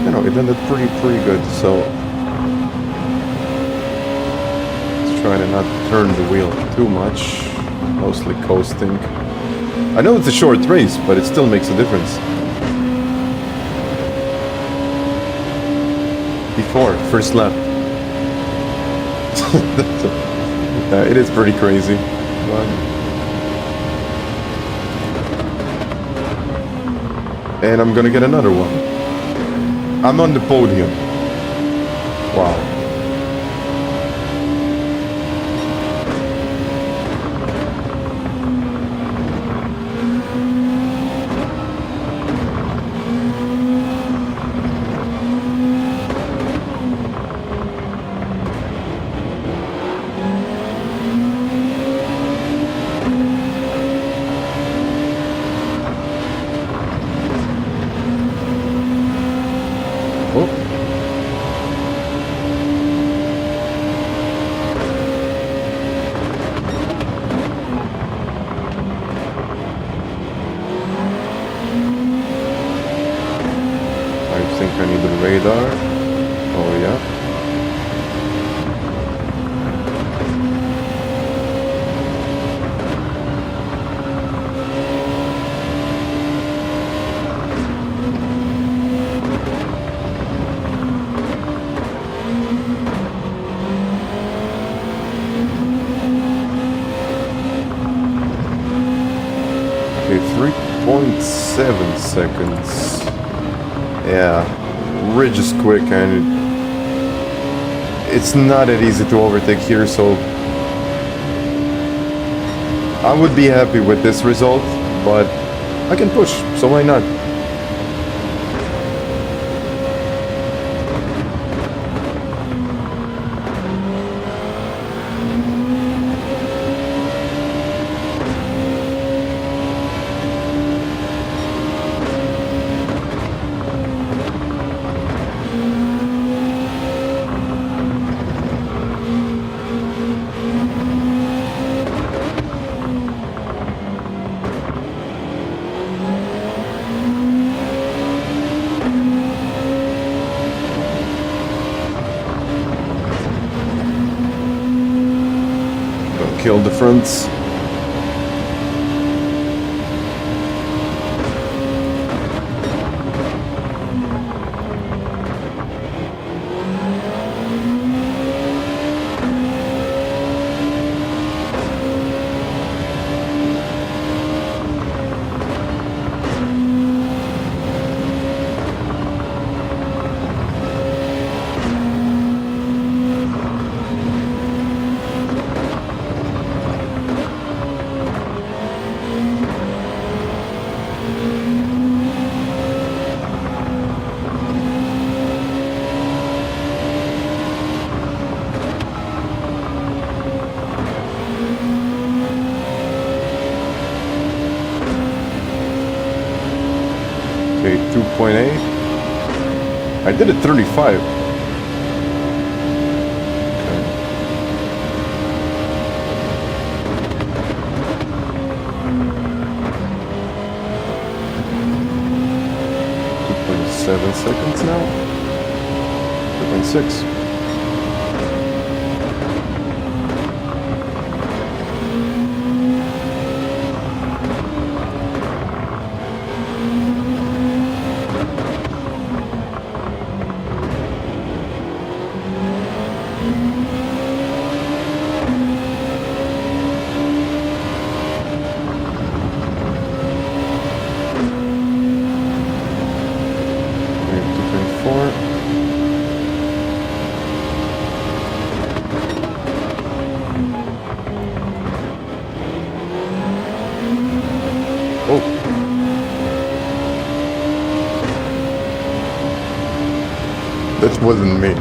You know, it ended pretty good, so let's try to not turn the wheel too much. Mostly coasting. I know it's a short race, but it still makes a difference. P4, first lap. It is pretty crazy. And I'm gonna get another one. I'm on the podium. Wow. Okay, 3.7 seconds. Yeah, ridge is quick and it's not that easy to overtake here, so I would be happy with this result, but I can push, so why not? Kill the fronts. Okay, 2.8. I did it 35. Okay. 2.7 seconds now. 2.6. That wasn't me.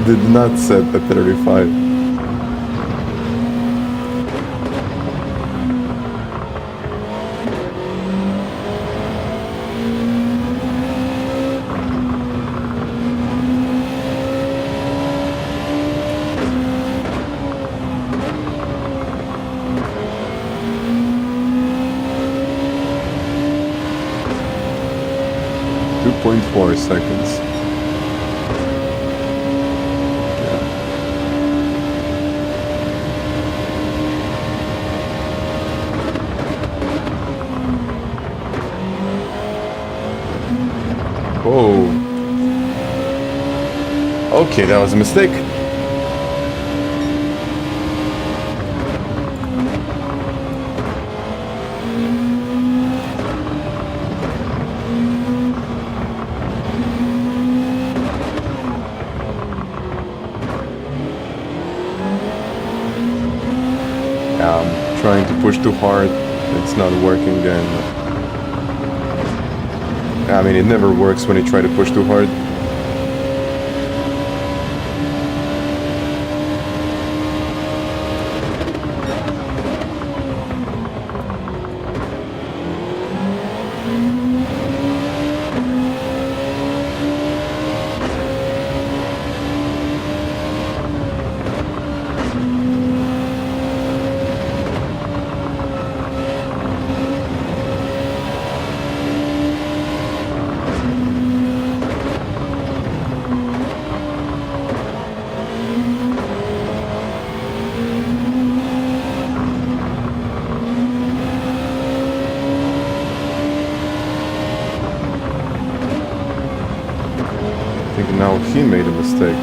did not set at 35. .4 seconds. Yeah. Oh. Okay, that was a mistake. I'm trying to push too hard. It's not working then. I mean, it never works when you try to push too hard. Now he made a mistake.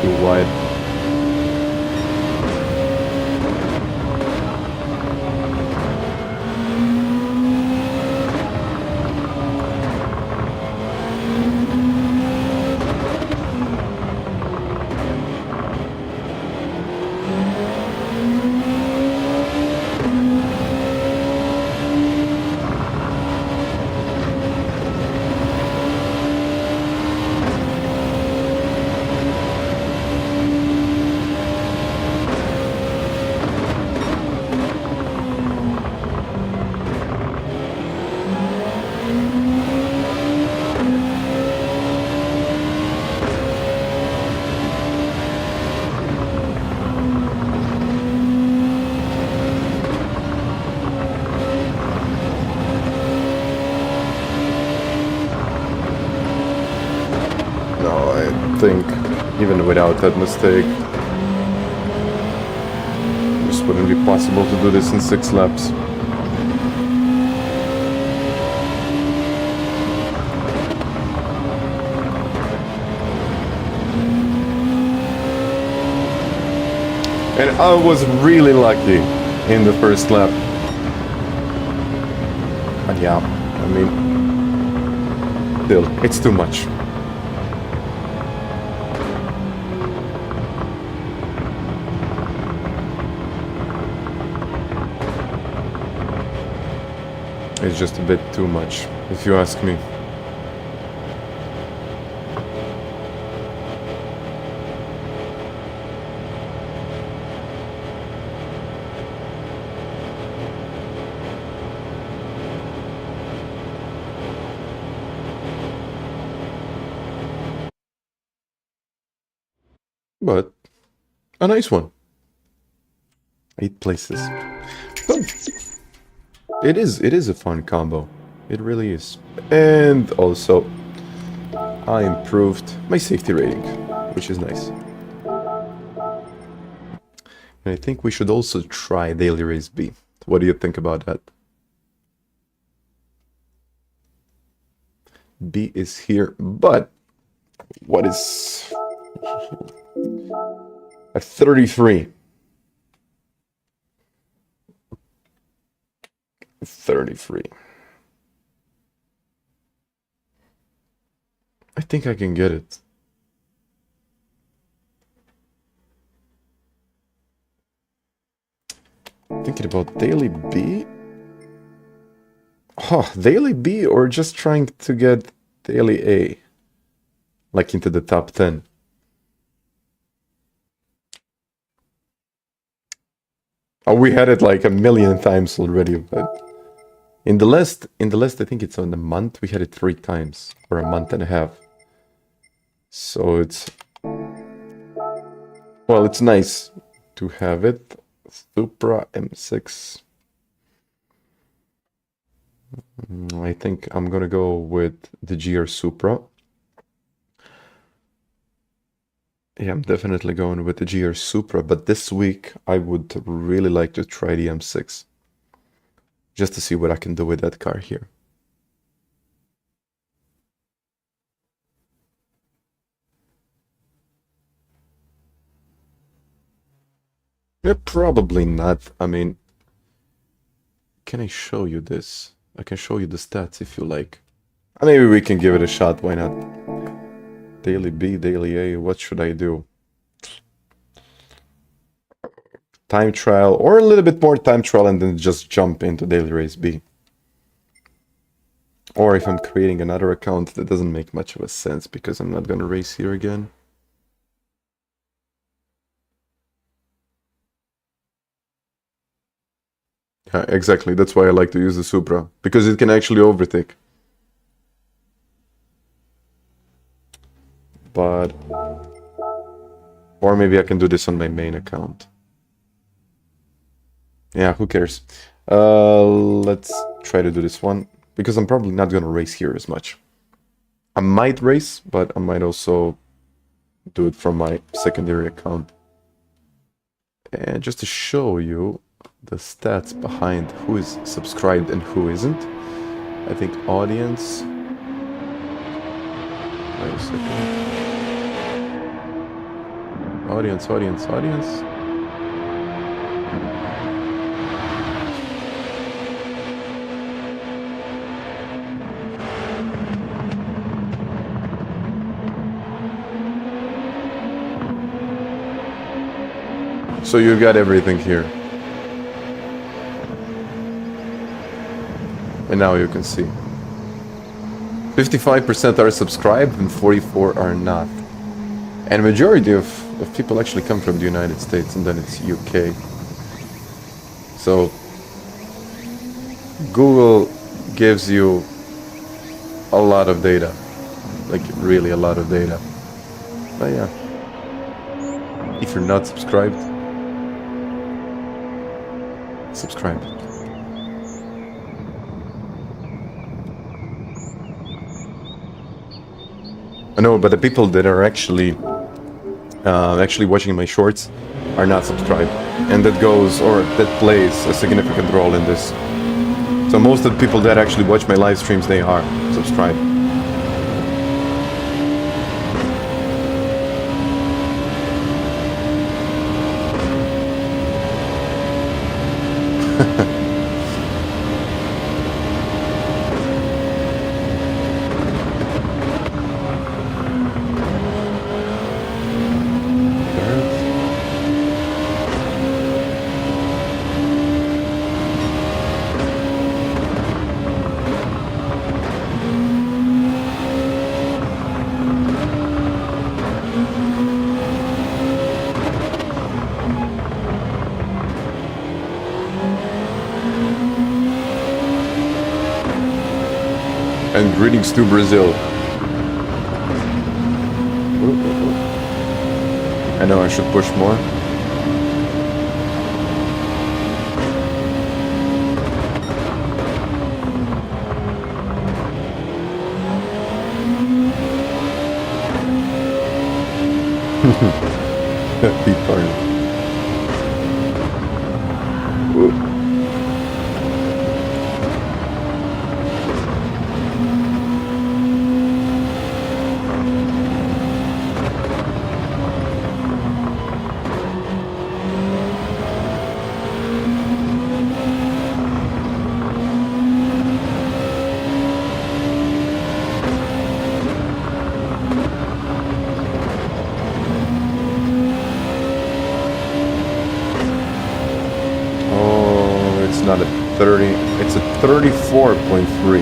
Too wide. Think even without that mistake, it just wouldn't be possible to do this in 6 laps. And I was really lucky in the first lap. But yeah, I mean, still, it's too much. It's just a bit too much, if you ask me. But a nice one. 8 places. So, it is a fun combo. It really is. And also, I improved my safety rating, which is nice. And I think we should also try Daily Race B. What do you think about that? B is here, but what is at 33? 33. I think I can get it. Thinking about Daily B? Oh, Daily B or just trying to get Daily A? Like into the top 10. Oh, we had it like a million times already, but in the list, I think it's on a month, we had it 3 times, or a month and a half. So it's, well, it's nice to have it, Supra M6. I think I'm gonna go with the GR Supra. Yeah, I'm definitely going with the GR Supra, but this week I would really like to try the M6. Just to see what I can do with that car here. Yeah, probably not. I mean, can I show you this? I can show you the stats if you like. Maybe we can give it a shot, why not? Daily B, Daily A, what should I do? Time trial, or a little bit more time trial and then just jump into Daily Race B. Or if I'm creating another account, that doesn't make much of a sense because I'm not gonna race here again. Yeah, exactly, that's why I like to use the Supra, because it can actually overtake. But... or maybe I can do this on my main account. Yeah, who cares? Let's try to do this one, because I'm probably not gonna race here as much. I might race, but I might also do it from my secondary account. And just to show you the stats behind who is subscribed and who isn't, I think audience... wait a second. Audience. So you got everything here. And now you can see. 55% are subscribed and 44 are not. And majority of people actually come from the United States, and then it's UK. So Google gives you a lot of data. Like really a lot of data. But yeah. If you're not subscribed, subscribe. I know, but the people that are actually watching my shorts are not subscribed, and that goes, or that plays a significant role in this. So most of the people that actually watch my live streams, they are subscribed. And greetings to Brazil. I know I should push more. Retard. Not a 30, it's a 34.3.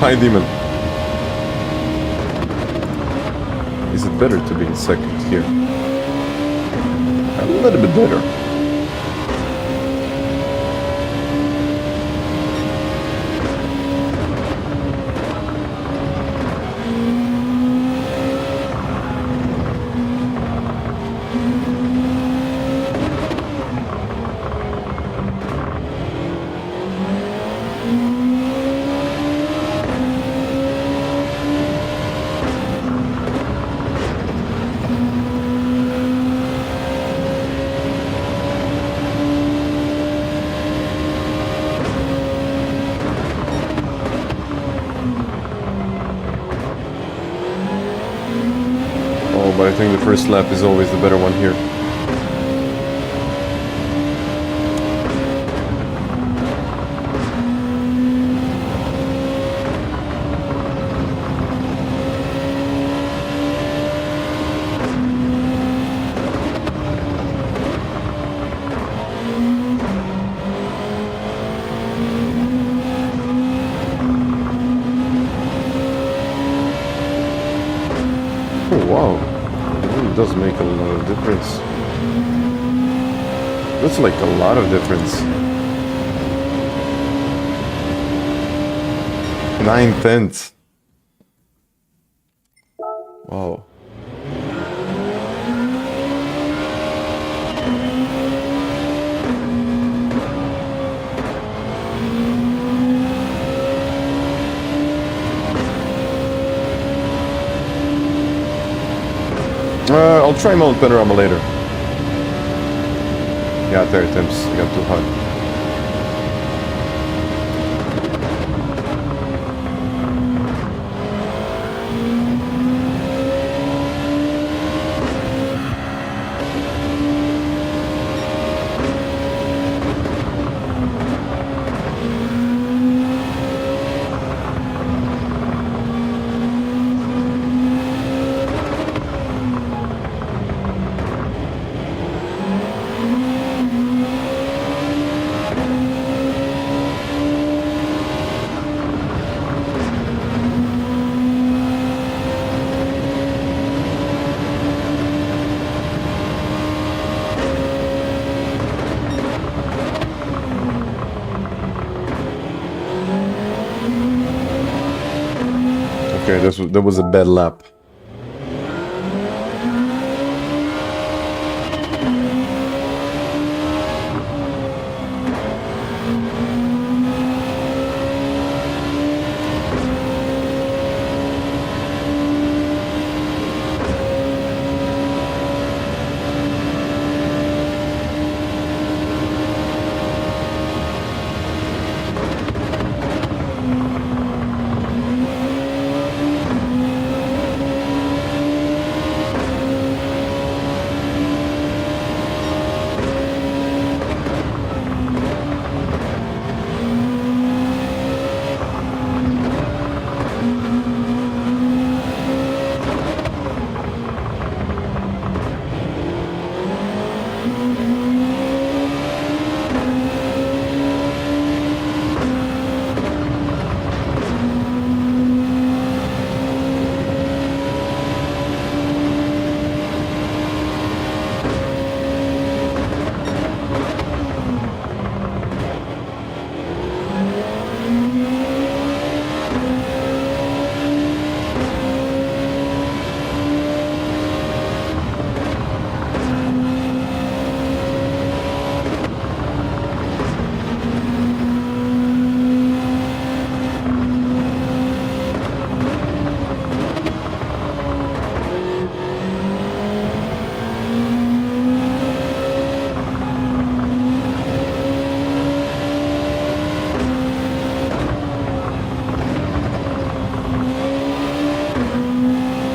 Hi, Demon. Is it better to be in second here? A little bit better. think the first lap is always the better one here. Wow, it really does make a lot of difference. That's like a lot of difference. 9/10. Wow. I'll try mount panorama later. Yeah, 30 times. I got too hot. Okay, that was a bad lap.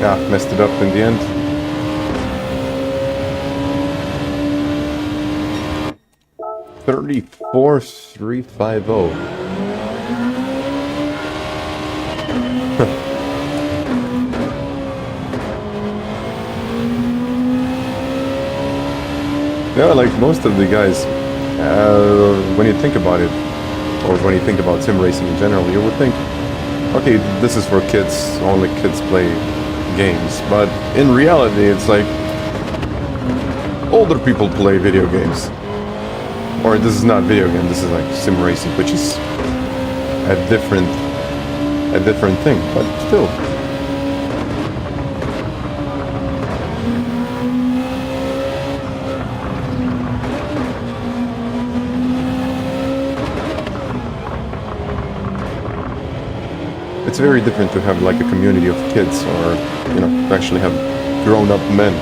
Yeah, messed it up in the end. $34,350. Yeah, like most of the guys, when you think about it, or when you think about sim racing in general, you would think, okay, this is for kids, only kids play games, but in reality it's like older people play video games. Or this is not video game, this is like sim racing, which is a different thing, but still. It's very different to have like a community of kids, or, you know, to actually have grown-up men.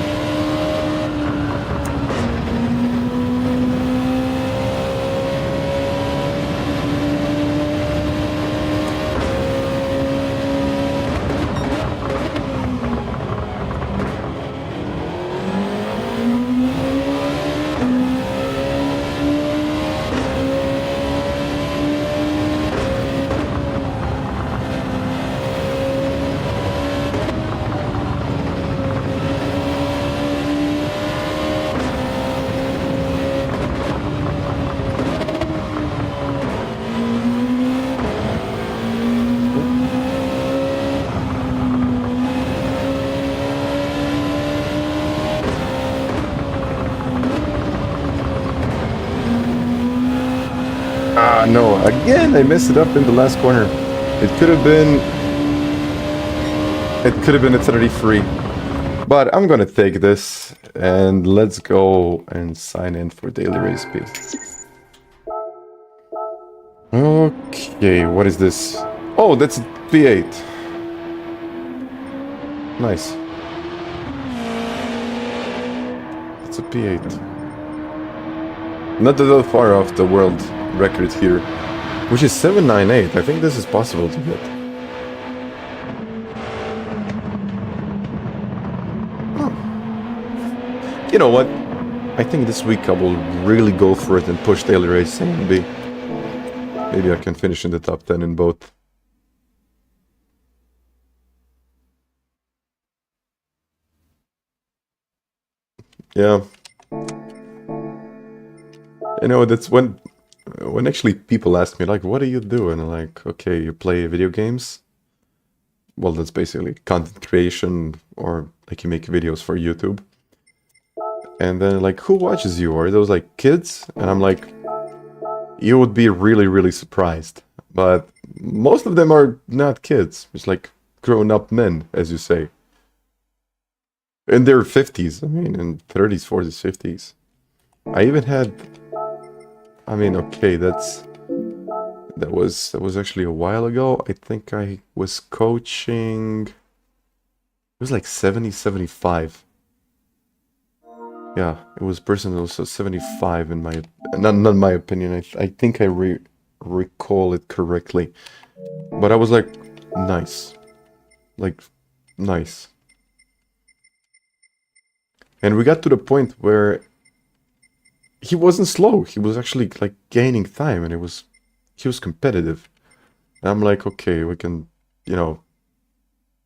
Ah, no. Again, I messed it up in the last corner. It could have been... It could have been a 33. But I'm gonna take this. And let's go and sign in for daily race piece. Okay, what is this? Oh, that's a P8. Nice. It's a P8. Not that far off the world record here, which is 798. I think this is possible to get. Oh. You know what? I think this week I will really go for it and push daily racing. Maybe I can finish in the top 10 in both. Yeah. You know, that's when actually people ask me, like, what do you do? And I'm like, okay, you play video games? Well, that's basically content creation, or like you make videos for YouTube. And then like, who watches you? Are those like kids? And I'm like, you would be really, really surprised. But most of them are not kids. It's like grown-up men, as you say. In their 50s, I mean, in 30s, 40s, 50s. I even had... I mean, okay, that was actually a while ago. I think I was coaching... It was like 70, 75. Yeah, it was person that was 75 in my... Not my opinion, I think I recall it correctly. But I was like, nice. Like, nice. And we got to the point where he wasn't slow. He was actually like gaining time, and he was competitive. And I'm like, okay, we can, you know,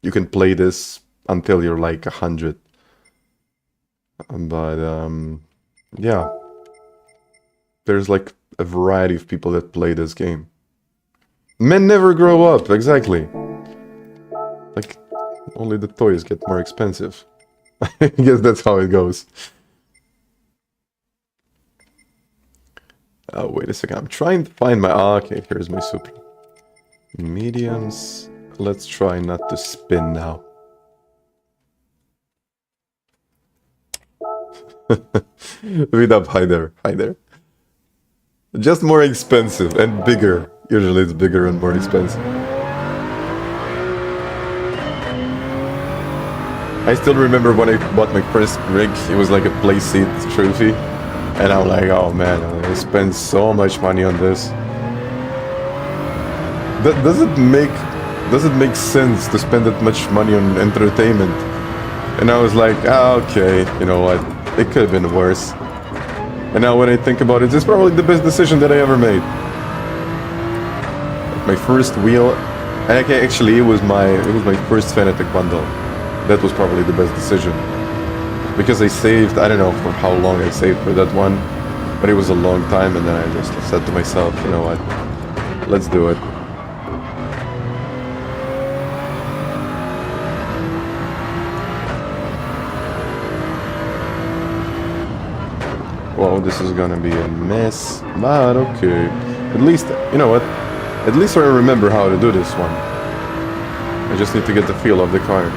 you can play this until you're like 100. But yeah, there's like a variety of people that play this game. Men never grow up, exactly. Like, only the toys get more expensive. I guess that's how it goes. Oh, wait a second. I'm trying to find my... Oh, okay, here's my super. Mediums. Let's try not to spin now. Read up. Hi there. Hi there. Just more expensive and bigger. Usually it's bigger and more expensive. I still remember when I bought my first rig, it was like a playseat trophy. And I'm like, oh man, I spent so much money on this. Does it make sense to spend that much money on entertainment? And I was like, ah, okay, you know what? It could have been worse. And now when I think about it, it's probably the best decision that I ever made. My first wheel, and actually it was my first FANATEC bundle. That was probably the best decision. Because I saved, I don't know for how long I saved for that one, but it was a long time, and then I just said to myself, you know what, let's do it. Well, this is gonna be a mess, but okay. At least, you know what, at least I remember how to do this one. I just need to get the feel of the car.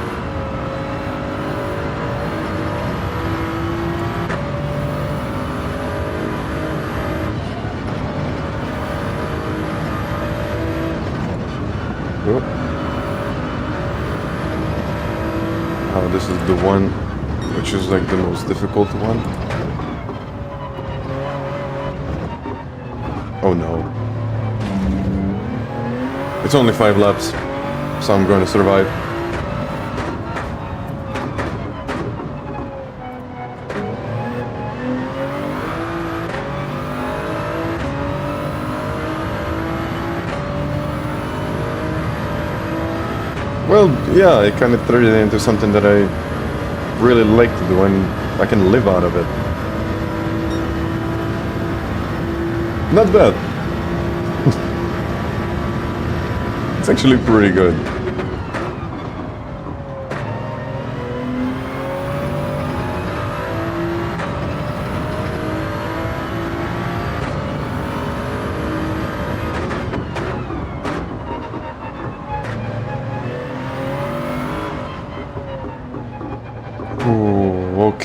Oh, this is the one which is like the most difficult one. Oh no. It's only 5 laps, so I'm going to survive. Well, yeah, I kind of turned it into something that I really like to do, and I can live out of it. Not bad. It's actually pretty good.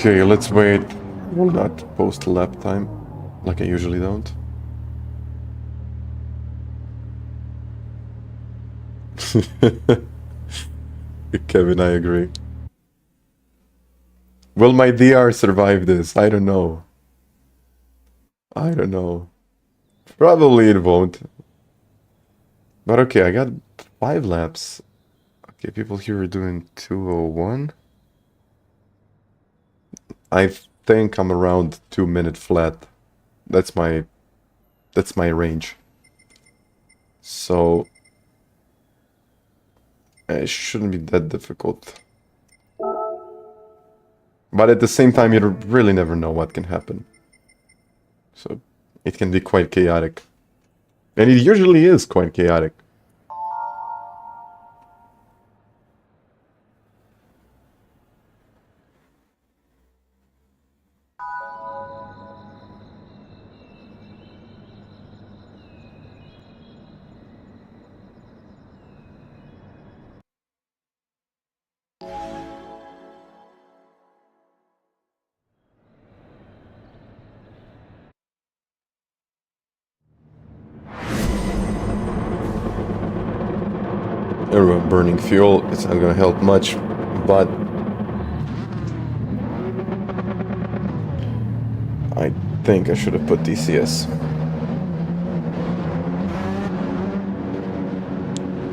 Okay, let's wait. Will not post lap time, like I usually don't. Kevin, I agree. Will my DR survive this? I don't know. I don't know. Probably it won't. But okay, I got 5 laps. Okay, people here are doing 2:01. I think I'm around 2-minute flat. That's my range. So it shouldn't be that difficult. But at the same time, you really never know what can happen. So it can be quite chaotic. And it usually is quite chaotic. Everyone burning fuel, it's not gonna help much, but I think I should have put DCS.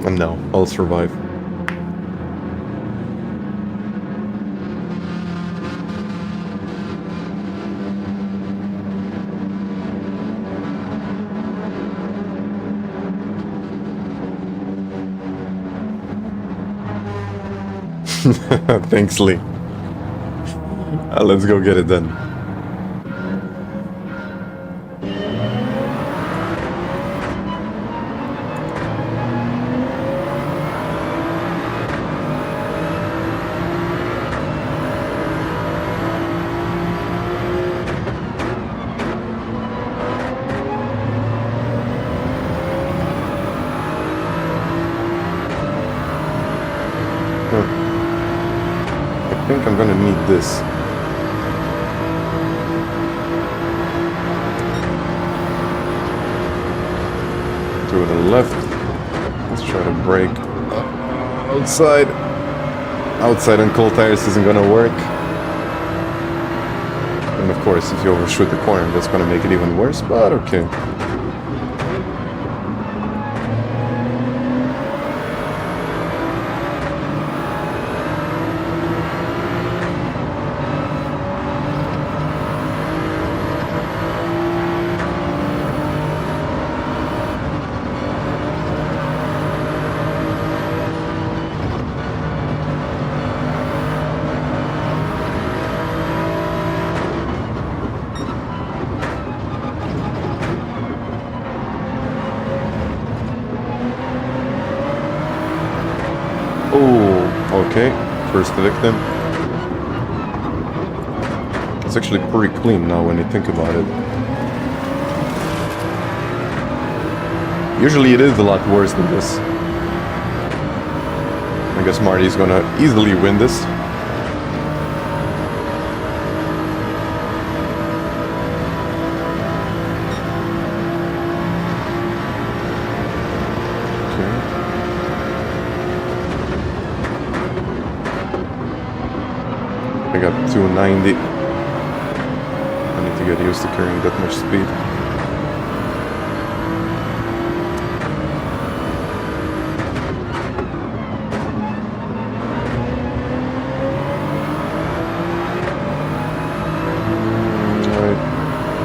And no, I'll survive. Thanks, Lee. Let's go get it done. I think I'm gonna need this. To the left. Let's try to brake. Outside. Outside on cold tires isn't gonna work. And of course, if you overshoot the corner, that's gonna make it even worse, but okay. Okay, first victim. It's actually pretty clean now when you think about it. Usually it is a lot worse than this. I guess Marty's gonna easily win this. I got 290. I need to get used to carrying that much speed.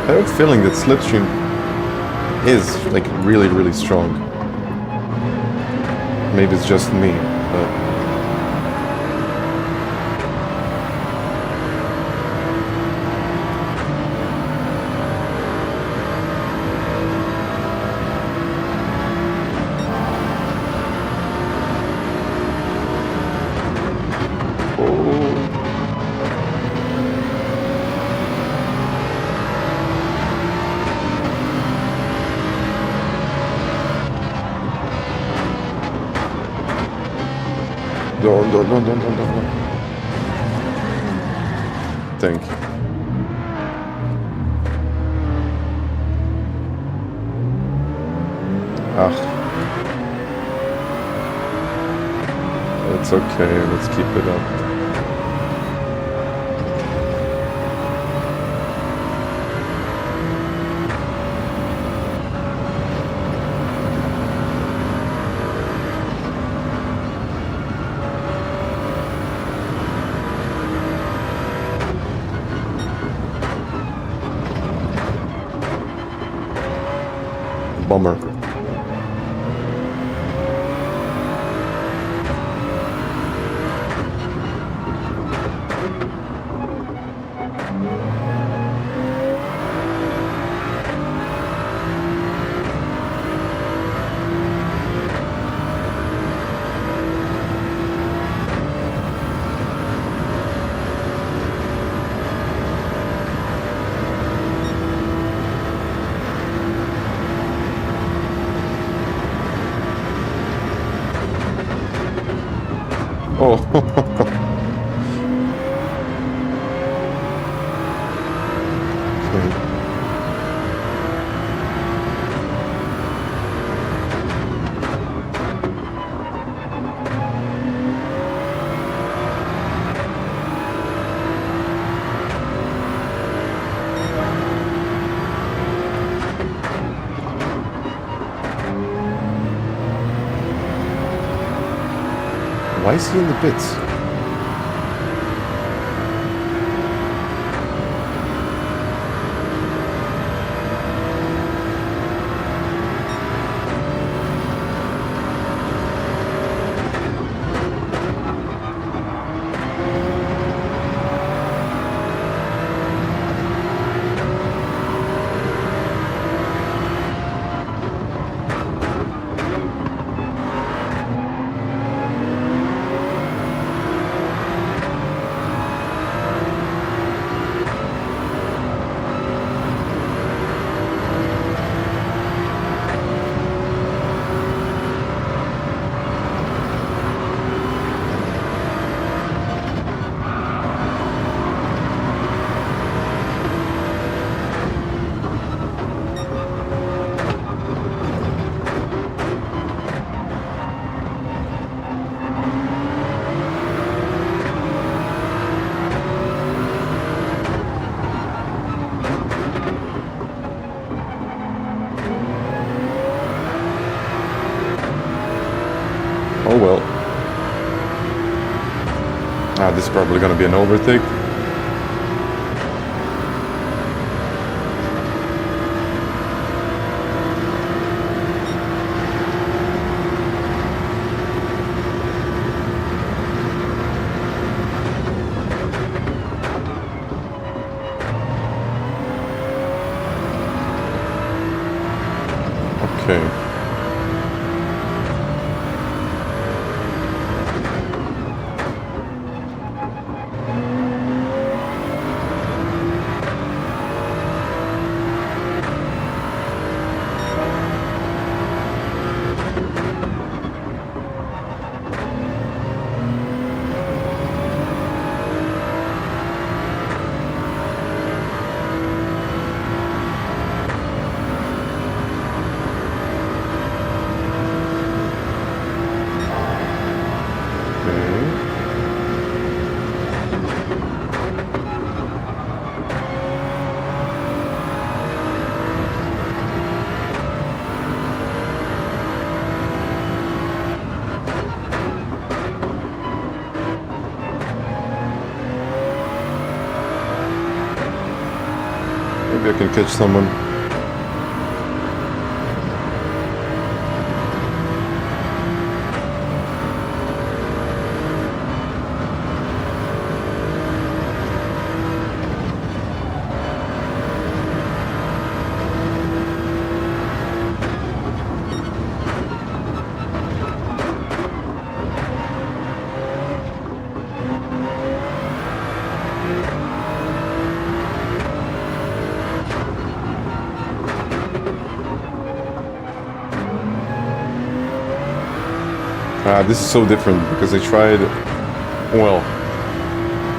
I have a feeling that slipstream is like really strong. Maybe it's just me, but Don't. think. Ah. It's okay, let's keep it up. Bummer. Oh. Why is he in the pits? Oh well. Ah, this is probably gonna be an overtake. Okay. Maybe I can catch someone. This is so different because I tried, well,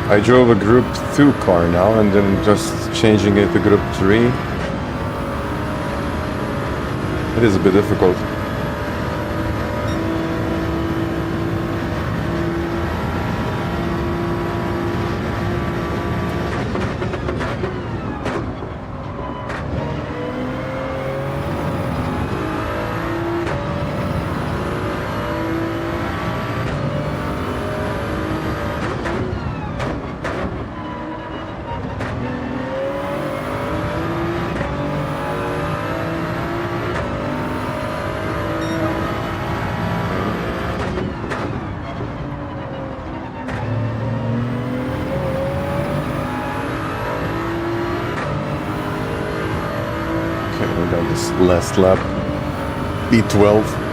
I drove a Group 2 car now and then just changing it to Group 3. It is a bit difficult. Last lap, P12.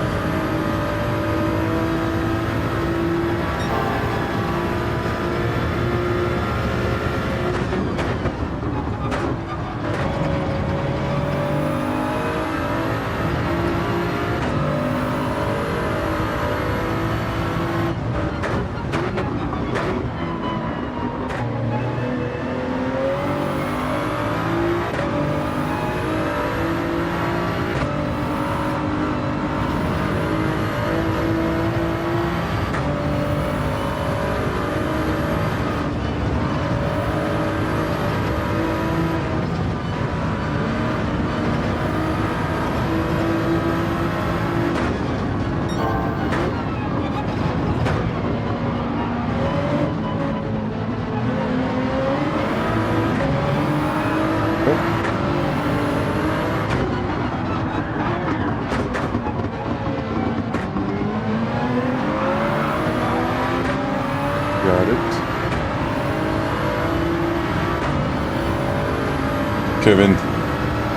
Kevin,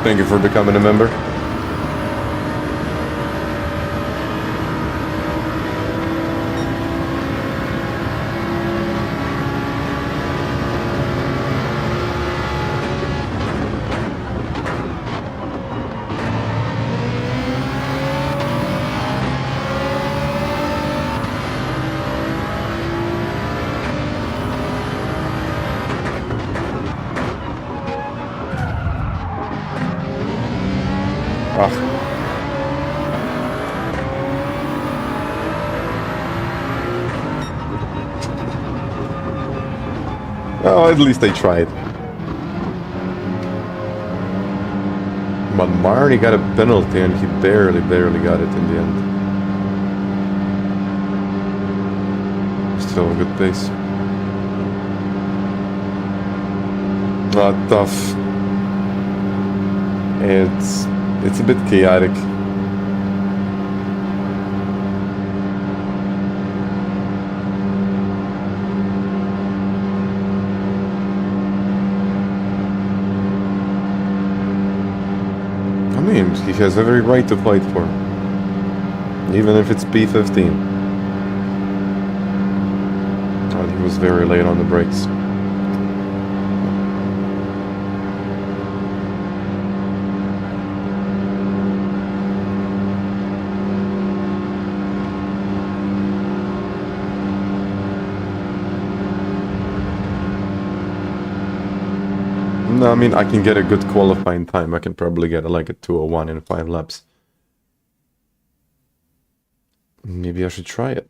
thank you for becoming a member. Oh, at least they tried. But Marnie got a penalty and he barely got it in the end. Still a good pace. Not tough. It's a bit chaotic. He has every right to fight for, even if it's P15. Well, he was very late on the brakes. No, I mean, I can get a good qualifying time. I can probably get like a 2:01 in 5 laps. Maybe I should try it.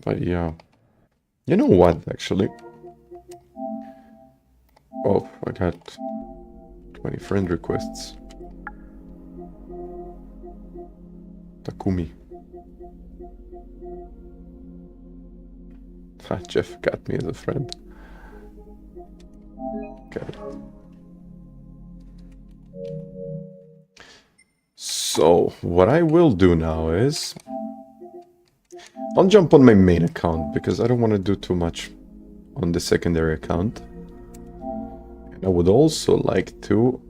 But yeah. You know what, actually? Oh, I got 20 friend requests. Takumi. Jeff got me as a friend. Okay. So, what I will do now is... I'll jump on my main account, because I don't want to do too much on the secondary account. And I would also like to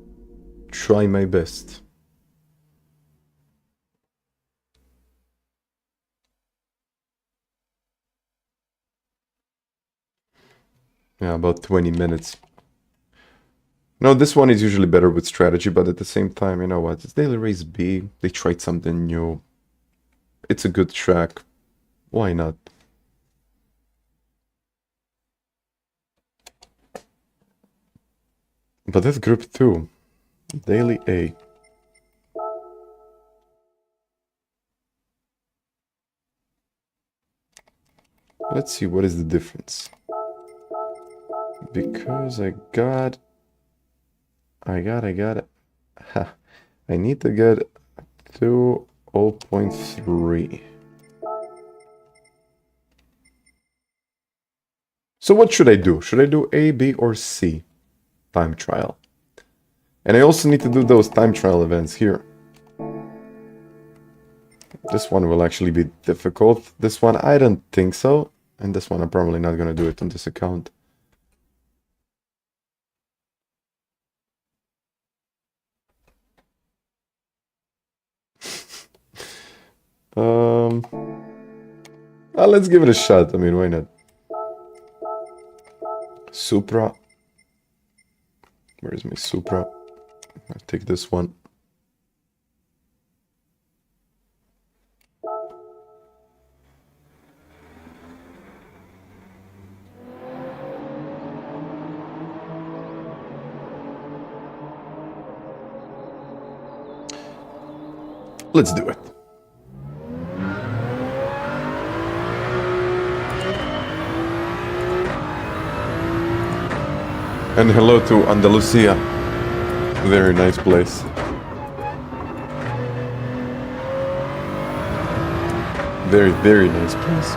try my best. Yeah, about 20 minutes. No, this one is usually better with strategy, but at the same time, you know what? It's Daily Race B. They tried something new. It's a good track. Why not? But that's Group 2. Daily A. Let's see, what is the difference? Because I got... Ha. I need to get to 0.3. So what should I do? Should I do A, B, or C? Time trial. And I also need to do those time trial events here. This one will actually be difficult. This one, I don't think so. And this one, I'm probably not going to do it on this account. Well, let's give it a shot. I mean, why not? Supra. Where is my Supra? I'll take this one. Let's do it. And hello to Andalusia. Very nice place. Very, very nice place.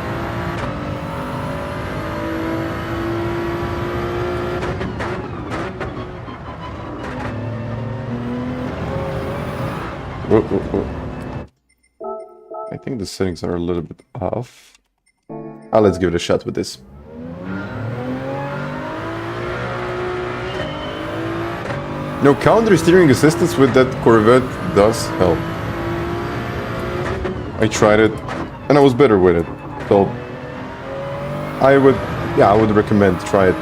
Whoa, whoa, whoa. I think the settings are a little bit off. Let's give it a shot with this. No, counter steering assistance with that Corvette does help. I tried it, and I was better with it. So, I would recommend try it.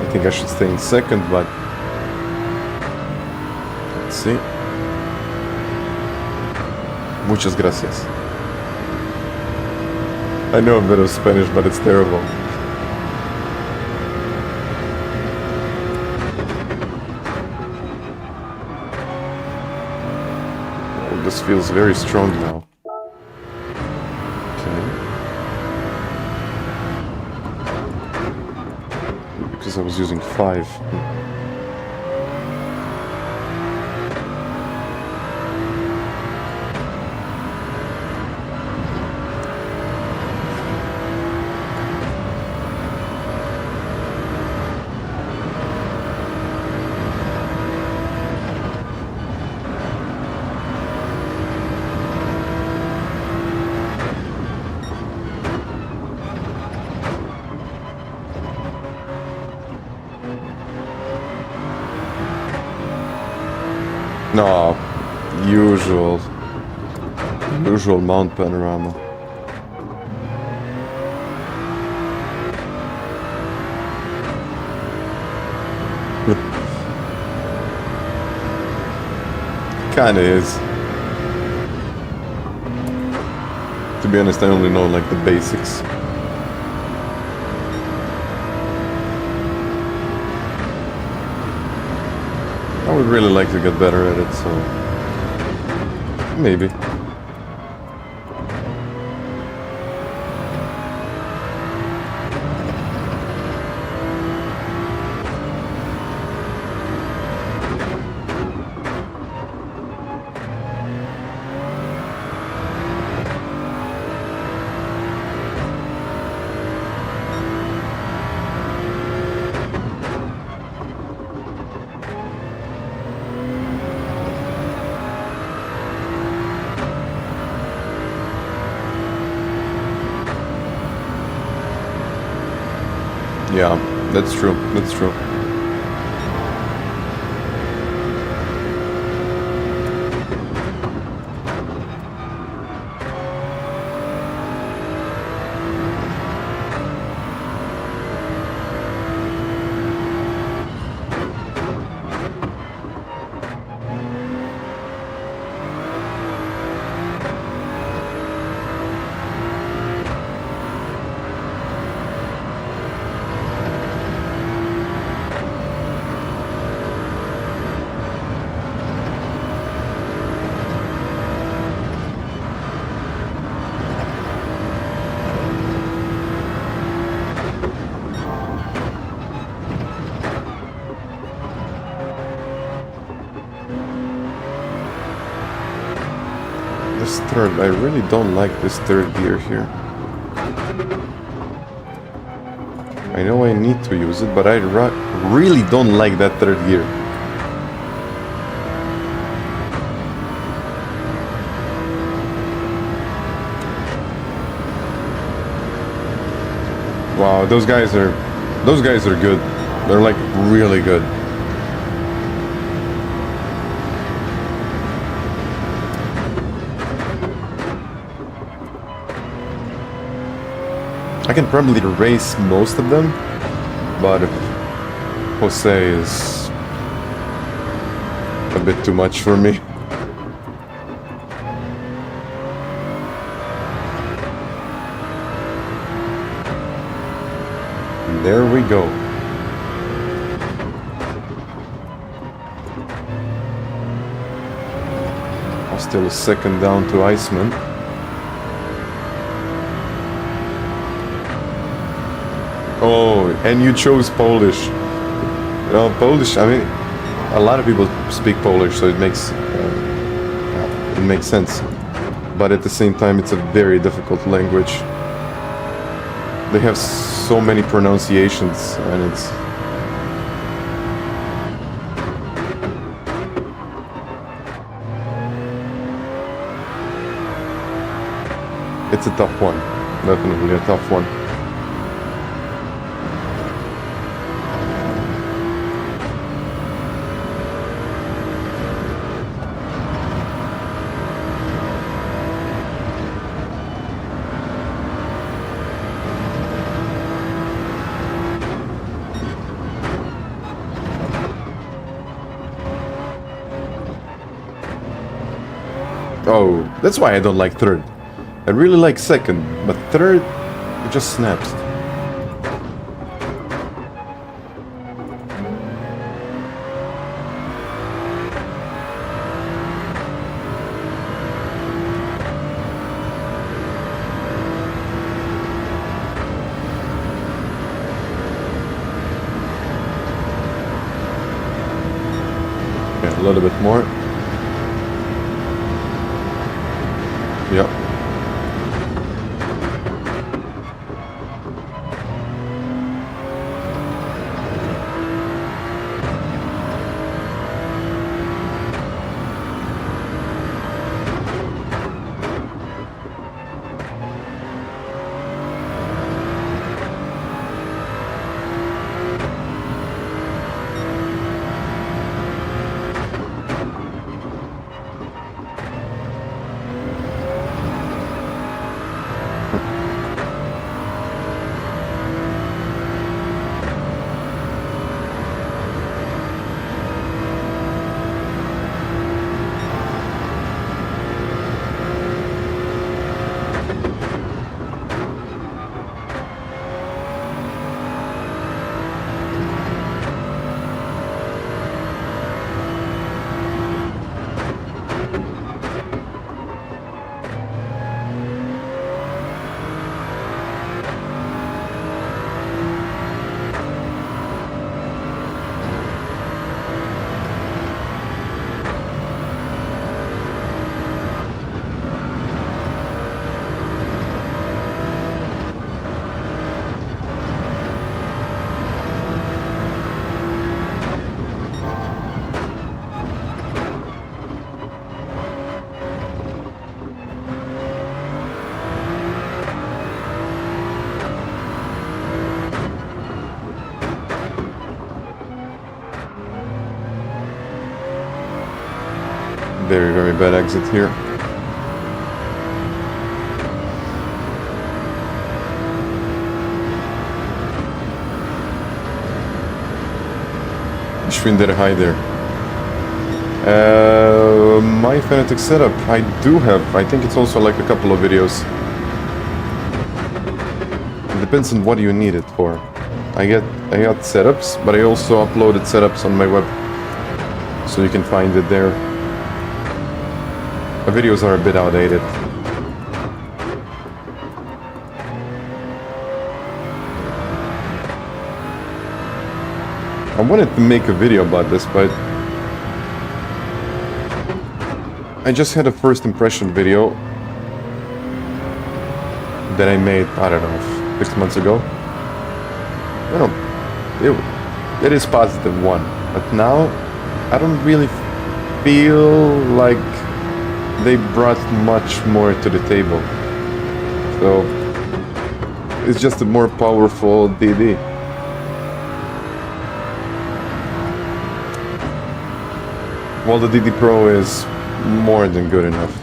I think I should stay in second, but let's see. Muchas gracias. I know a bit of Spanish, but it's terrible. Oh, this feels very strong now. Okay. Because I was using 5. No, usual mount panorama. Kinda is. To be honest, I only know like the basics. I would really like to get better at it, so maybe. Yeah, that's true, that's true. This third, I really don't like this third gear here. I know I need to use it, but I really don't like that third gear. Wow, those guys are good. They're like really good. I can probably race most of them, but Jose is a bit too much for me. And there we go. Still a second down to Iceman. Oh, and you chose Polish. Polish, I mean, a lot of people speak Polish, so it makes sense. But at the same time, it's a very difficult language. They have so many pronunciations, and it's a tough one. Definitely a tough one. Oh, that's why I don't like third. I really like second, but third, it just snaps. Yeah, a little bit more. Yep. Very, very bad exit here. Sheen did a high there. My FANATEC setup, I do have, I think it's also like a couple of videos. It depends on what you need it for. I got setups, but I also uploaded setups on my web, so you can find it there. The videos are a bit outdated. I wanted to make a video about this, but I just had a first impression video that I made, I don't know, 6 months ago. You know, it is positive one, but now I don't really feel like they brought much more to the table. So it's just a more powerful DD. Well, the DD Pro is more than good enough.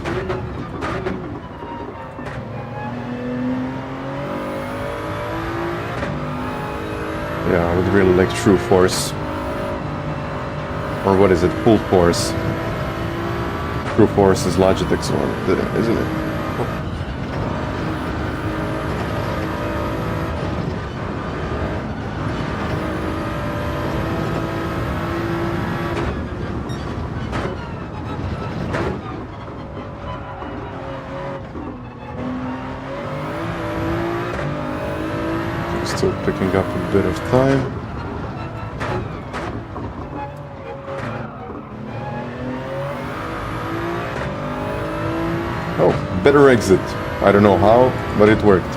Yeah, I would really like True Force. Or what is it? Full Force. True Force is Logitech's one, isn't it? Still picking up a bit of time. Oh, better exit. I don't know how, but it worked.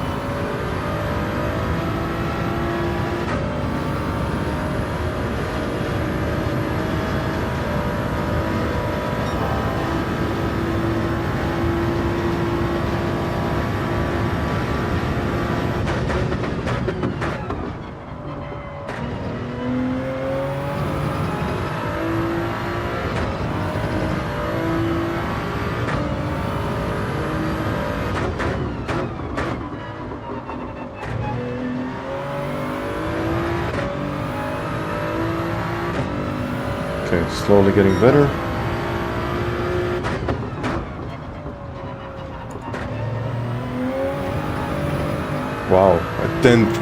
Okay, slowly getting better. Wow, a 10th.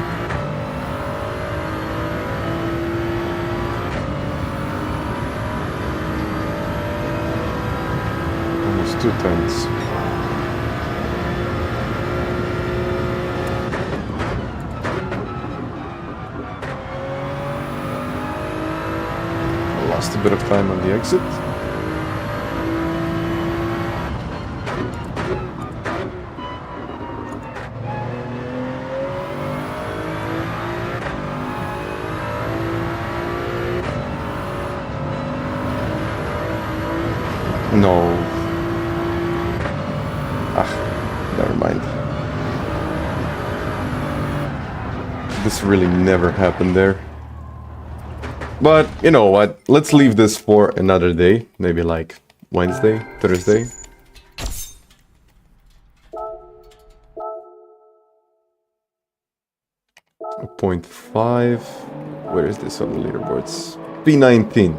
Almost 2 tenths. Lost a bit of time on the exit. No. Never mind. This really never happened there. But, you know what, let's leave this for another day. Maybe like Wednesday, Thursday. A 0.5. Where is this on the leaderboards? P19.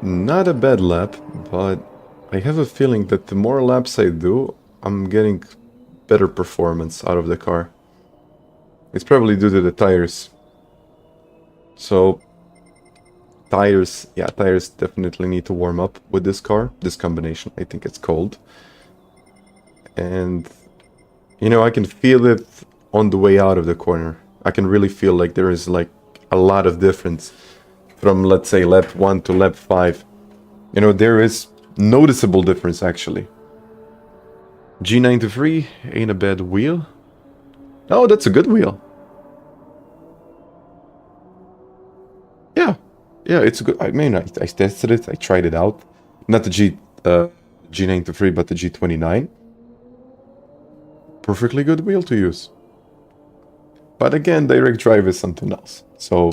Not a bad lap, but I have a feeling that the more laps I do, I'm getting better performance out of the car. It's probably due to the tires. So, tires definitely need to warm up with this car, this combination. I think it's cold. And, you know, I can feel it on the way out of the corner. I can really feel like there is like a lot of difference from, let's say, lap 1 to lap 5. You know, there is noticeable difference actually. G93 ain't a bad wheel. Oh, that's a good wheel. Yeah, it's good. I mean, I tested it. I tried it out. Not the G93, but the G29. Perfectly good wheel to use. But again, direct drive is something else. So,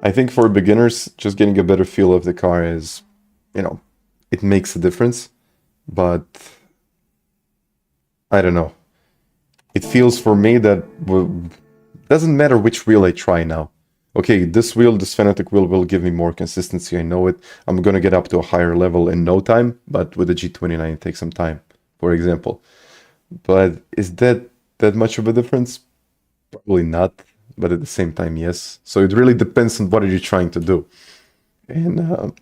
I think for beginners, just getting a better feel of the car is, you know, it makes a difference. But, I don't know. It feels for me that doesn't matter which wheel I try now. Okay, this wheel, this FANATEC wheel will give me more consistency, I know it. I'm gonna get up to a higher level in no time, but with the G29 it takes some time, for example. But is that much of a difference? Probably not, but at the same time, yes. So it really depends on what are you trying to do. And,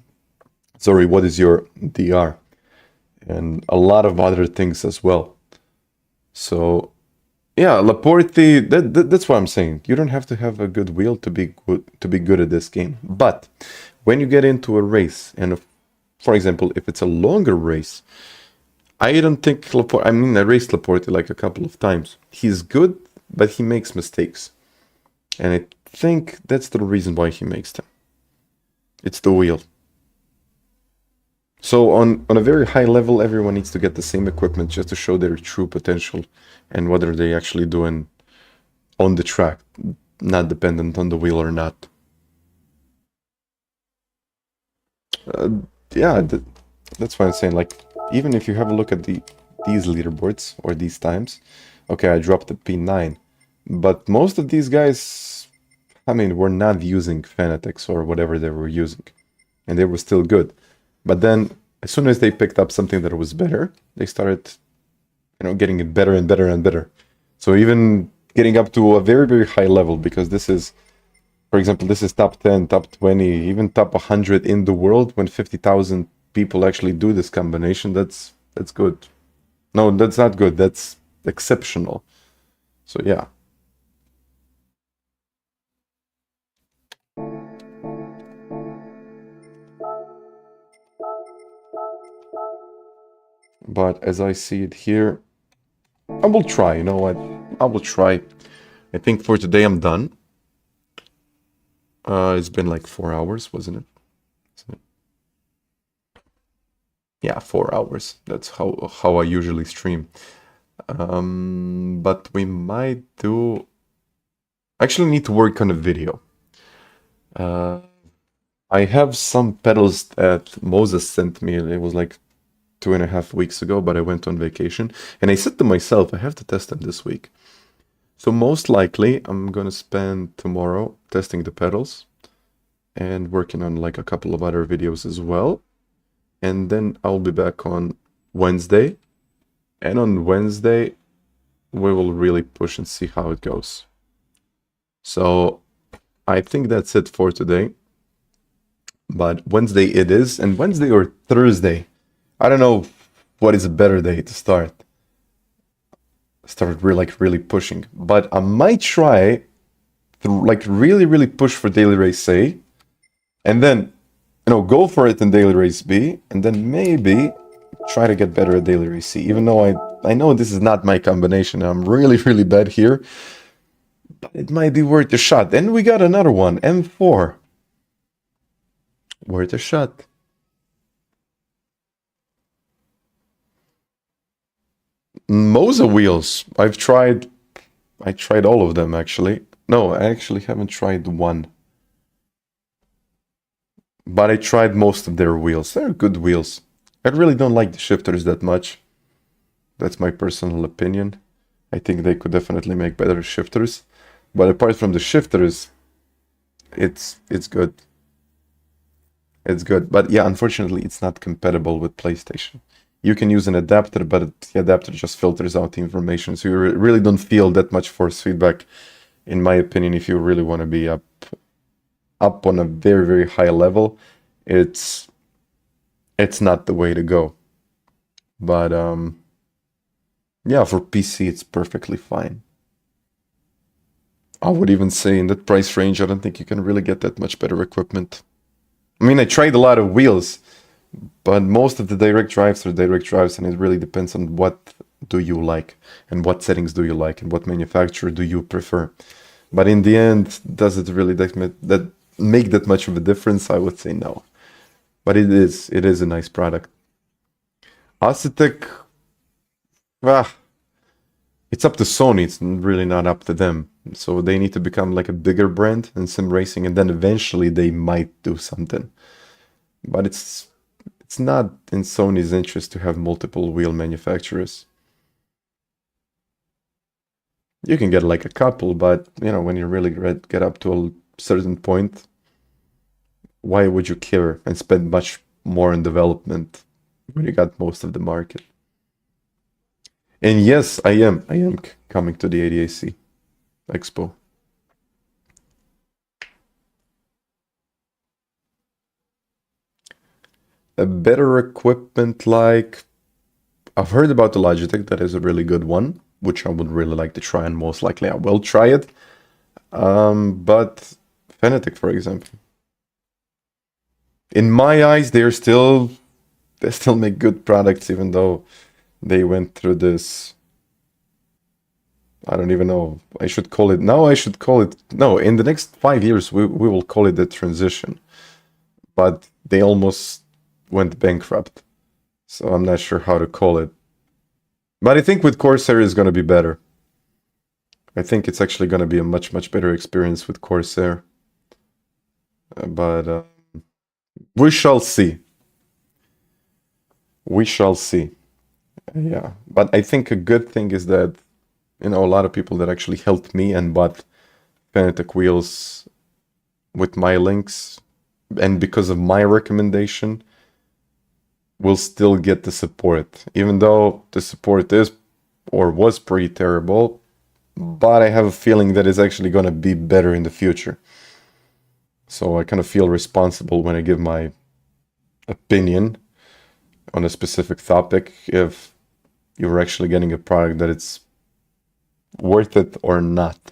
sorry, what is your DR? And a lot of other things as well. So, yeah, Laporte, that's what I'm saying. You don't have to have a good wheel to be good at this game. But when you get into a race, and for example, if it's a longer race, I don't think Laporte, I mean, I raced Laporte like a couple of times. He's good, but he makes mistakes. And I think that's the reason why he makes them. It's the wheel. So on a very high level, everyone needs to get the same equipment just to show their true potential and what are they actually doing on the track, not dependent on the wheel or not. Yeah, that's why I'm saying, like, even if you have a look at these leaderboards or these times, okay, I dropped at P9, but most of these guys, I mean, were not using FANATECs or whatever they were using, and they were still good. But then, as soon as they picked up something that was better, they started, getting it better and better and better. So even getting up to a very, very high level, because this is, for example, this is top 10, top 20, even top 100 in the world. When 50,000 people actually do this combination, that's good. No, that's not good. That's exceptional. So yeah. But as I see it here, I will try, you know what? I will try. I think for today I'm done. It's been like 4 hours, wasn't it? Yeah, 4 hours. That's how I usually stream. But we might do... Actually need to work on a video. I have some pedals that Moses sent me. It was like 2.5 weeks ago, but I went on vacation. And I said to myself, I have to test them this week. So most likely, I'm gonna spend tomorrow testing the pedals and working on like a couple of other videos as well. And then I'll be back on Wednesday. And on Wednesday, we will really push and see how it goes. So I think that's it for today. But Wednesday it is, and Wednesday or Thursday, I don't know what is a better day to start really pushing. But I might try to like really push for daily race A, and then go for it in daily race B, and then maybe try to get better at daily race C. Even though I know this is not my combination, I'm really bad here, but it might be worth a shot. And we got another one, M4. Worth a shot. Moza wheels. I tried all of them actually. No, I actually haven't tried one. But I tried most of their wheels. They're good wheels. I really don't like the shifters that much. That's my personal opinion. I think they could definitely make better shifters. But apart from the shifters, it's good. It's good. But yeah, unfortunately, it's not compatible with PlayStation. You can use an adapter, but the adapter just filters out the information. So you really don't feel that much force feedback, in my opinion, if you really want to be up on a very high level. It's not the way to go. But yeah, for PC it's perfectly fine. I would even say in that price range, I don't think you can really get that much better equipment. I mean, I tried a lot of wheels, but most of the direct drives are direct drives, and it really depends on what do you like, and what settings do you like, and what manufacturer do you prefer. But in the end, does it really make that much of a difference? I would say no. But it is a nice product. Acetec, it's up to Sony, it's really not up to them. So they need to become like a bigger brand in sim racing, and then eventually they might do something. But it's not in Sony's interest to have multiple wheel manufacturers. You can get like a couple, but when you really get up to a certain point, why would you care and spend much more in development when you got most of the market? And yes, I am coming to the ADAC Expo. A better equipment, like I've heard about the Logitech, that is a really good one, which I would really like to try, and most likely I will try it. But FANATEC, for example. in my eyes, they still make good products, even though they went through this. I don't even know. I should call it now. I should call it no. In the next 5 years, we will call it the transition. But they almost went bankrupt, so I'm not sure how to call it. But I think with Corsair is going to be better. I think it's actually going to be a much better experience with Corsair. But we shall see. We shall see. Yeah, but I think a good thing is that, you know, a lot of people that actually helped me and bought FANATEC wheels with my links and because of my recommendation will still get the support, even though the support is or was pretty terrible. But I have a feeling that it's actually going to be better in the future. So I kind of feel responsible when I give my opinion on a specific topic, if you're actually getting a product that it's worth it or not.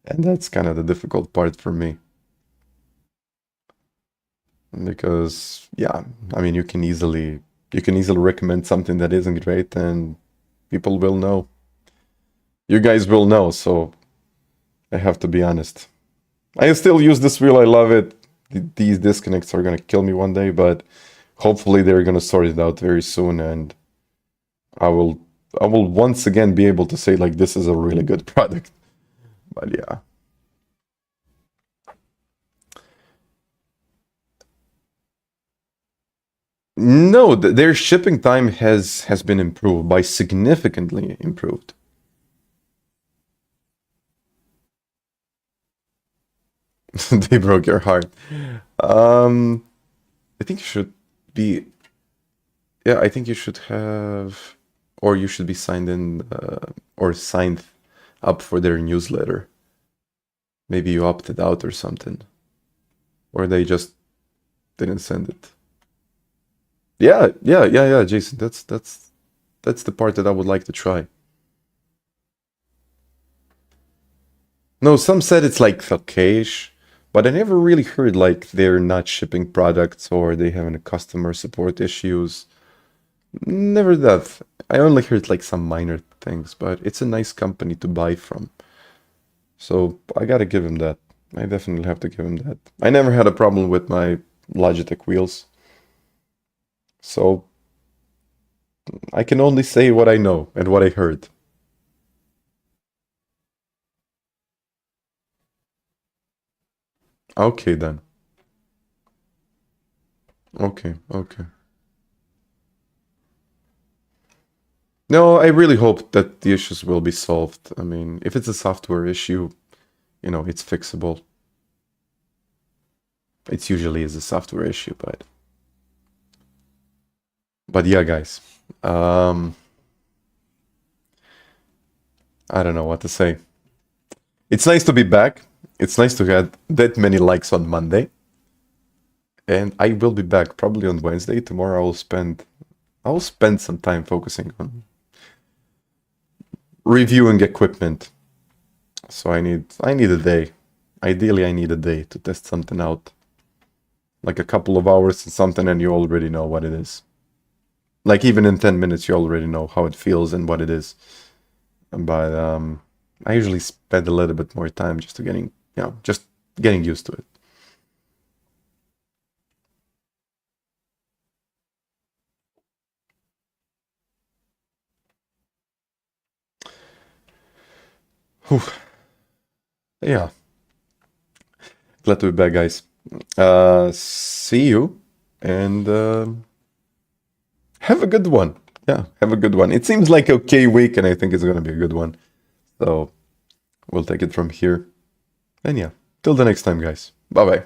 And that's kind of the difficult part for me. Because, yeah, I mean, you can easily recommend something that isn't great and people will know. You guys will know, so I have to be honest. I still use this wheel, I love it. These disconnects are gonna kill me one day, but hopefully they're gonna sort it out very soon, and I will once again be able to say, like, this is a really good product. But yeah. No, their shipping time has been improved, by significantly improved. They broke your heart. I think you should be. Yeah, I think you should have, or you should be signed in, or signed up for their newsletter. Maybe you opted out or something, or they just didn't send it. Yeah, Jason. That's the part that I would like to try. No, some said it's like okayish, but I never really heard like they're not shipping products or they having a customer support issues. Never that. I only heard like some minor things, but it's a nice company to buy from. So I gotta give him that. I definitely have to give him that. I never had a problem with my Logitech wheels. So I can only say what I know and what I heard. Okay then. Okay. No, I really hope that the issues will be solved. I mean, if it's a software issue, you know, it's fixable. It usually is a software issue, but yeah, guys. I don't know what to say. It's nice to be back. It's nice to get that many likes on Monday. And I will be back probably on Wednesday. Tomorrow I will spend some time focusing on reviewing equipment. So I need a day. Ideally, I need a day to test something out. Like a couple of hours and something, and you already know what it is. Like even in 10 minutes, you already know how it feels and what it is. But I usually spend a little bit more time just getting used to it. Whew. Yeah. Glad to be back, guys. See you, and have a good one. Yeah, have a good one. It seems like okay week, and I think it's gonna be a good one. So we'll take it from here. And yeah, till the next time, guys. Bye-bye.